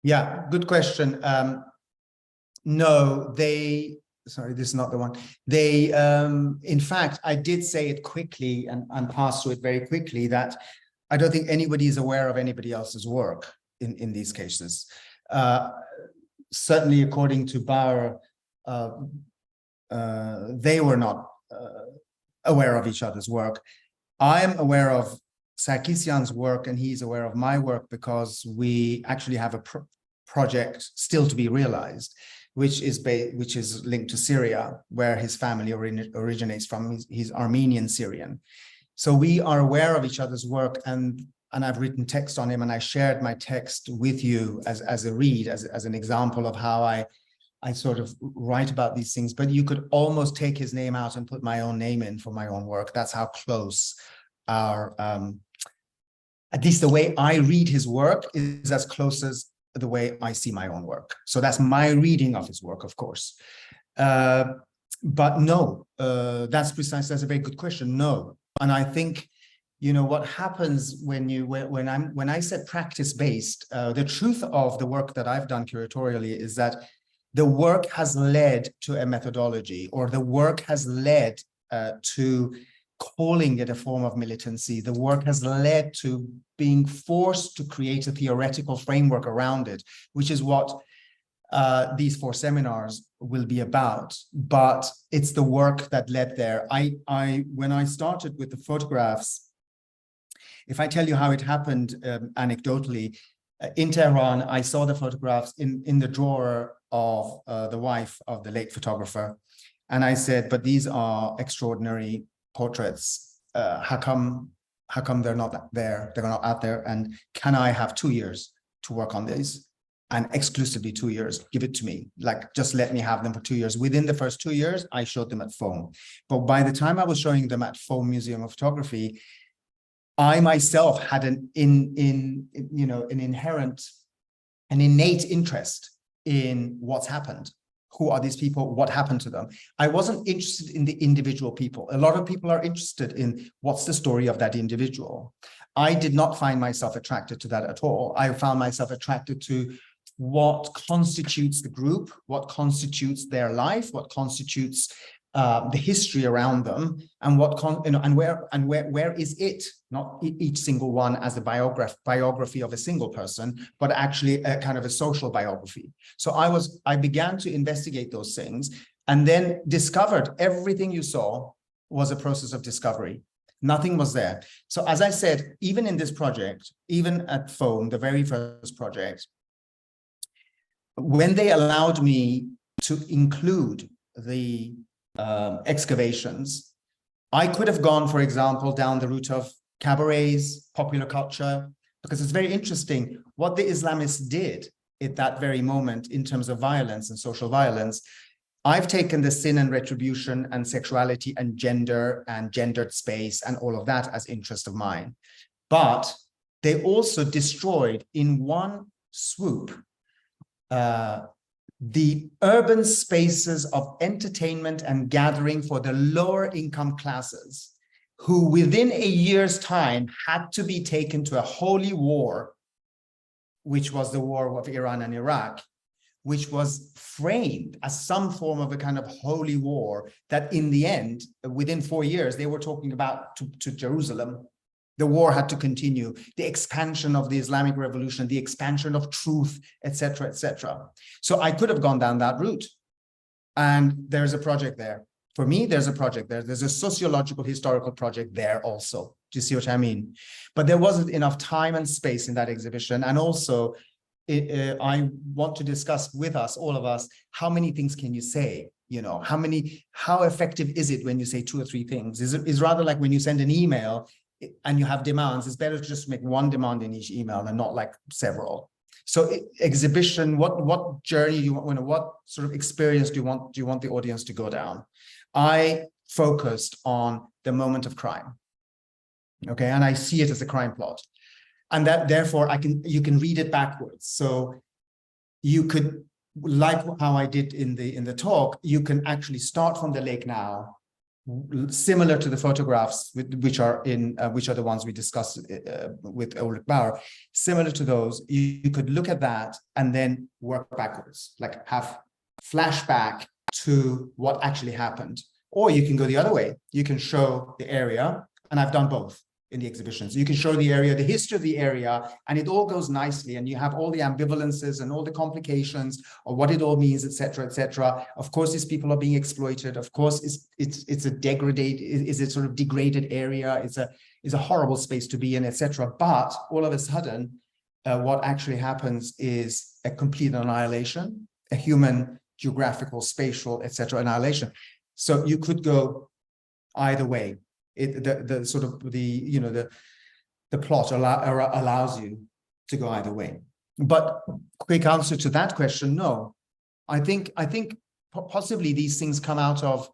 Yeah, good question. No, sorry, this is not the one. They, in fact, I did say it quickly and passed through it very quickly that I don't think anybody is aware of anybody else's work in these cases. Certainly, according to Bauer, they were not aware of each other's work. I'm aware of Sarkisian's work, and he's aware of my work because we actually have a project still to be realized, which is linked to Syria, where his family originates from. He's Armenian Syrian. So we are aware of each other's work, and I've written text on him, and I shared my text with you as a read, as an example of how I sort of write about these things, but you could almost take his name out and put my own name in for my own work. That's how close our, at least the way I read his work is as close as the way I see my own work. So that's my reading of his work, of course. But no, that's a very good question. No. And I think, you know, what happens when I said practice-based, the truth of the work that I've done curatorially is that the work has led to a methodology, or the work has led to calling it a form of militancy. The work has led to being forced to create a theoretical framework around it, which is what these 4 seminars will be about. But it's the work that led there. When I started with the photographs, if I tell you how it happened anecdotally, in Tehran, I saw the photographs in the drawer of the wife of the late photographer. And I said, but these are extraordinary portraits. How come they're not there? They're not out there. And can I have 2 years to work on these? And exclusively 2 years, give it to me. Like, just let me have them for 2 years. Within the first 2 years, I showed them at FOAM. But by the time I was showing them at FOAM Museum of Photography, I myself had an innate interest in what's happened. Who are these people? What happened to them? I wasn't interested in the individual people. A lot of people are interested in what's the story of that individual. I did not find myself attracted to that at all. I found myself attracted to what constitutes the group, what constitutes their life, what constitutes the history around them, and where is it? Not each single one as a biography of a single person, but actually a kind of a social biography. So I began to investigate those things, and then discovered everything you saw was a process of discovery. Nothing was there. So as I said, even in this project, even at FOAM, the very first project, when they allowed me to include the excavations, I could have gone, for example, down the route of cabarets, popular culture, because it's very interesting what the Islamists did at that very moment in terms of violence and social violence. I've taken the sin and retribution and sexuality and gender and gendered space and all of that as interest of mine. But they also destroyed in one swoop the urban spaces of entertainment and gathering for the lower income classes, who within a year's time had to be taken to a holy war, which was the war of Iran and Iraq, which was framed as some form of a kind of holy war that in the end, within 4 years, they were talking about to Jerusalem. The war had to continue, the expansion of the Islamic Revolution, the expansion of truth, etc., etc. So I could have gone down that route. And there's a project there. For me, there's a project there. There's a sociological, historical project there also. Do you see what I mean? But there wasn't enough time and space in that exhibition. And also, I want to discuss with us, all of us, how many things can you say? You know, how effective is it when you say 2 or 3 things? Is rather like when you send an email and you have demands, it's better to just make one demand in each email and not like several. So exhibition, what journey do you want, what sort of experience do you want the audience to go down? I focused on the moment of crime. Okay, and I see it as a crime plot. And that therefore you can read it backwards. So you could, like how I did in the talk, you can actually start from the lake now, similar to the photographs which are the ones we discussed with Ulrich Bauer. Similar to those, you could look at that and then work backwards, like have flashback to what actually happened. Or you can go the other way. You can show the area, and I've done both in the exhibitions. You can show the area, the history of the area, and it all goes nicely, and you have all the ambivalences and all the complications of what it all means, etc., etc. Of course, these people are being exploited. Of course, it's a sort of degraded area. It's a horrible space to be in, etc. But all of a sudden, what actually happens is a complete annihilation, a human, geographical, spatial, etc. annihilation. So you could go either way. The plot allows you to go either way. But quick answer to that question, no. I think possibly these things come out of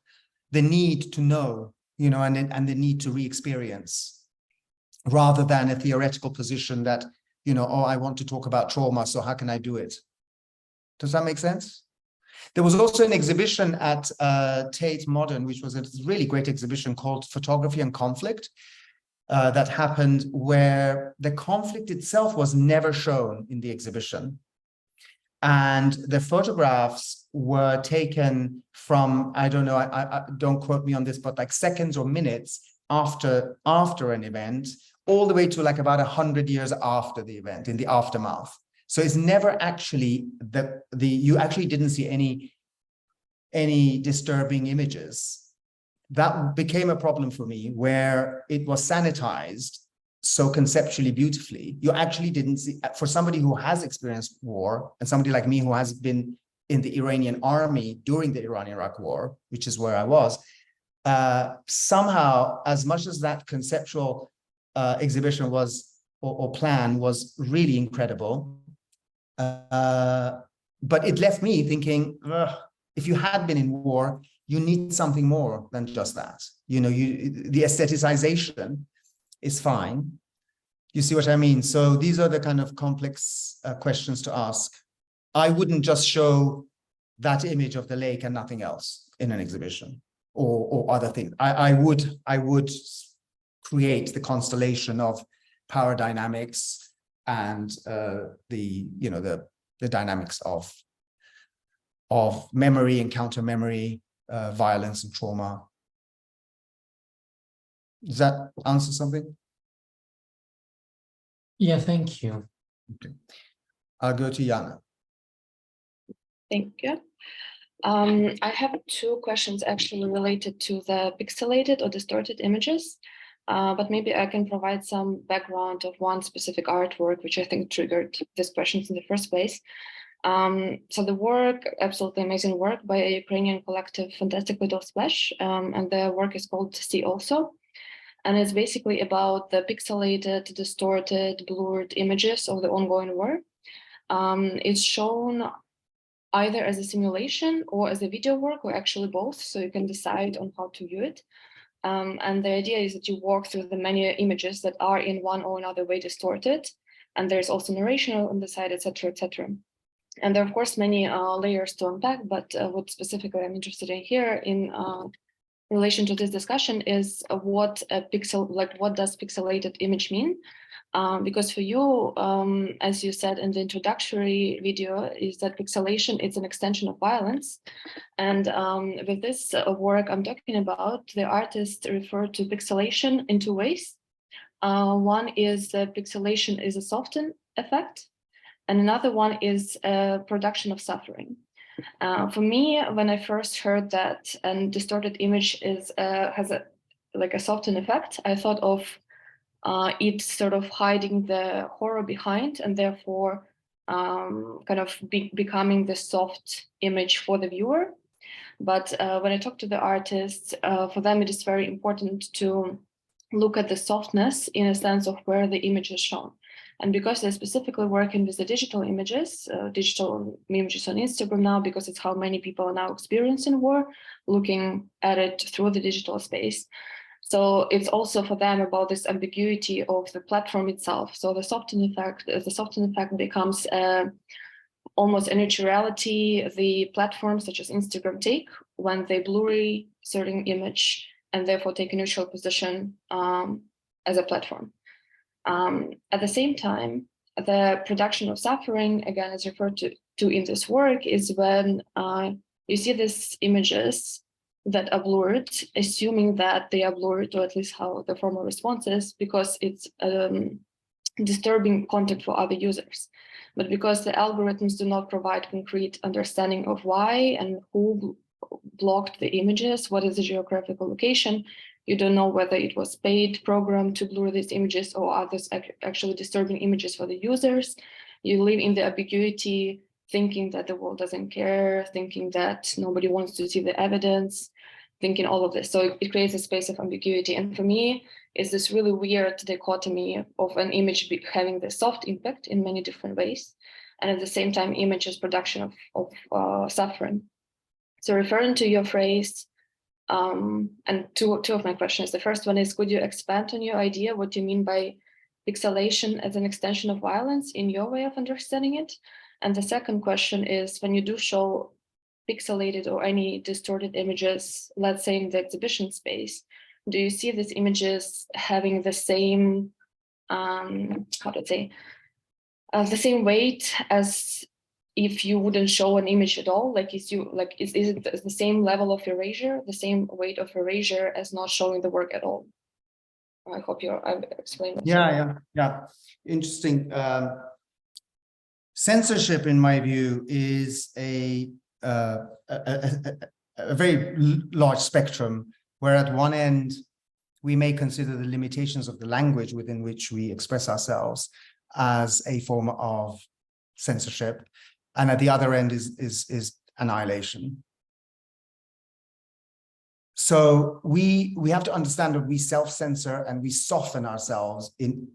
the need to know, you know, and the need to re-experience, rather than a theoretical position that, you know, oh, I want to talk about trauma, so how can I do it? Does that make sense? There was also an exhibition at Tate Modern, which was a really great exhibition called Photography and Conflict, that happened where the conflict itself was never shown in the exhibition. And the photographs were taken from, I don't know, I don't quote me on this, but like seconds or minutes after an event, all the way to like about 100 years after the event, in the aftermath. So it's never actually you actually didn't see any disturbing images. That became a problem for me, where it was sanitized so conceptually beautifully. You actually didn't see, for somebody who has experienced war, and somebody like me who has been in the Iranian army during the Iran-Iraq war, which is where I was, somehow, as much as that conceptual exhibition was, or plan was really incredible, but it left me thinking, if you had been in war, you need something more than just that. You know, the aestheticization is fine. You see what I mean? So these are the kind of complex questions to ask. I wouldn't just show that image of the lake and nothing else in an exhibition, or other things. I would create the constellation of power dynamics and the dynamics of memory and counter memory, violence and trauma. Does that answer something? Yeah, thank you. Okay. I'll go to Jana. Thank you. I have two questions actually related to the pixelated or distorted images, but maybe I can provide some background of one specific artwork, which I think triggered these questions in the first place. So the work, absolutely amazing work by a Ukrainian collective, Fantastic Little Splash, and the work is called See Also. And it's basically about the pixelated, distorted, blurred images of the ongoing war. It's shown either as a simulation or as a video work, or actually both, so you can decide on how to view it. And the idea is that you walk through the many images that are in one or another way distorted, and there's also narration on the side, etc., etc. And there are, of course, many layers to unpack, but what specifically I'm interested in here in relation to this discussion is what does pixelated image mean? Because for you, as you said in the introductory video, is that pixelation is an extension of violence. And with this work I'm talking about, the artist referred to pixelation in two ways. One is that pixelation is a soften effect, and another one is a production of suffering. For me, when I first heard that a distorted image has a soften effect, I thought of it sort of hiding the horror behind, and therefore kind of becoming the soft image for the viewer. But when I talk to the artists, for them it is very important to look at the softness in a sense of where the image is shown. And because they're specifically working with the digital images on Instagram now, because it's how many people are now experiencing war, looking at it through the digital space. So it's also for them about this ambiguity of the platform itself. So the soften effect becomes almost a neutrality the platforms such as Instagram take when they blur certain image and therefore take a neutral position as a platform. At the same time, the production of suffering, again, is referred to in this work, is when you see these images that are blurred, assuming that they are blurred, or at least how the formal response is, because it's disturbing content for other users. But because the algorithms do not provide concrete understanding of why and who blocked the images, what is the geographical location, you don't know whether it was paid program to blur these images or are these actually disturbing images for the users. You live in the ambiguity, thinking that the world doesn't care, thinking that nobody wants to see the evidence, thinking all of this. So it creates a space of ambiguity. And for me, it's this really weird dichotomy of an image having the soft impact in many different ways, and at the same time images production of suffering. So referring to your phrase, and two of my questions. The first one is, could you expand on your idea, what you mean by pixelation as an extension of violence in your way of understanding it? And the second question is, when you do show pixelated or any distorted images, let's say in the exhibition space, do you see these images having the same, how to say, the same weight as if you wouldn't show an image at all? Like, is it the same level of erasure, the same weight of erasure as not showing the work at all? I hope I've explained. Yeah. Interesting. Censorship, in my view, is a very large spectrum, where at one end we may consider the limitations of the language within which we express ourselves as a form of censorship, and at the other end is annihilation. So we have to understand that we self-censor and we soften ourselves in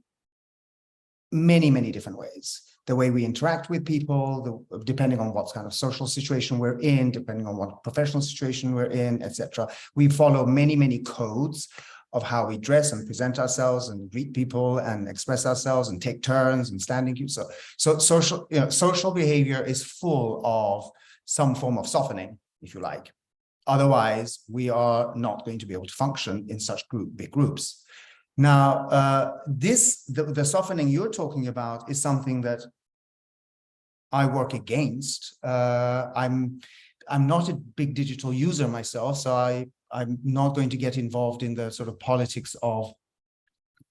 many, many different ways. The way we interact with people, depending on what kind of social situation we're in, depending on what professional situation we're in, etc. We follow many, many codes of how we dress and present ourselves and greet people and express ourselves and take turns and standing queues. So social behavior is full of some form of softening, if you like. Otherwise, we are not going to be able to function in such big groups. Now, the softening you're talking about is something that I work against. I'm not a big digital user myself, so I'm not going to get involved in the sort of politics of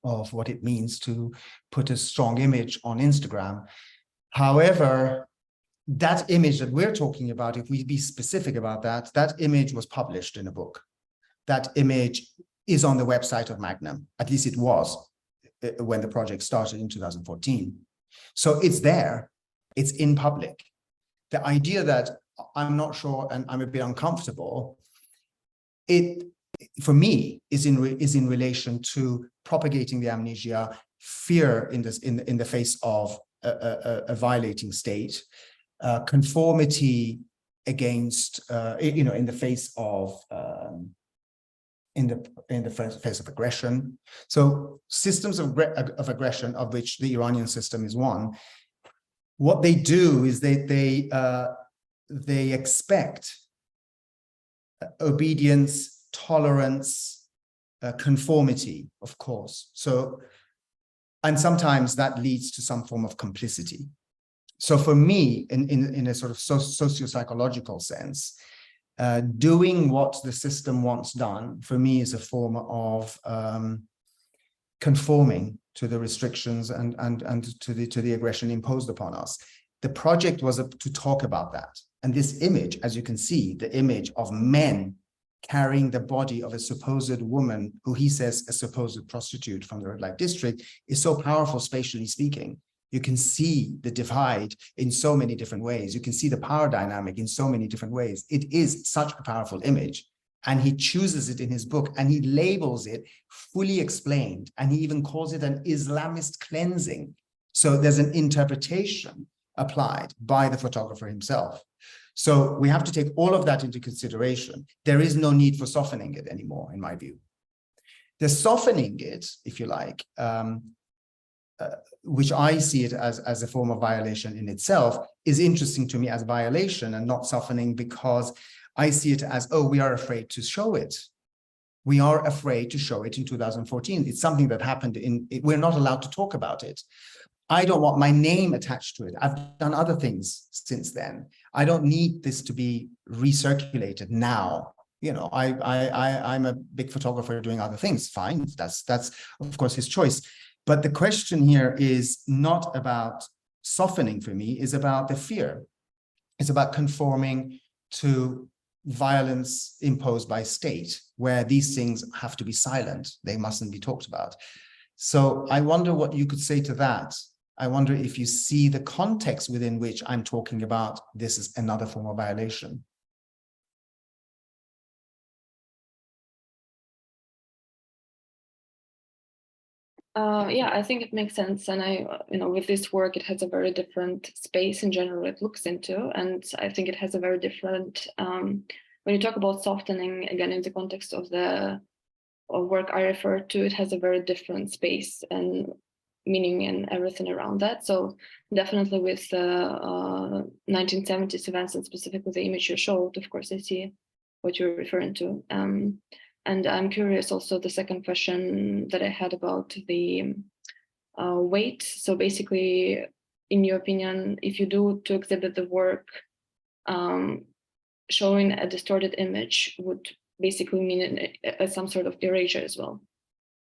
what it means to put a strong image on Instagram. However, that image that we're talking about, if we be specific about that, that image was published in a book. That image is on the website of Magnum. At least it was when the project started in 2014. So it's there, it's in public. The idea that I'm not sure and I'm a bit uncomfortable, it, for me, is in relation to propagating the amnesia, fear in the face of a violating state, conformity against, in the face of in the face of aggression. So systems of aggression, of which the Iranian system is one, what they do is they expect obedience, tolerance, conformity, of course. So, and sometimes that leads to some form of complicity. So for me, in a sort of socio-psychological sense, doing what the system wants done, for me, is a form of conforming to the restrictions and to the aggression imposed upon us. The project was to talk about that. And this image, as you can see, the image of men carrying the body of a supposed woman, who he says a supposed prostitute from the red light district, is so powerful, spatially speaking. You can see the divide in so many different ways. You can see the power dynamic in so many different ways. It is such a powerful image. And he chooses it in his book, and he labels it fully explained. And he even calls it an Islamist cleansing. So there's an interpretation applied by the photographer himself. So we have to take all of that into consideration. There is no need for softening it anymore, in my view. The softening it, if you like, which I see it as a form of violation in itself, is interesting to me as violation and not softening, because I see it as, oh, we are afraid to show it. We are afraid to show it in 2014. It's something that happened we're not allowed to talk about it. I don't want my name attached to it. I've done other things since then. I don't need this to be recirculated now. You know, I'm a big photographer doing other things. Fine, that's of course his choice. But the question here is not about softening for me, it's about the fear. It's about conforming to violence imposed by state, where these things have to be silent. They mustn't be talked about. So I wonder what you could say to that. I wonder if you see the context within which I'm talking about this is another form of violation. Yeah, I think it makes sense. And with this work, it has a very different space in general it looks into. And I think it has a very different, when you talk about softening, again, in the context of the work I refer to, it has a very different space and meaning and everything around that. So definitely with the 1970s events and specifically the image you showed, of course, I see what you're referring to. And I'm curious also the second question that I had about the weight. So basically, in your opinion, if you do to exhibit the work, showing a distorted image would basically mean some sort of erasure as well,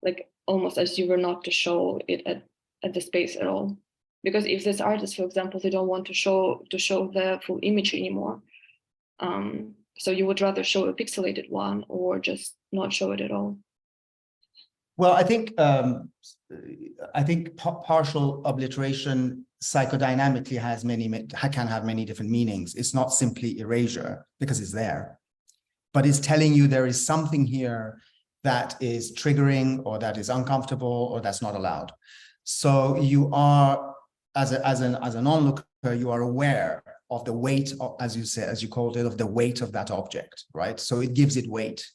like almost as you were not to show it at the space at all. Because if this artist, for example, they don't want to show the full image anymore, so you would rather show a pixelated one or just not show it at all? Well, I think partial obliteration psychodynamically can have many different meanings. It's not simply erasure because it's there, but it's telling you there is something here that is triggering or that is uncomfortable or that's not allowed. So you are, as an onlooker, you are aware of the weight of, as you called it, of the weight of that object, right? So it gives it weight.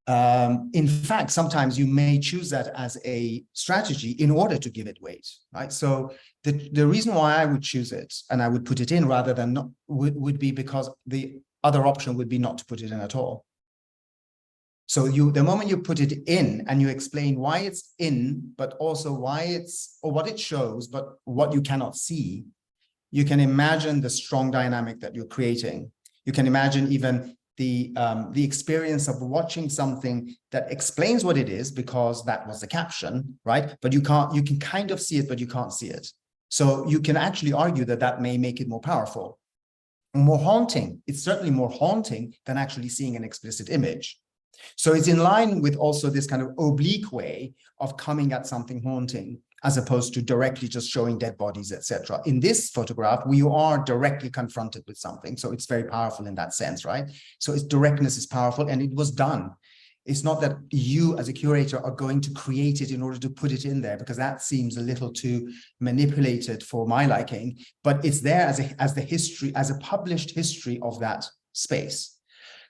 In fact, sometimes you may choose that as a strategy in order to give it weight, right? So the reason why I would choose it and I would put it in rather than not would be because the other option would be not to put it in at all. So the moment you put it in and you explain why it's in, but also why it's, or what it shows, but what you cannot see, you can imagine the strong dynamic that you're creating. You can imagine even the experience of watching something that explains what it is because that was the caption, right? But you can kind of see it, but you can't see it. So you can actually argue that that may make it more powerful, more haunting. It's certainly more haunting than actually seeing an explicit image. So it's in line with also this kind of oblique way of coming at something haunting, as opposed to directly just showing dead bodies, etc. In this photograph, we are directly confronted with something. So it's very powerful in that sense, right? So its directness is powerful and it was done. It's not that you as a curator are going to create it in order to put it in there, because that seems a little too manipulated for my liking, but it's there as the history, as a published history of that space.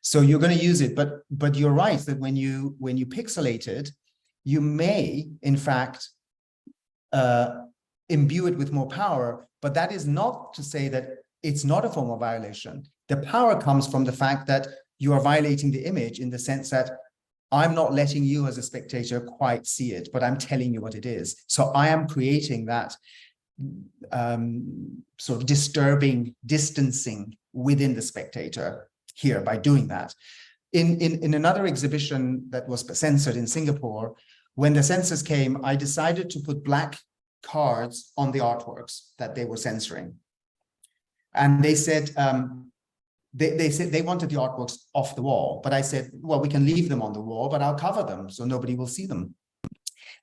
So you're going to use it, but you're right that when you pixelate it, you may, in fact, imbue it with more power, but that is not to say that it's not a form of violation. The power comes from the fact that you are violating the image in the sense that I'm not letting you as a spectator quite see it, but I'm telling you what it is. So I am creating that sort of disturbing distancing within the spectator here by doing that. In another exhibition that was censored in Singapore, when the censors came, I decided to put black cards on the artworks that they were censoring. And they said, they said they wanted the artworks off the wall, but I said, well, we can leave them on the wall, but I'll cover them so nobody will see them.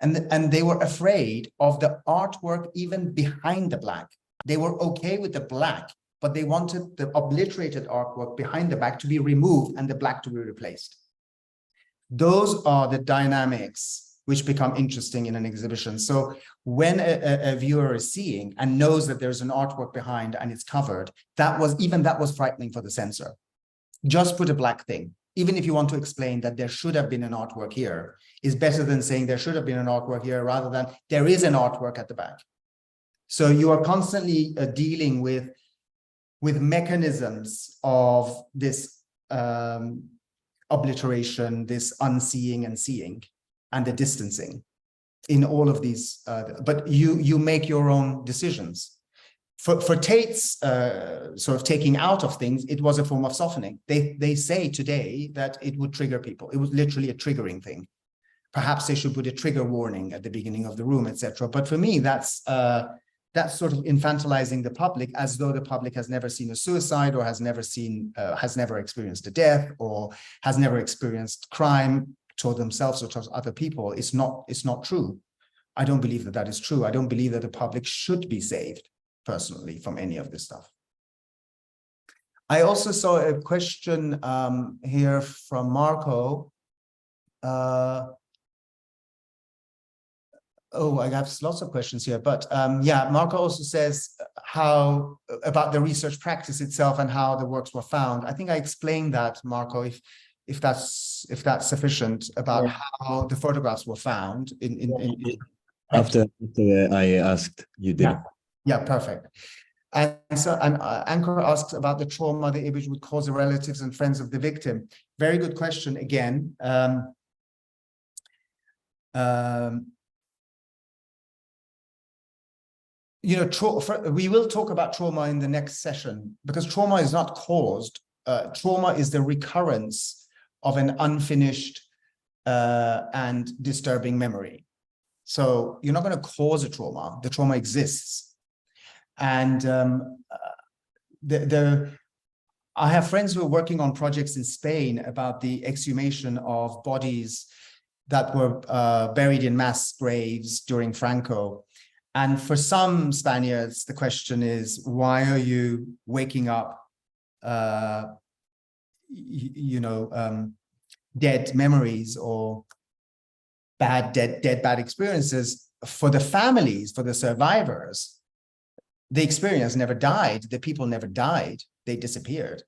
And they were afraid of the artwork even behind the black. They were okay with the black, but they wanted the obliterated artwork behind the black to be removed and the black to be replaced. Those are the dynamics which become interesting in an exhibition. So when a viewer is seeing and knows that there's an artwork behind and it's covered, that was frightening for the censor. Just put a black thing. Even if you want to explain that there should have been an artwork here, is better than saying there should have been an artwork here rather than there is an artwork at the back. So you are constantly dealing with mechanisms of this obliteration, this unseeing and seeing, and the distancing in all of these, but you make your own decisions. For Tate's sort of taking out of things, it was a form of softening. They say today that it would trigger people. It was literally a triggering thing. Perhaps they should put a trigger warning at the beginning of the room, etc. But for me, that's sort of infantilizing the public, as though the public has never seen a suicide or has never experienced a death or has never experienced crime toward themselves or towards other people. It's not true. I don't believe that that is true. I don't believe that the public should be saved personally from any of this stuff. I also saw a question here from Marco. Oh, I have lots of questions here, but yeah, Marco also says how about the research practice itself and how the works were found. I think I explained that, Marco, if that's sufficient, about how the photographs were found in after I asked, you did. Yeah, perfect. And so, Anchor asks about the trauma the image would cause the relatives and friends of the victim. Very good question again. You know, we will talk about trauma in the next session, because trauma is not caused. Trauma is the recurrence of an unfinished and disturbing memory. So you're not going to cause a trauma. The trauma exists. And I have friends who are working on projects in Spain about the exhumation of bodies that were buried in mass graves during Franco. And for some Spaniards, the question is, why are you waking up, dead memories or bad experiences? For the families, for the survivors, the experience never died. The people never died. They disappeared.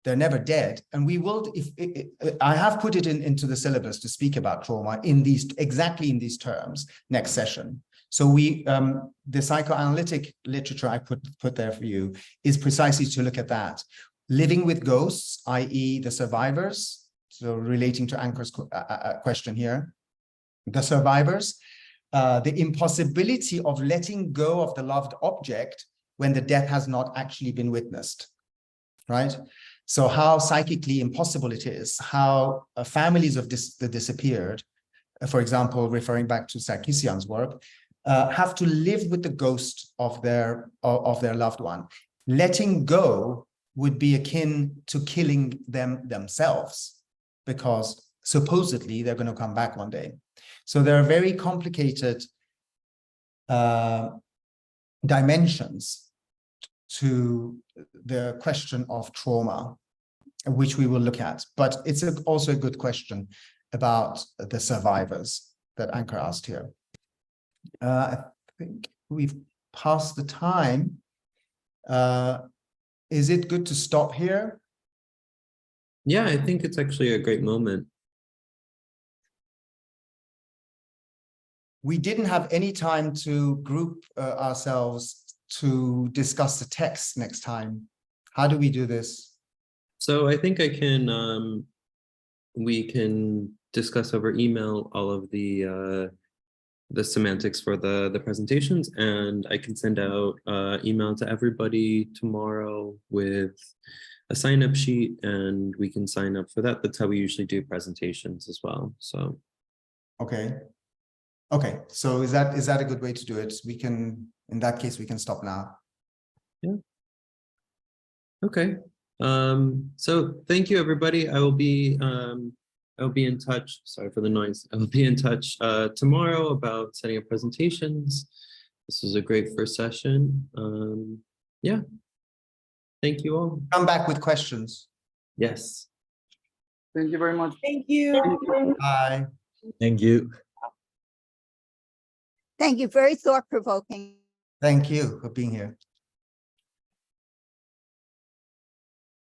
They're never dead. And we will, I have put it into the syllabus to speak about trauma exactly in these terms next session. So the psychoanalytic literature I put there for you is precisely to look at that. Living with ghosts, i.e. the survivors, so relating to Anchor's question here, the survivors, the impossibility of letting go of the loved object when the death has not actually been witnessed, right? So how psychically impossible it is, how families of the disappeared, for example, referring back to Sarkisian's work, have to live with the ghost of their loved one. Letting go would be akin to killing them themselves, because supposedly they're going to come back one day. So there are very complicated dimensions to the question of trauma, which we will look at. But it's also a good question about the survivors that Anchor asked here. I think we've passed the time. Is it good to stop here? Yeah, I think it's actually a great moment. We didn't have any time to group ourselves to discuss the text next time. How do we do this? So I think we can discuss over email all of the semantics for the presentations, and I can send out email to everybody tomorrow with a sign-up sheet, and we can sign up for that. That's how we usually do presentations as well. So okay, so is that a good way to do it? We can, in that case, we can stop now. Yeah. Okay. So thank you, everybody. I will be in touch. Sorry for the noise. I will be in touch tomorrow about setting up presentations. This was a great first session. Yeah. Thank you all. Come back with questions. Yes. Thank you very much. Thank you. Bye. Thank you. Thank you. Very thought-provoking. Thank you for being here.